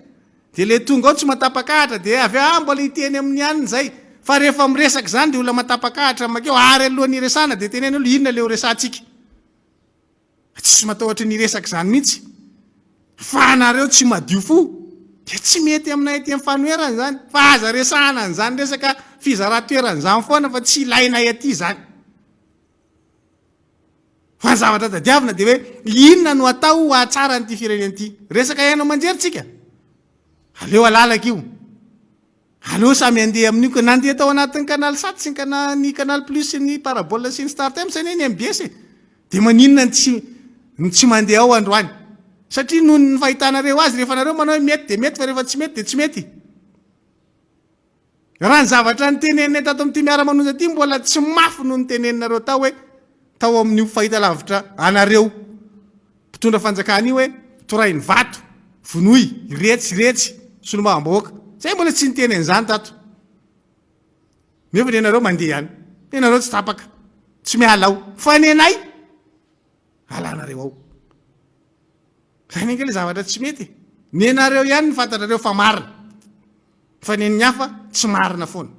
dia le tonga ao tsy matapakahatra dia avy mbola hiteny amin'ny anina zay. Fa rehefa miresaka zany dia olona matapakahatra makeo ary alohan'ny resahana dia teneny olo inona le ho resahantsika. Tsy matahotra ny resaka zany mihitsy. Fa anareo tsy madio fo dia tsy mety aminay aty amin'ny fanoerana zany, fa aza resahana an'izany resaka fizara-toeran'izany foana fa tsy ilainay aty zany. Fa ny zavatra tadiavina dia hoe inona no atao hahatsara n'ity firenena ity. Resaka hainao manjery tsika, aleo alalaka io, aleo samy andeha amin'io, ka nandeha tao anatin'ny canal 7 sy ny canal plus sy ny parabole sy ny star time sy ny MBS dia maninona ny tsy mandeha ao androany. Satria noho ny fahitanareo azy, rehefa nareo manao mety dia mety, fa rehefa tsy mety dia tsy mety. Raha ny zavatra ny tenenina tato amin'ity Miara Manonja ity mbola tsy mafy noho ny teneninareo tao hoe tao amin'io fahitalavitra anareo mpitondra fanjakana io hoe torainy vato, vonoy, retsy, solombavambahoaka. Zay mbola tsy niteny an'izany tato. Nefa ny anareo mandeha ihany, ny anareo tsy tapaka, tsy miala ao, fa ny anay alanareo ao. Zany ange le zavatra tsy mety. Ny anareo ihany ny fantanareo fa marina, fa ny hafa tsy marina foana.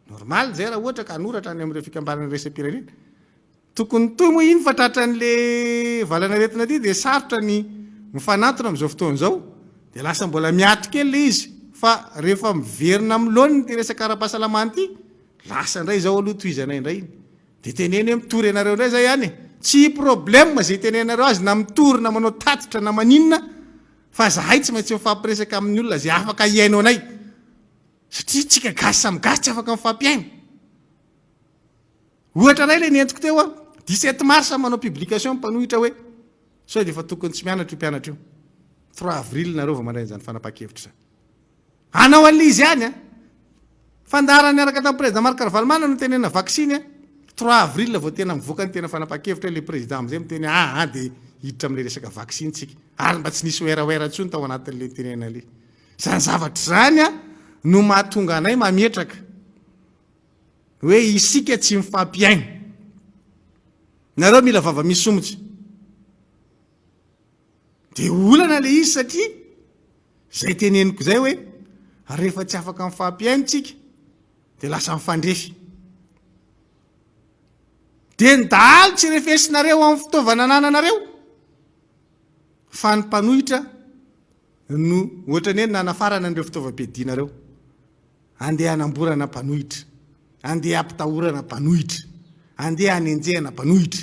Normal zay raha ohatra ka anoratra any amin'ireo fikambanana resam-pirenena. Tokony toy moa iny fa tratran'le valana retina ty dia sarotra ny mifanatona amin'izao fotoana izao, dia lasa mbola miato kely le izy. Fa rehefa miverina amin'ny laoniny ty resaka ara-pahasalamana ity, lasa indray zao aloha tohizana indray iny. Dia teneny hoe mitory anareo indray zay ihany. Tsy problème zay tenenareo azy na mitory na manao tatitra na maninona, fa zahay tsy maintsy mifampiresaka amin'ny olona zay afaka iainao anay. Satria tsika gasy samy gasy tsy afaka mifampiaina. Ohatra ray le nentiko teo 17 mars manao publication mpanohitra hoe sao dia efa tokony tsy mianatra io mpianatra io. 3 avril nareo vao mandray an'izany fanapa-kevitra zany. Anao an'izy ihany fandarany araka tamin'ny président Marc Ravalomanana no tenena vaksiny 3 avril vao tena mivoaka ny tena fanapa-kevitra le président am'izay miteny dia hiditra amin'le resaka vaksiny tsika, ary mba tsy nisy oeraoera intsony tao anatin'le tenena le. Zany zavatra zany no mahatonga anay mametraka hoe isika tsy mifampiaina. Nareo mila vava misomotsy. Dia olana le izy satria zay teneniko zay hoe rehefa tsy afaka mifampiaina tsika dia lasa mifandrefy. Dia ndalo tsy refesinareo amin'ny fitaovana anananareo, fa ny mpanohitra no ohatrany hoe nanafarana an'ireo fitaovam-piadianareo. Andeha hanamborana mpanohitra, andeha hampitahorana mpanohitra, andeha hanenjehana mpanohitra.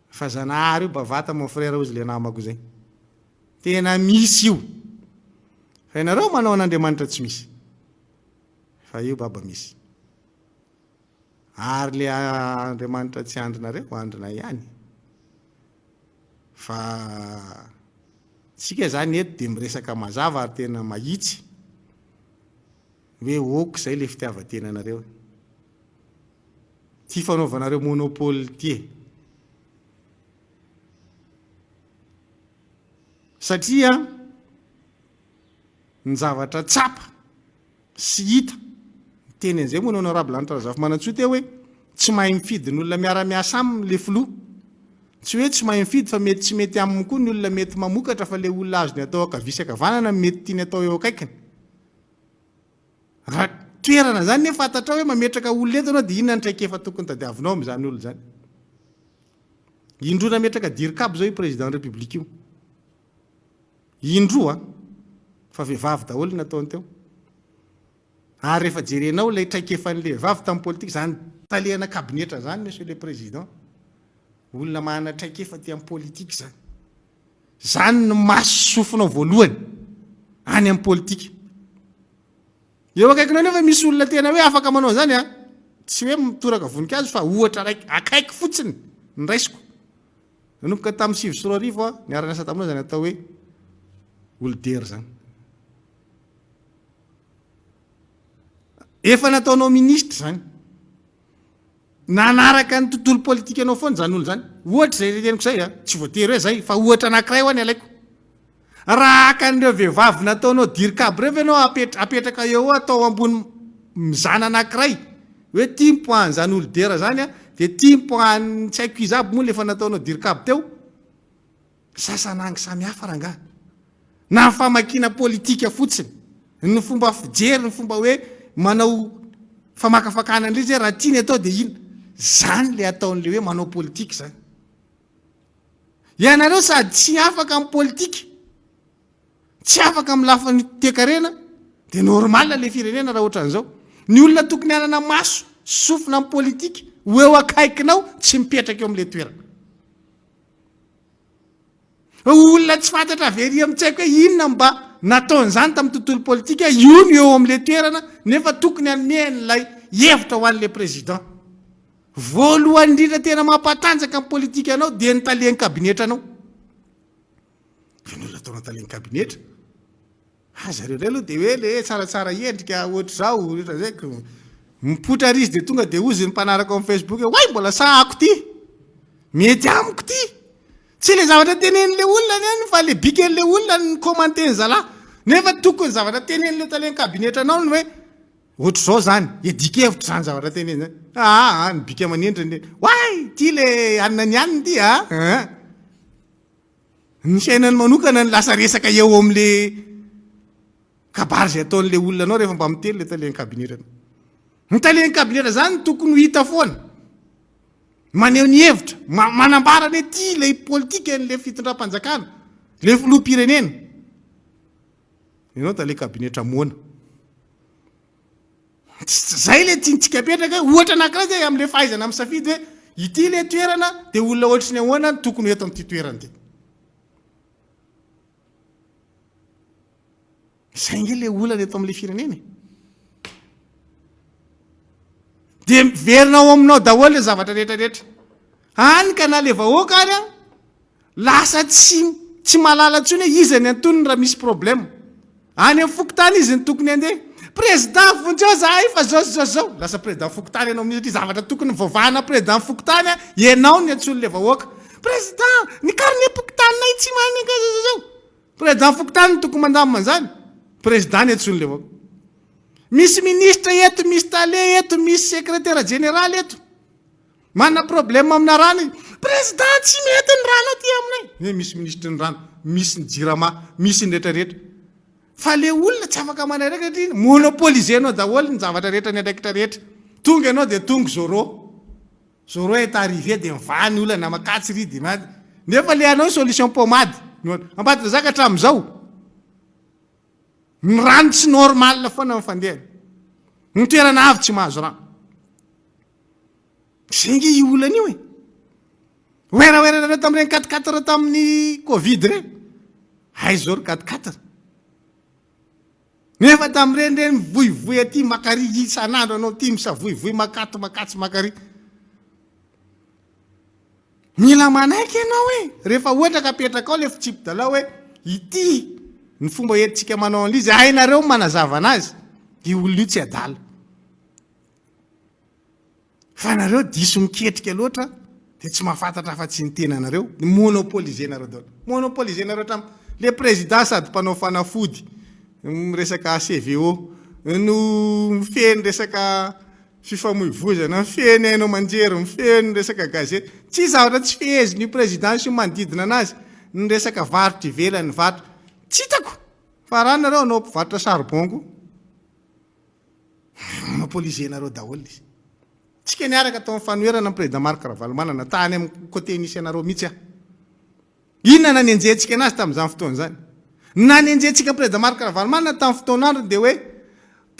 Fa zanahary io bavata mon frère ozy le namako zay. Tena misy io. Fa ianareo manao an'Andriamanitra tsy misy. Fa io baba misy. Ary le Andriamanitra tsy andrinareo, andrina ihany. Fa tsika zany eto dia miresaka mazava ary tena mahitsy hoe oka zay le fitiavan-tenanareo. Ty fanaovanareo monopole ty. Satria ny zavatra tsapa sy hita teny an'izay moa honorable Antrazafy Manantsoa teo hoe tsy mahay mifidy ny olona miara-miasa aminy le filoha. Tsy hoe tsy mahay mifidy fa mety tsy mety aminy koa ny olona mety mamokatra, fa le olona azony atao akavisa akavanana mety tiany atao eo akaikiny. Raha toerana zany nefa fantatra hoe mametraka olona eto anao dia inona ny traikefa tokony tadiavinao amin'izany olona zany. Indroa nametraka dirikabo zao io président république io. Indroa fa vehivavy daholo nataony teo ary rehefa jerenao lay traikefan'le vehivavy tamin'ny politika zany talehana kabinetra zany monsieur le président olona mahana traikefa ty amin'ny politika zany no masosofinao voalohany any amin'ny politika eo akaikinao nefa misy olona tena hoe afaka manao zany tsy hoe mitoraka voninkazo fa ohatra raiky akaiky fotsiny ny raisiko nanomboka tamin'ny 7 niara-niasa taminao zany atao hoe olodera zany efa nataonao ministre zany nanaraka ny tontolo politika anao foana zany olo zany ohatra zay teniko zay tsy voatery hoe zay fa ohatra anankiray ho any alaiko raha akan'ireo vehivavy nataonao dirikaby reo anao apetraka eo atao ambony mizana anankiray hoe timpoany zany olodera zany dia timpoany tsy haiko izy aby moa lefa nataonao dirikaby teo sasanangy samy hafa rangaha na ny famakina politika fotsiny ny fomba fijery ny fomba hoe manao famakafakana an'ilay zay raha tiany atao dia ina zany le ataon'le hoe manao politika zany ianareo sady tsy afaka amin'ny politika tsy afaka amin'ny lafan'ny tekarena dia normal le firenena raha ohatra an'izao ny olona tokony anana maso sofina amin'ny politika ho eo akaikinao tsy mipetraka eo amin'le toerana olona tsy fantatra very amin'ny tsy haiko hoe inona mba nataon'izany tamin'ny tontolo politika io ny eo amin'le toerana nefa tokony anomehan'ilay hevitra ho an'le président voalohany indrindra tena mampatanjaka amin'ny politika anao dia ny talehan'ny kabinetra anao olona ataona talehan'ny kabinetra zareo ray aloha dia hoe le tsaratsara endrika ohatra zao ohatra zay mipotra ry izy dia tonga dia ozy ny mpanaraka amin'ny Facebook way mbola sahako ty mety amiko ty tsy le zavatra tenen'le olona ny fa le biken'le olona ny komanteny zalahy nefa tokony zavatra tenen'le talehan'ny kabinetra anao ny hoe ohatra zao zany edikevitra zany zavatra teneny zany ny bika manendry ny way ty le anina ny aniny ty ny fiainany manokana ny lasa resaka eo amin'le kabary zay ataon'le olona anao rehefa mba miteny le talehan'ny kabinetra ny talehan'ny kabinetra zany tokony ho hita foana maneho ny hevitra manambarany hoe ty le politika n'le fitondram-panjakana le filoham-pirenena ianao talehan'ny kabinetra moana zay le tiantsika apetraka ohatra anankiray zay amin'le fahaizana amin'ny safidy hoe ity le toerana dia olona ohatrany ahoana tokony eto amin'ity toerana ty zay nge le olana eto amin'le firenena dia verinao aminao daholo le zavatra rehetrarehetra any ka na le vahoaka ary lasa tsy malala ntsony hoe izy ny antonony raha misy problème any amin'ny fokotany izy ny tokony andeha président vonjeo zahay fa zao lasa président fokotany ianao amin'izy ty zavatra tokony vovahana président fokotany ianao ny antsony le vahoaka président ny karne pokotaninay tsy manaka zao président fokotany tokony mandaman'izany président ny antsony le vahoaka misy ministre eto misy tale eto misy secrétaire général eto manana problème amina rano président tsy mety ny rano aty aminay misy ministre ny rano misy ny jirama misy ny rehetrarehetra fa le olona tsy afaka manaraka satria monopolisenao daholo ny zavatra rehetra ny andraikitra rehetra tonga ianao dia tonga zoro est arrivé dia mivany olona na makatsy ry dia mady nefa le anao solution pommade ambaditra zaka hatramin'izao ny rano tsy normal foana mifandehany ny toerana avy tsy mahazo rano zay nge io olana io oeraoerareo tamin'ireny 4-4 tamin'ny covid reny zao ry 4-4 nefa tamin'ireny mivoivoy aty makary isan'andro anao ty misavoivoy makatsy makary mila manaiky ianao rehefa ohatra ka apetraka ao le fitsipy-dalao hoe ity ny fomba entsika manao an'izy hainareo manazava anazy io olona io tsy adala fa nareo diso miketrika loatra dia tsy mahafantatra fa tsy ny tenanareo monopolisenareo daholo monopolisenareo le président sady mpanao fanafody resaka CVO no mifeny resaka fifamoivozana mifeny hainao manjery mifeny resaka gazety tsy zavatra tsy feheziny président sy manodidina anazy ny resaka varotra ivelany varotra tsy hitako fa raha nareo anao mpivarotra charbonko monopolisenareo daholo izy tsika niaraka tao amin'ny fanoherana ny président Marc Ravalomanana tany amin'ny côté nisy anareo mihitsy inona na ny anjentsika anazy tamin'izany fotoana zany nanenjentsika président Marc Ravalomanana tamin'ny fotoanandro dia hoe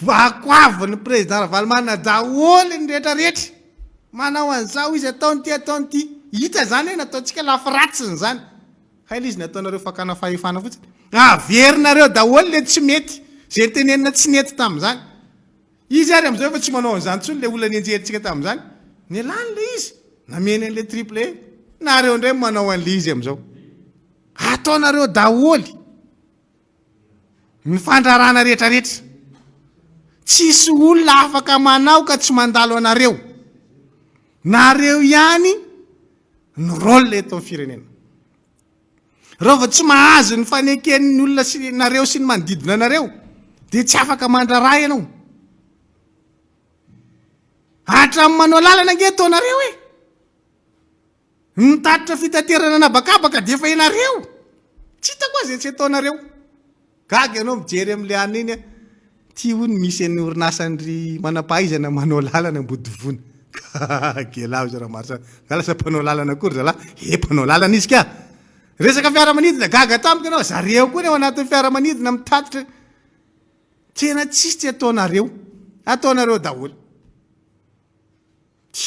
akoavy ny président Ravalomanana daholo ny rehetrarehetra manao an'izao izy ataony ty hita zany hoe nataontsika lafiratsiny zany haila izy nataonareo fakana fahefana fotsiny averinareo daholo le tsy mety zay tenenina tsy nety tamin'izany izy ary am'izao efa tsy manao an'izany tsony le olona nenjerintsika tamin'izany ny elany le izy nameny an'le triple nareo indray manao an'le izy am'izao ataonareo daholy ny fandrarana rehetrarehetra tsisy olona afaka manao ka tsy mandalo anareo ihany ny rôle eto amin'ny firenena raha vao tsy mahazo ny faneken'ny olona sy nareo sy ny manodidina anareo dia tsy afaka mandrara ianao hatramin'ny manao lalana nge ataonareo mitatitra fitaterana anabakabaka dia efa ianareo tsy hita koa zay tsy ataonareo gaga ianao mijery amin'le anina iny ty ho ny misy ny orinasan'ny manam-pahaizana manao lalana mbodivona gelao izy raha maro sa lasa mpanao lalana kory zalahy mpanao lalana izy ka resaka fiaramanidina gaga tamika anao zareo koa ny ao anatin'ny fiaramanidina mitatitra tena tsisy tsy ataonareo daholo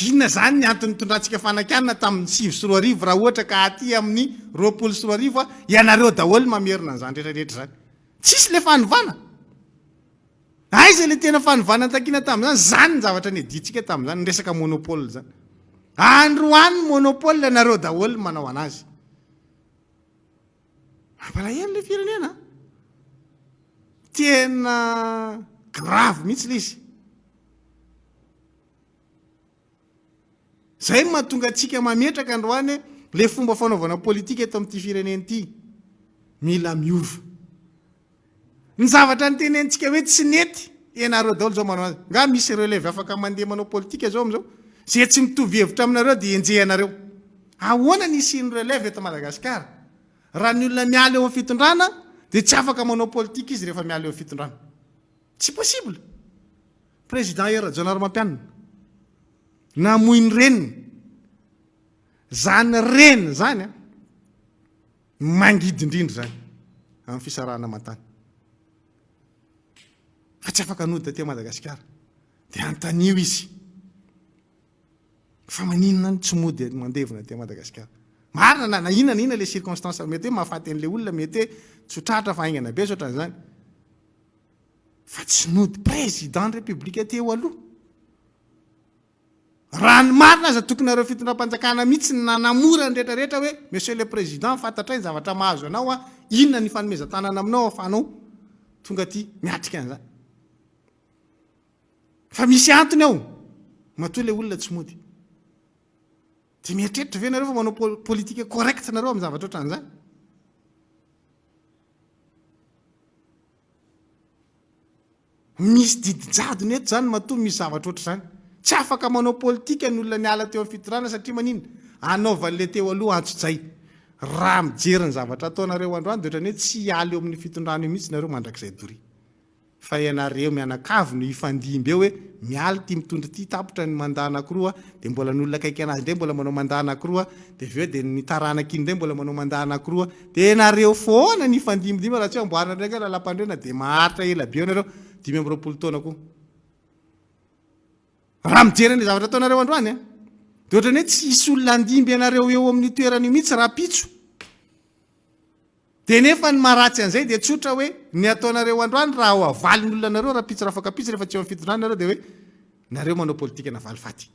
inona zany ny antony tondratsika fanakanana tamin'ny 5 raha ohatra ka aty amin'ny 20 ianareo daholo mamerina an'izany rehetrarehetra zany tsisy le fanovana aiza le tena fanovana takina tamin'izany zany ny zavatra ny editsika tamin'izany ny resaka monopole zany androany monopole nareo daholo manao anazy ampalahelo le firenena tena grave mihitsy le izy zay mahatonga atsika mametraka androany le fomba fanaovana politika eto amin'ity firenena ity mila miova ny zavatra ny tenentsika hoe tsy nety ianareo daholo zao manao azy nga misy relève afaka mandeha manao politika zao am'izao zay tsy mitovy hevitra aminareo dia enjehanareo ahoana ny isian'ny relève eto Madagasikara raha ny olona miala eo amin'ny fitondrana dia tsy afaka manao politika izy rehefa miala eo amin'ny fitondrana tsy possible président Erajonary Mampianina namoiny reniny zany reniny zany mangidy indrindra zany amin'ny fisarahana mantany fa tsy afaka nody aty Madagasikara dia antanio izy fa maninona ny tsy mody mandevina aty Madagasikara marina na inona le circonstance mety hoe mahafaty an'le olona mety hoe tsotratra fa aingana be soatran'izany fa tsy nody président de république teo aloha raha ny marina aza tokonareo fitondram-panjakana mihitsy nanamora ny rehetrarehetra hoe monsieur le président fantatra ny zavatra mahazo anao inona ny fanomezan-tanana aminao afanao tonga ty miatrika an'izany fa misy antony ao matoa le olona tsy mody dia mieritreritra ve nareo fa manao politika correcte nareo amin'ny zavatra ohatran'izany misy didijadony eto zany matoa misy zavatra oatra zany tsy afaka manao politika ny olona niala teo amin'ny fitondrana satria maninona anaovan'le teo aloha antso-jay raha mijery ny zavatra ataonareo androany dia ohatrany hoe tsy hiala eo amin'ny fitondrana io mihitsy nareo mandrakizay dory fa ianareo mianakavy no ifandimby eo hoe miala ty mitondra ty tapotra ny mandaha anakiroa dia mbola ny olona akaiky anazy ndray mbola manao mandaha anakiroa dia aveo dia ny taranakiny ndray mbola manao mandaha anakiroa dia ianareo foana ny ifandimbidimby raha tsy hoe amboarina ndraiky lalam-pandrena dia maharitra ela be anareo 5 taona koa raha mijery ny zavatra ataonareo androany dia ohatrany hoe tsy isy olona andimby ianareo eo amin'ny toerany mihitsy raha pitso dia nefa ny maharatsy an'izay dia tsotra hoe ny ataonareo androany raha ho avaly ny olona nareo raha pitso raha afaka pitso rehefa tsy eo amin'ny fitondrana nareo dia hoe nareo manao politika navaly faty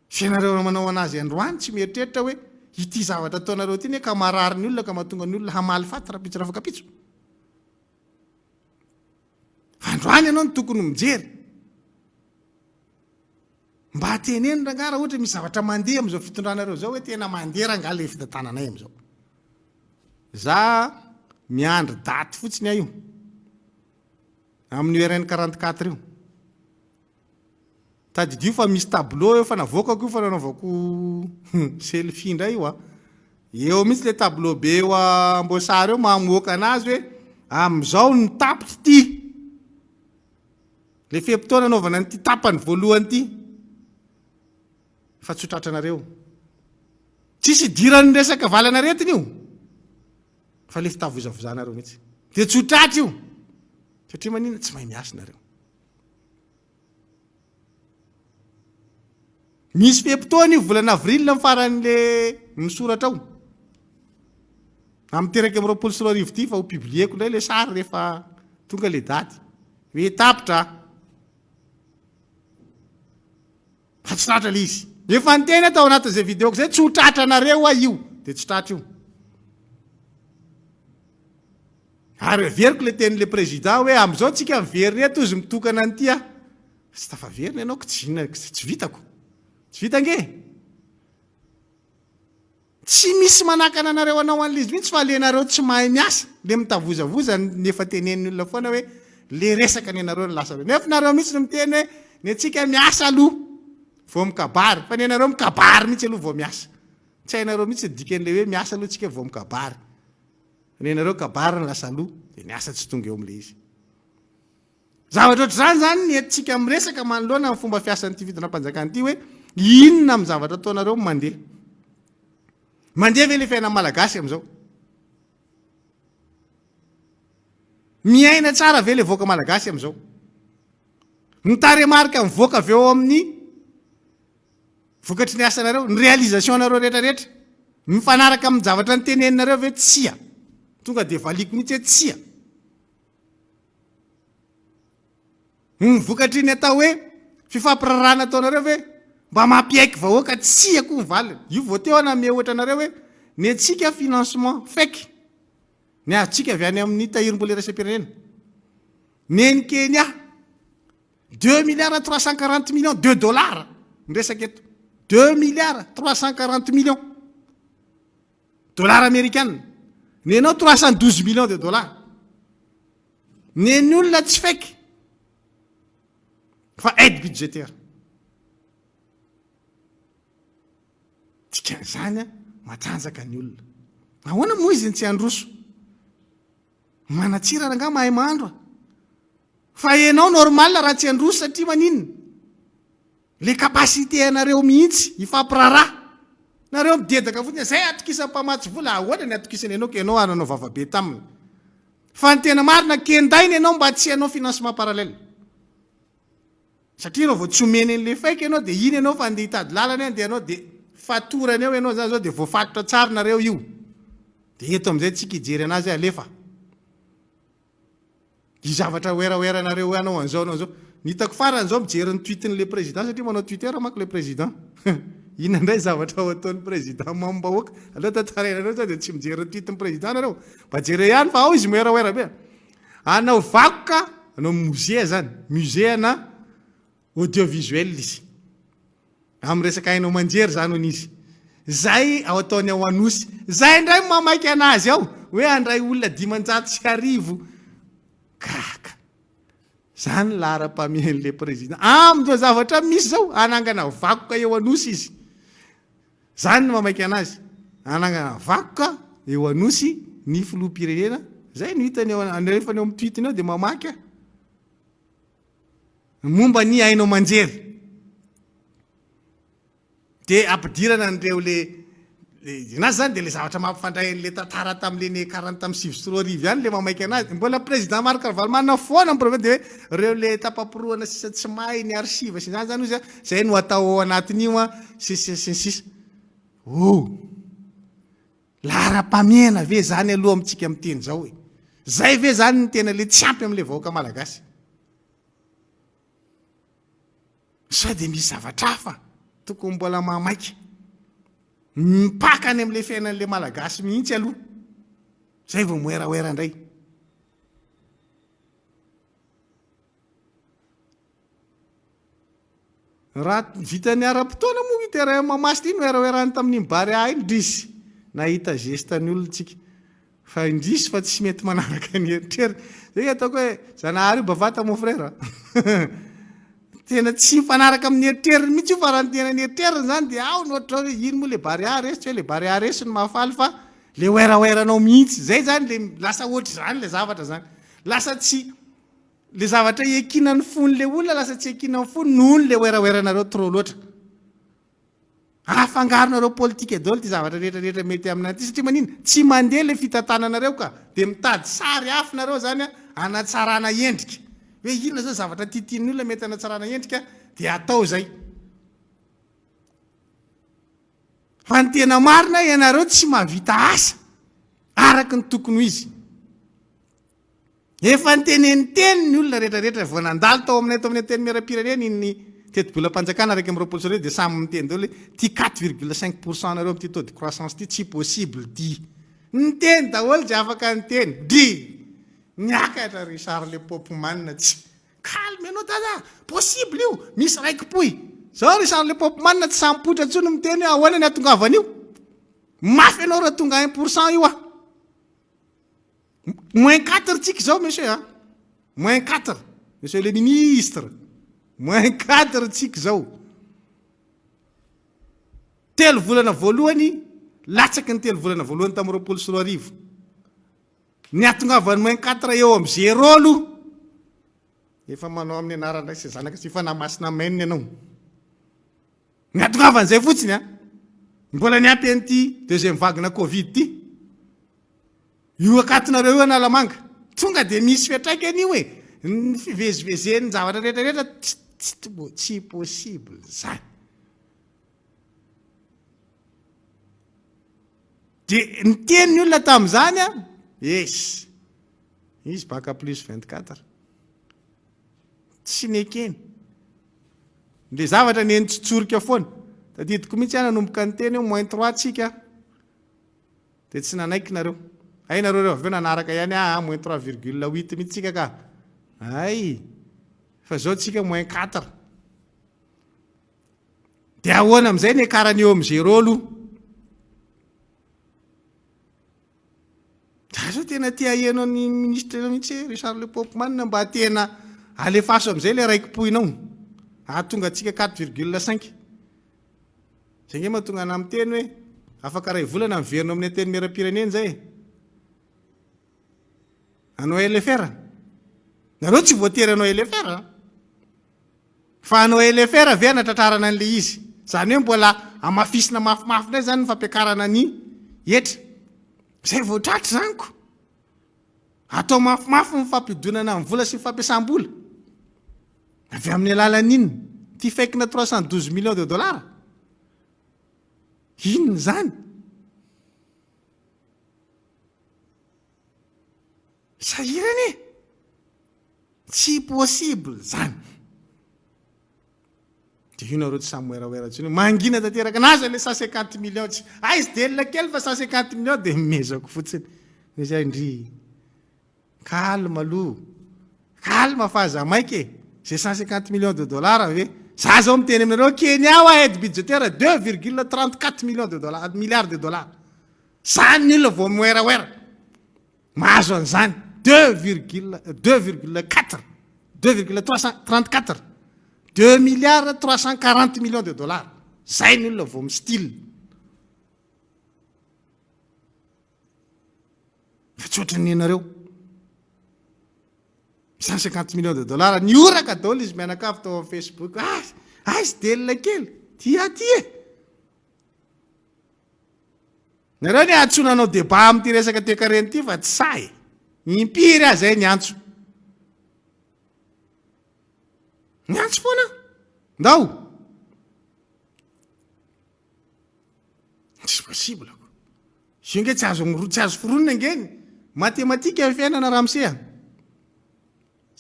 fianareo manao anazy androany tsy mieritreritra hoe ity zavatra ataonareo ty ny hoe ka marary ny olona ka mahatonga ny olona hamaly faty raha pitso raha afaka pitso fa androany ianao ny tokony mijery mba hateneny rangara ohatra misy zavatra mandeha am'izao fitondranareo zao hoe tena mandeha rangala le fitantananay am'izao za miandry daty fotsiny aho io amin'ny URN 44 io tadidio fa misy tableau eo fa navoakako io fa nanaovako selfie indray io eo mihitsy le tableau be eo Amboasary eo mamoaka anazy hoe am'izao ny tapitra ty le fepitaona anaovana nyty tapany voalohany ty fa tsotratranareo tsisy idiran'ny resaka valana retiny io fa le fitavozavozanareo mihitsy dia tsotratra io satria manina tsy mahay miasa nareo. Misy fepotony volana avril mifaran'le misoratra ao amin'ny teraka amin'ny 24 ty fa ho publieko ndray le sary rehefa tonga le daty hoe tapitra fa tsy tratra le izy efa nyteny atao anatin'izay videoko zay tsy ho tratra nareo io dia tsy tratra io. Ary veriko le tenin'le président hoe am'izao tsika miveriny eto izy mitokana an'ity tsy tafaveriny ianao tsy vitako tsy vita nge tsy misy manakana anareo anao an'le izy mihitsy fa lenareo tsy mahay miasa le mitavozavoza nefa tenen'ny olona foana hoe le resaka ny anareo ny lasa reo nefa nareo mihitsy no miteny hoe ny atsika miasa aloha vao mikabary fa ny anareo mikabary mihitsy aloha vao miasa tsy hainareo mihitsy dikan'le hoe miasa aloha tsika vao mikabary ny anareo kabary ny lasa aloha dia niasa tsy tonga eo am'le izy. Zavatra ohatr'izany zany ny atsika miresaka manoloana amin'ny fomba fiasan'ity fitondram-panjakana ity hoe inona amin'ny zavatra ataonareo mandeha ve le fiainana malagasy am'izao, miaina tsara ve le voaka malagasy am'izao, nitaremarika mivoaka avy eo amin'ny vokatry ny asanareo ny réalisation nareo rehetrarehetra mifanaraka amin'ny zavatra ny teneninareo ve tsia tonga dia valiko mihitsy hoe tsia vokatry ny atao hoe fifampirarana ataonareo ve mba mampiaiky vahoaka tsia koa mivalina io vao teo ana mihoatra anareo hoe ny atsika financement fake ny atsika avy any amin'ny tahirim-bola iraisam-pirenena neny Kenya 2 milliards 340 millions de dollars miresaka eto 2 milliards 340 millions dollars américains nenao 312 millions de dollars neny olona tsy fake fa aide budgétaire tikan'izany matanjaka ny olona ahoana moa izy ny tsy androso manatsirana nga mahay mahandro fa ianao normal raha tsy androso satria maninona le kapasité anareo mihitsy ifampirara nareo midedaka fotsiny zay atokisam-pamatsy vola ahoana ny atokisany ianao ka ianao ananao vavabe taminy fa ny tena marina kendainy ianao mba tsy ianao financement parallèle satria anao vao tsy omeny an'le faiky ianao dia iny ianao fa andeha hitady lalana dia ianao dia fatorany eo ianao zany zao dia voafatotra tsara nareo io dia eto amin'izay tsika hijery anazy alefa i zavatra oeraoeranareo anao an'izao anao zao nitako farany zao mijery ny tweetin'le président satria manao Twitter manko le président inona indray zavatra ao ataon'ny président mambahoaka aloha tantarainareo zao dia tsy mijery ny tweetin'ny président nareo mba jere ihany fa ao izy moeraoera be anao vakoka anao musée zany musée na audiovisuel izy amin'ny resaka hainao manjery zany honizy zay ao ataony ao anosy zay indray mamaiky anazy ao hoe andray olona 500 kaka zany lara-pamehan'le président amin'izao zavatra misy zao anangana vakoka eo anosy izy zany no mamaiky anazy anangana vakoka eo anosy ny filoham-pirenena zay no hitany rehefa ny eo amin'ny tweetiny ao dia mamaky momba ny hainao manjery dia ampidirana an'ireo le nazy zany dia le zavatra mampifandray an'le tantara tam'le ny 40 tamin'ny 7 ihany le mamaiky anazy mbola président Marc Carvalho foana mprovet dia hoe reo le tapaporoana sisa tsy mahay ny archive sy zany zany izy zay no atao anatin'io sisa lara-pamiana ve zany aloha amintsika miteny zao hoe zay ve zany ny tena le tsy ampy am'le vahoaka malagasy sa dia misy zavatra hafa tokony mbola mamaiky mipakany am'le fiainan'le malagasy mihitsy aloha zay vao moeraoera indray raha vitany ara-potoana moa itera mamasy ty no eraoerany tamin'ny mbary iny ndrisy nahita gestany olontsika fa indrisy fa tsy mety manaraka ny eritreriny zay ataoko hoe zanahary io bavata mon frère tena tsy mifanaraka amin'ny eritreriny mihitsy io fa raha ny tena ny eritreriny zany dia ao no ohatra hoe iny moa le barea resy tsy hoe le barea resy no mahafaly fa le oeraoeranao mihitsy zay zany le lasa ohatry zany le zavatra zany lasa tsy le zavatra ekinany fony le olona lasa tsy ekinany fony noho ny le oeraoeranareo trop loatra afangaronareo politika daholo ty zavatra rehetrarehetra mety aminay ty satria manina tsy mandeha le fitantananareo ka dia mitady sary hafinareo zany anatsarana endrika hoe inona zao zavatra tiatian'ny olona mety anatsarana endrika dia atao zay fa ny tena marina ianareo tsy mahavita asa araky ny tokony ho izy efa ny teneniteny ny olona rehetrarehetra vao nandalo tao aminay teny miaram-pirenena iny teti-bola-panjakana raiky am'roapolo sy dia samy miteny daholo hoe ty 4,5% nareo am'ty taux de croissance ty tsy possible ty niteny daholo zay afaka niteny dy niakatra Richard le Popman tsy calme anao dada possible io misy raiky poy zao Richard le Popman tsy sampotra tsony miteny hoe ahoana ny atongavana io mafy anao raha tonga 1% io -4 tsika zao monsieur -4 monsieur le ministre -4 tsika zao telo volana voalohany latsaky ny telo volana voalohany tamin'ny 24 ny atongavany -4 eo am' 0 aloha efa manao amin'ny anarana sy zanaka sy fa namasina maininy ianao ny atongavan'izay fotsiny mbola niampy an'ity deuxième vague na covid ty io akatinareo io analamanga tonga dia misy fiatraika an'io hoe ny fivezivezeny zavatra rehetrarehetra tsy possible zany dia ny teniny olona tamin'izany esy izy baka plus 24 tsy nekeny le zavatra neny tsitsorika foana tadidiko mihitsy nanomboka ny teny eo -3 tsika dia tsy nanaiky nareo ainareo reo avy eo nanaraka ihany -3,8 mihitsika ka ay fa zao tsika -4 dia ahoana amin'izay ny akarany eo am' 0 aloha zao tena tia ahenao ny ministre mihitsy Richard le Popman mba tena alefaso amin'izay le raiky poinao ahatonga atsika 4,5 zay nge mahatonga ana amin'ny teny hoe afaka ray volana miverina amin'ny teny miaram-pirenena zay anao LFR nareo tsy voatery anao LFR fa anao LFR ve anatratrarana an'le izy zany hoe mbola amafisina mafimafy ndray zany ny fampiakarana ny etra zay voatratra zanyko atao mafimafy ny fampidonana amin'ny vola sy ny fampiasam-bola avy amin'ny alalan'inona ty faikina 312 millions de dollars inona zany sahirany tsy possible zany dia io nareo tsy samy moeraoera tsony mangina tanteraka naza le 150 millions tsy izy delona kely fa 150 millions dia mezako fotsiny zay ndry calme aloha calme fa aza maiky zay 150 millions de dollars ve za zao miteny aminareo Kenya ao aide budgétaire 2,34 millions de dollars milliards de dollars zany ny olona vao moeraoera mahazo an'izany 2,334 2 milliards 340 millions de dollars zay ny olona vao mistyle fa tsotra ny anareo 150 millions de dollars ny oraka daholo izy mianakavy tao amin'ny Facebook izy delona kely ty nareo ny antsonanao débat amin'ity resaka toekareny ity fa tsy say impiry zay ny antso foana ndao tsy possible io nge tsy azo foronina ngeny matematika ny fiainana ramseha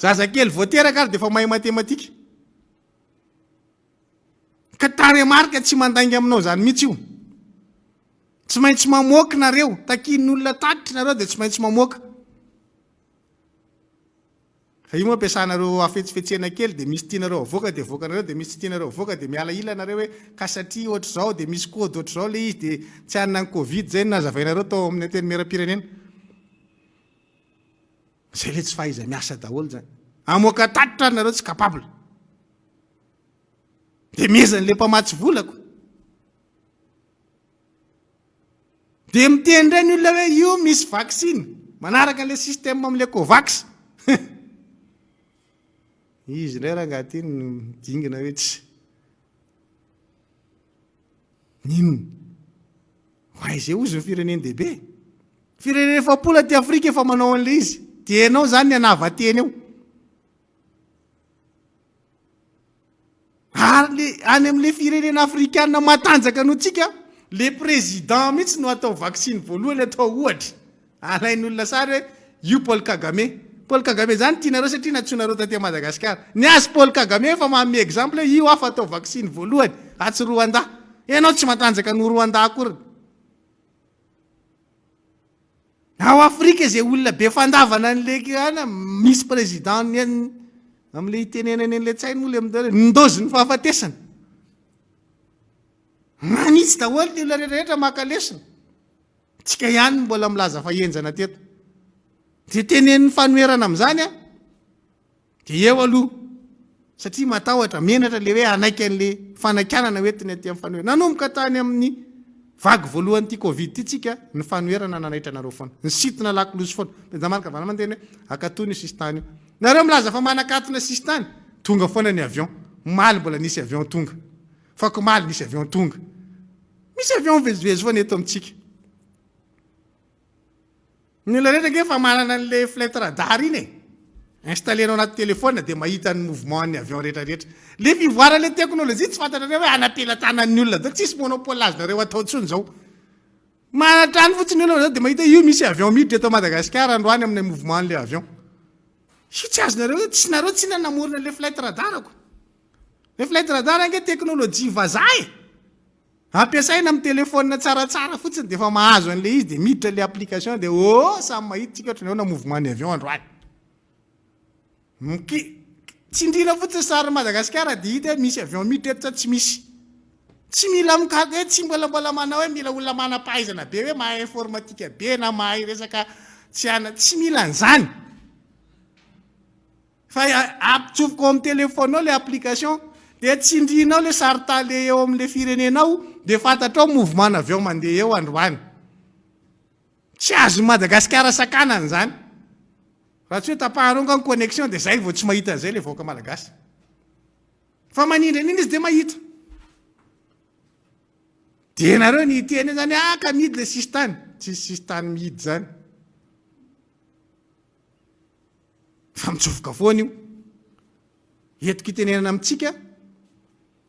zazakely voateraka ary dia efa mahay matematika ka taremarika tsy mandangy aminao zany mihitsy io tsy maintsy mamoaka nareo takin'olona tatitra nareo dia tsy maintsy mamoaka fa io moa ampiasanareo afetsifetsena kely dia misy tianareo avoaka dia avoakanareo dia misy tianareo avoaka dia miala ila nareo hoe ka satria ohatr' zao dia misy kody ohatr' zao le izy dia tsy hanina ny covid zay nazavainareo tao amin'ny teny miaram-pirenena zay le tsy fahaiza miasa daholo zany amoaka tatitra ary nareo tsy capable dia mezan'le mpamatsy volako dia miteny ndray ny olona hoe io misy vaksiny manaraka an'le système amin'le covax izy ndray raha angatiny midingina hoe tsy ninona hoay zay ozy ny fireneny dehibe fireneny efapola ty Afrika efa manao an'le izy tianao zany ny anavateny eo ary le any amin'le firenena afrikanina matanjaka no tsika le président mihitsy no atao vaksiny voalohany atao ohatra alain'olona sary hoe io Paul Kagame zany tianareo satria natsoinareo taty Madagasikara ny azy Paul Kagame efa manome exemple io afa atao vaksiny voalohany atsy Rwanda ianao tsy matanjaka no Rwanda akory ao Afrika zay olona be fandavana n'le ana misy président am'le itenenany an'le tsainy moa le amindreo ndozy ny fahafatesana manitsy daholo ny olona rehetrarehetra makalesona tsika ihany mbola milaza fa enjana teto de tenen'ny fanoerana am'izany a de eo aloha satria matahotra menatra le hoe anaiky an'le fanakanana hoetiny aty amin'ny fanoerana nanomboka tany amin'ny vagy voalohany ty Covid ty tsika ny fanoerana nanaitra nareo foana ny sitina lakolosy foana damarika vana manteny hoe akatony sisy tany io nareo milaza fa manakatona sisy tany tonga foana ny avion maly mbola nisy avion tonga fako maly nisy avion tonga misy avion vezivezy foana eto amitsika ny olona rehetra nge fa manana an'le flight radar iny installenao anaty telefona de mahita ny mouvement ny avion rehetrarehetra le fivoara le teknôlôjia tsy fantatrareo hoe anapelatanan'ny olona da tsisy monopole azonareo atao tsony zao manatrany fotsiny olona zao de mahita io misy avion miditra eto Madagasikara androany amin'ny mouvement le avion io tsy azonareo tsy nareo tsy nanamorona le flight radar ako le flight radar ange teknôlôjia vazaha ampiasaina amin'ny telefona tsaratsara fotsiny de fa mahazo an'le izy de miditra le application de samy mahita tsika ohatrany na mouvement ny avion androany tsindrina fotsiny sary Madagasikara de hita misy avion miditra eto tsy misy tsy mila mikaka hoe tsy mbola manao hoe mila olona manam-pahaizana be hoe mahay informatika be na mahay resaka tsy mila an'izany fa ampitsofoko amin'ny telefona ao le application de tsindrinao le saritale eo amin'le firenenao de fantatrao mouvement avion mandeha eo androany tsy azo Madagasikara sakanany zany raha tsy hoe tapahanao nga ny connexion de zay vao tsy mahita an'izay le vahoaka malagasy fa manindra niny izy de mahita de nareo ny teny zany ka mihidy le sisy tany tsisy sisy tany mihidy zany fa mitsofoka foana io etiko itenenana amitsika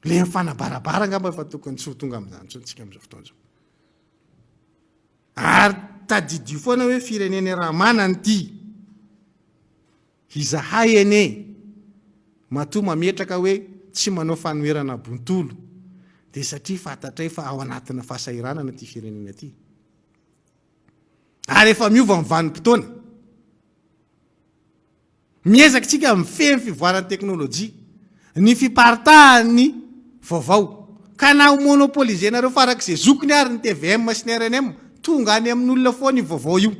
le mifanabarabara ngamba fa tokony tsy ho tonga am'izany tsony tsika am'izao fotoana zao ary tadidio foana hoe fireneny raha manany ty izahay ene matoa mametraka hoe tsy manao fanoerana bontolo de satria fantatray fa ao anatina fahasahiranana ty firenena ty ary efa miova mivanim-potoana miezaka tsika mifehy fivoaran'ny teknôlôjia ny fiparitahan'ny vaovao ka na monopolize nareo farak'izay zokony ary ny TVM sy ny RNM tonga any amin'olona foana io vaovao io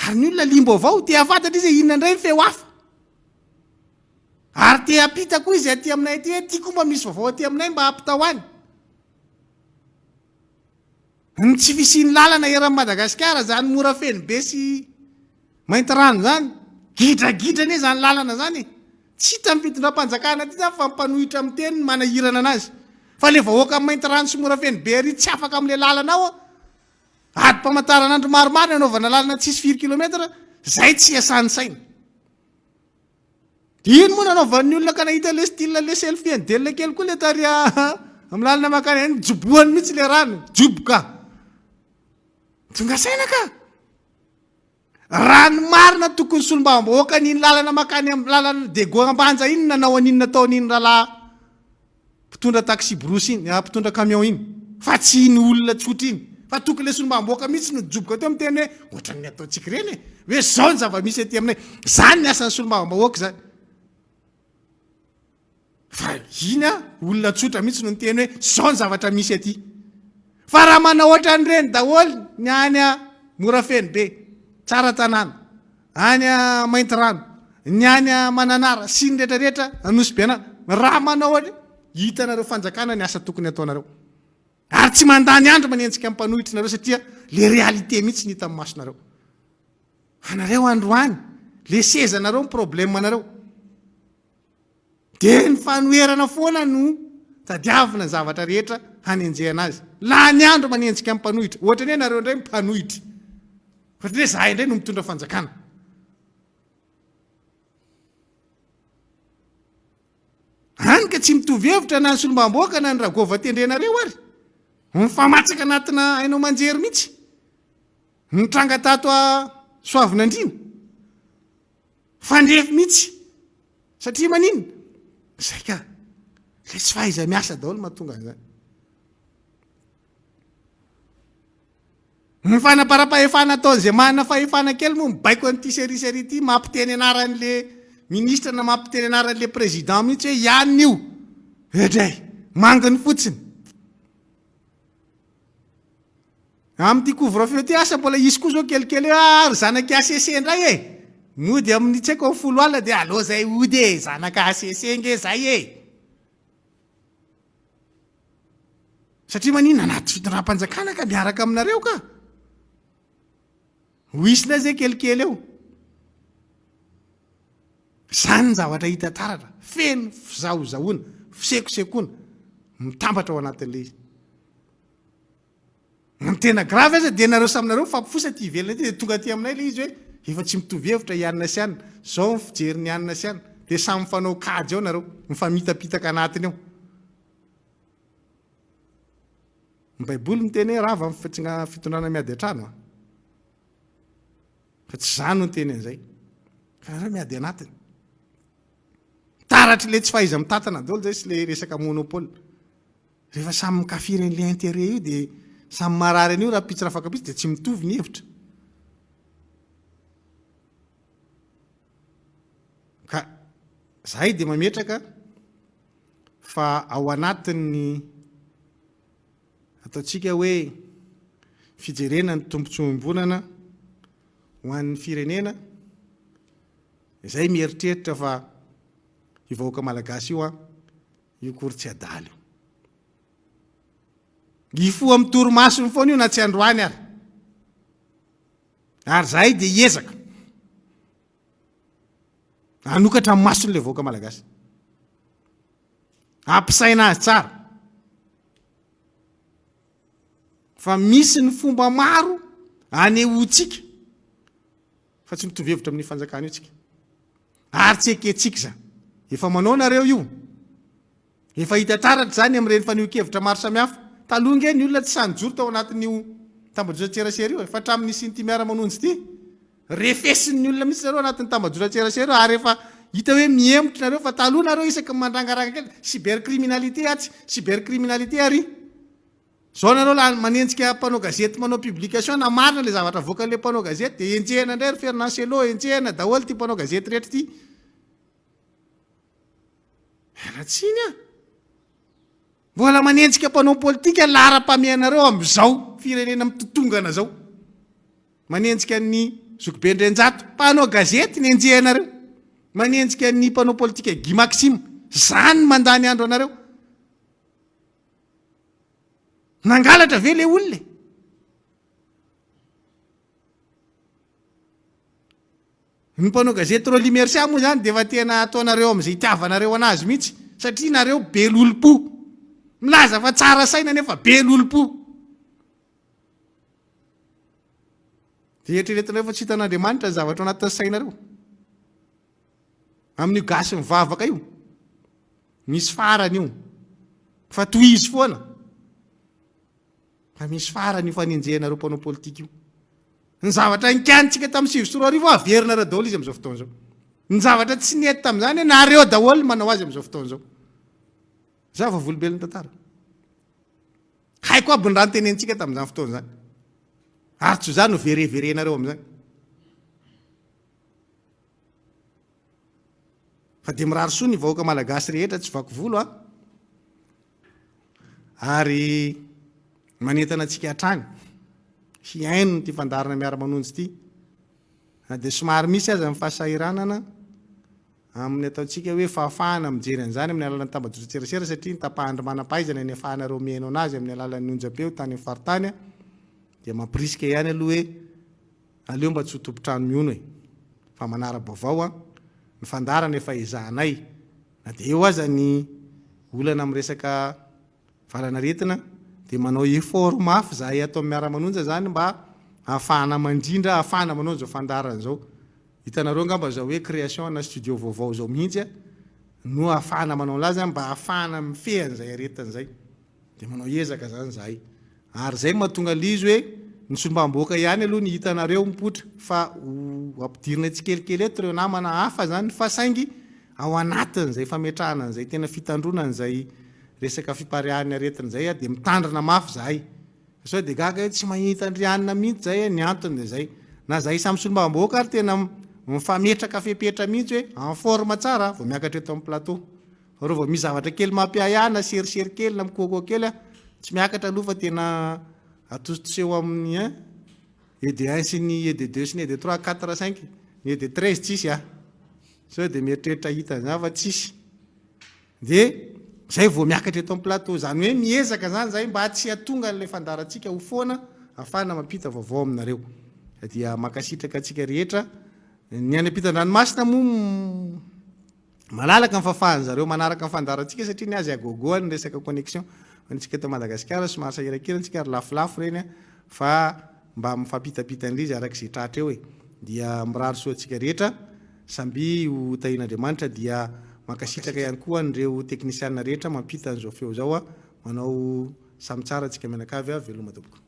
ary ny olona limbaovao te afantatra izy inona indray ny feo hafa ary te apita koa izy aty aminay ty hoe ty koa mba misy vaovao aty aminay mba ampitao any ny tsy fisiany lalana eran'ny Madagasikara zany mora feny be sy mainty rano zany gidragidra ane zany lalana zany tsy hita mifitondram-panjakana ty zany fa mpanohitra amin'ny teny manahirana anazy fa le vahoaka mainty rano sy mora feny be ry tsy afaka amin'le lalana ao ady mpamataran'andro maromaro anaovana lalana tsisy 4 kilometra zay tsy asany saina ino moa nanaovan'ny olona ka nahita le style le selfie andelina kely koa le taria amin'ny lalana makany any jobohany mihitsy le rano joboka tonga saina ka rano marina tokony solombambahoaka niny lalana makany amin'ny lalana dego ambanja iny nanao an'iny nataon'iny rahalahy mpitondra taxi brosy iny mpitondra camion iny fa tsy iny olona tsotra iny fa tokony le solombambahoaka mihitsy no joboka teo amin'ny teny hoe ohatrany ny ataontsika ireny hoe zao ny zava-misy aty aminay zany ny asan'ny solombambahoaka zany fa iny olona tsotra mihitsy no ny teny hoe zao ny zavatra misy aty fa raha manao ohatra n'ireny daholo ny any morafeny be tsara tanàna any mainty rano ny any mananara sy ny rehetrarehetra anosy be anana raha manao ohatra hitanareo fanjakana ny asa tokony ataonareo ary tsy mandany andro manentsika mpanohitra nareo satria le réalité mihitsy ny hita amin'ny masonareo anareo androany le sezanareo ny problème nareo de ny fanoherana foana no tadiavina ny zavatra rehetra hanenjehana azy la ny andro manenjika amin'ny mpanohitra ohatra ny hoe nareo indray mpanohitra ohatra hoe zahay indray no mitondra fanjakana hany ka tsy mitovy hevitra na ny solombamboaka na ny ragova tendrenareo ary mifamatsaka anatina hainao manjery mihitsy mitranga tato a soavina andrina fandrefy mihitsy satria maninona zay ka le tsy fahaiza miasa daholo mahatonga an'izany ny fanaparam-pahefana ataon'izay manana fahefana kely moa mibaiko an'ity seriseri ity mampiteny anaran'le ministra na mampiteny anaran'le président mihitsy hoe ihany io edray manginy fotsiny amin'ity couvre-feu ty asa mbola isy koa zao kelikely ary zanaky ACC ndray e mody amin'ny tsy haiko folo alina dia allo zay ody e zanaka ACC nge zay e satria manina anaty fitondram-panjakana ka miaraka aminareo ka hoisina zay kelikely eo zany ny zavatra hita taratra feno fizahozahoana fisekosekoana mitambatra ao anatin'le izy ny tena grave aza dia nareo saminareo fampifosa ty ivelona ty dia tonga ty aminay le izy hoe efa tsy mitovy hevitra ianina sy anina zao ny fijery ny anina sy anina dia samy fanao kajy ao nareo mifamitapitaka anatiny ao ny baiboly miteny hoe rava amin'ny fitondrana miady an-trano fa tsy zany no teny an'izay ka nareo miady anatiny taratry le tsy fahaiza mitantana daholo zay sy le resaka monopole rehefa samy mikafiry an'le intérêt io dia samy marary an'io raha pitsy raha fakapitsy dia tsy mitovy ny hevitra ka zahay dia mametraka fa ao anatin'ny ataontsika hoe fijerena ny tombontsombonana ho an'ny firenena izay mieritreritra fa hivahoaka malagasy io io kory tsy adalo ifo amin'ny toromasony foana io na tsy androany ary zahay dia hiezaka anokatra amin'ny mason'le vahoaka malagasy ampisaina azy tsara fa misy ny fomba maro anehoantsika fa tsy mitovy hevitra amin'ny fanjakana io tsika ary tsy eketsika zany efa manao nareo io efa hita taratra zany amin'ireny faneho-kevitra maro samihafa taloha nge ny olona tsy sanjoro tao anatin'io tambajotran-tserasera io fa hatramin'ny nisy Miara Manonja ity refesin'ny olona mihitsy nareo anatin'ny tambajotran-tserasera ary efa hita hoe mihemotry nareo fa taloha nareo isaky mandrangaranga kely cybercriminalité atsy cybercriminalité ary zao nareo la manenjika mpanao gazety manao publication na marina le zavatra voakan'le mpanao gazety dia enjehana indray ry Fernancello enjehana daholo ty mpanao gazety rehetra ty ratsiny mbola manenjika mpanao politika lara-pamehanareo amin'izao firenena mitotongana zao manenjika ny Zokibendrenjato mpanao gazety ny enjehanareo manenjika ny mpanao politika Guy Maxime zany mandany andro anareo nangalatra ve le olona ny mpanao gazety Roli Mercia moa zany dia efa tena ataonareo amin'izay itiavanareo anazy mihitsy satria nareo be lolom-po milaza fa tsara saina nefa be lolom-po dia eritreretinareo fa tsy hitan'Andriamanitra ny zavatra ao anatin'ny sainareo amin'io gasy mivavaka io misy farany io fa tohizy foana fa misy farany io fanenjehanareo mpanao politika io ny zavatra nikanitsika tamin'ny 2024 averinareo daholo izy amin'izao fotoana zao ny zavatra tsy nety tamin'izany hoe nareo daholo manao azy amin'izao fotoana zao za fa volobelony tantara haiko aby ny raha nytenentsika tamin'izany fotoana zany ary tsy zany no vereverenareo amin'izany fa dia mirary soa ny vahoaka malagasy rehetra tsy vaky volo ary manentana antsika hatrany hiaino ty fandarana Miara Manonja ity na dia somary misy aza amin'ny fahasahiranana amin'ny ataontsika hoe fahafahana mijery an'izany amin'ny alalan'ny tambajotran-tserasera satria ny tapahindry manam-pahaizana ny afahanareo miheno anazy amin'ny alalan'ny onjam-peo tany amin'ny faritany dia mampirisika ihany aloha hoe aleo mba tsy ho tompotrano miono e fa manara-baovao ny fandarana efa izahanay na dia eo aza ny olana amin'ny resaka valanaretina dia manao effort mafy zahay atao amin'ny Miara Manonja zany mba ahafahana mandrindra ahafahana manao zao fandarana zao. Hitanareo ngamba zao hoe création na studio vaovao zao mihitsy no ahafahana manao lazy mba ahafahana mifehan'izay aretina zay. Dia manao ezaka zany zahay. Ary zay mahatonga lizy hoe ny sombam-boaka ihany aloha ny hitanareo mipotra fa ampidirina tsikelikely eto ireo namana hafa zany fa saingy ao anatin'izay fametrahana an'izay tena fitandrona an'izay resaka fiparehan'ny aretin'izay dia mitandrina mafy zahay. Sao dia gaga hoe tsy mahita andrianina mihitsy zay ny antony dia zay. Na zahay samy sombam-boaka ary tena mifametraka fepetra mihitsy hoe en forme tsara vao miakatra eto amin'ny plateau. Fa reo vao misy zavatra kely mampiahana serisery kely na mikoako kely tsy miakatra aloha fa tena atositoseho amin'ny ED1 sy ny ED2 sy ny ED3 4 5 ny ED13 tsisy sao dia mieritreritra hitan'izany fa tsisy. Dia zay vao miakatra eto amin'ny plateau zany hoe miezaka zany zay mba tsy hatonga n'ilay fandarantsika ho foana ahafahana mampita vaovao aminareo. Dia makasitraka antsika rehetra ny any ampitan-dranomasina moa malalaka ny fahafahan'zareo manaraka ny fandarantsika satria ny azy agogoa ny resaka connexion antsika eto Madagasikara somary sahirankirana ary lafolafo reny fa mba mifampitapita an'izy arak'izay tratra eo dia mirary soa antsika rehetra samby ho tahin'Andriamanitra dia makasitraka ihany koa an'ireo teknisianina rehetra mampita an'izao feo zao manao samy tsara antsika menakavy veloma tompoko.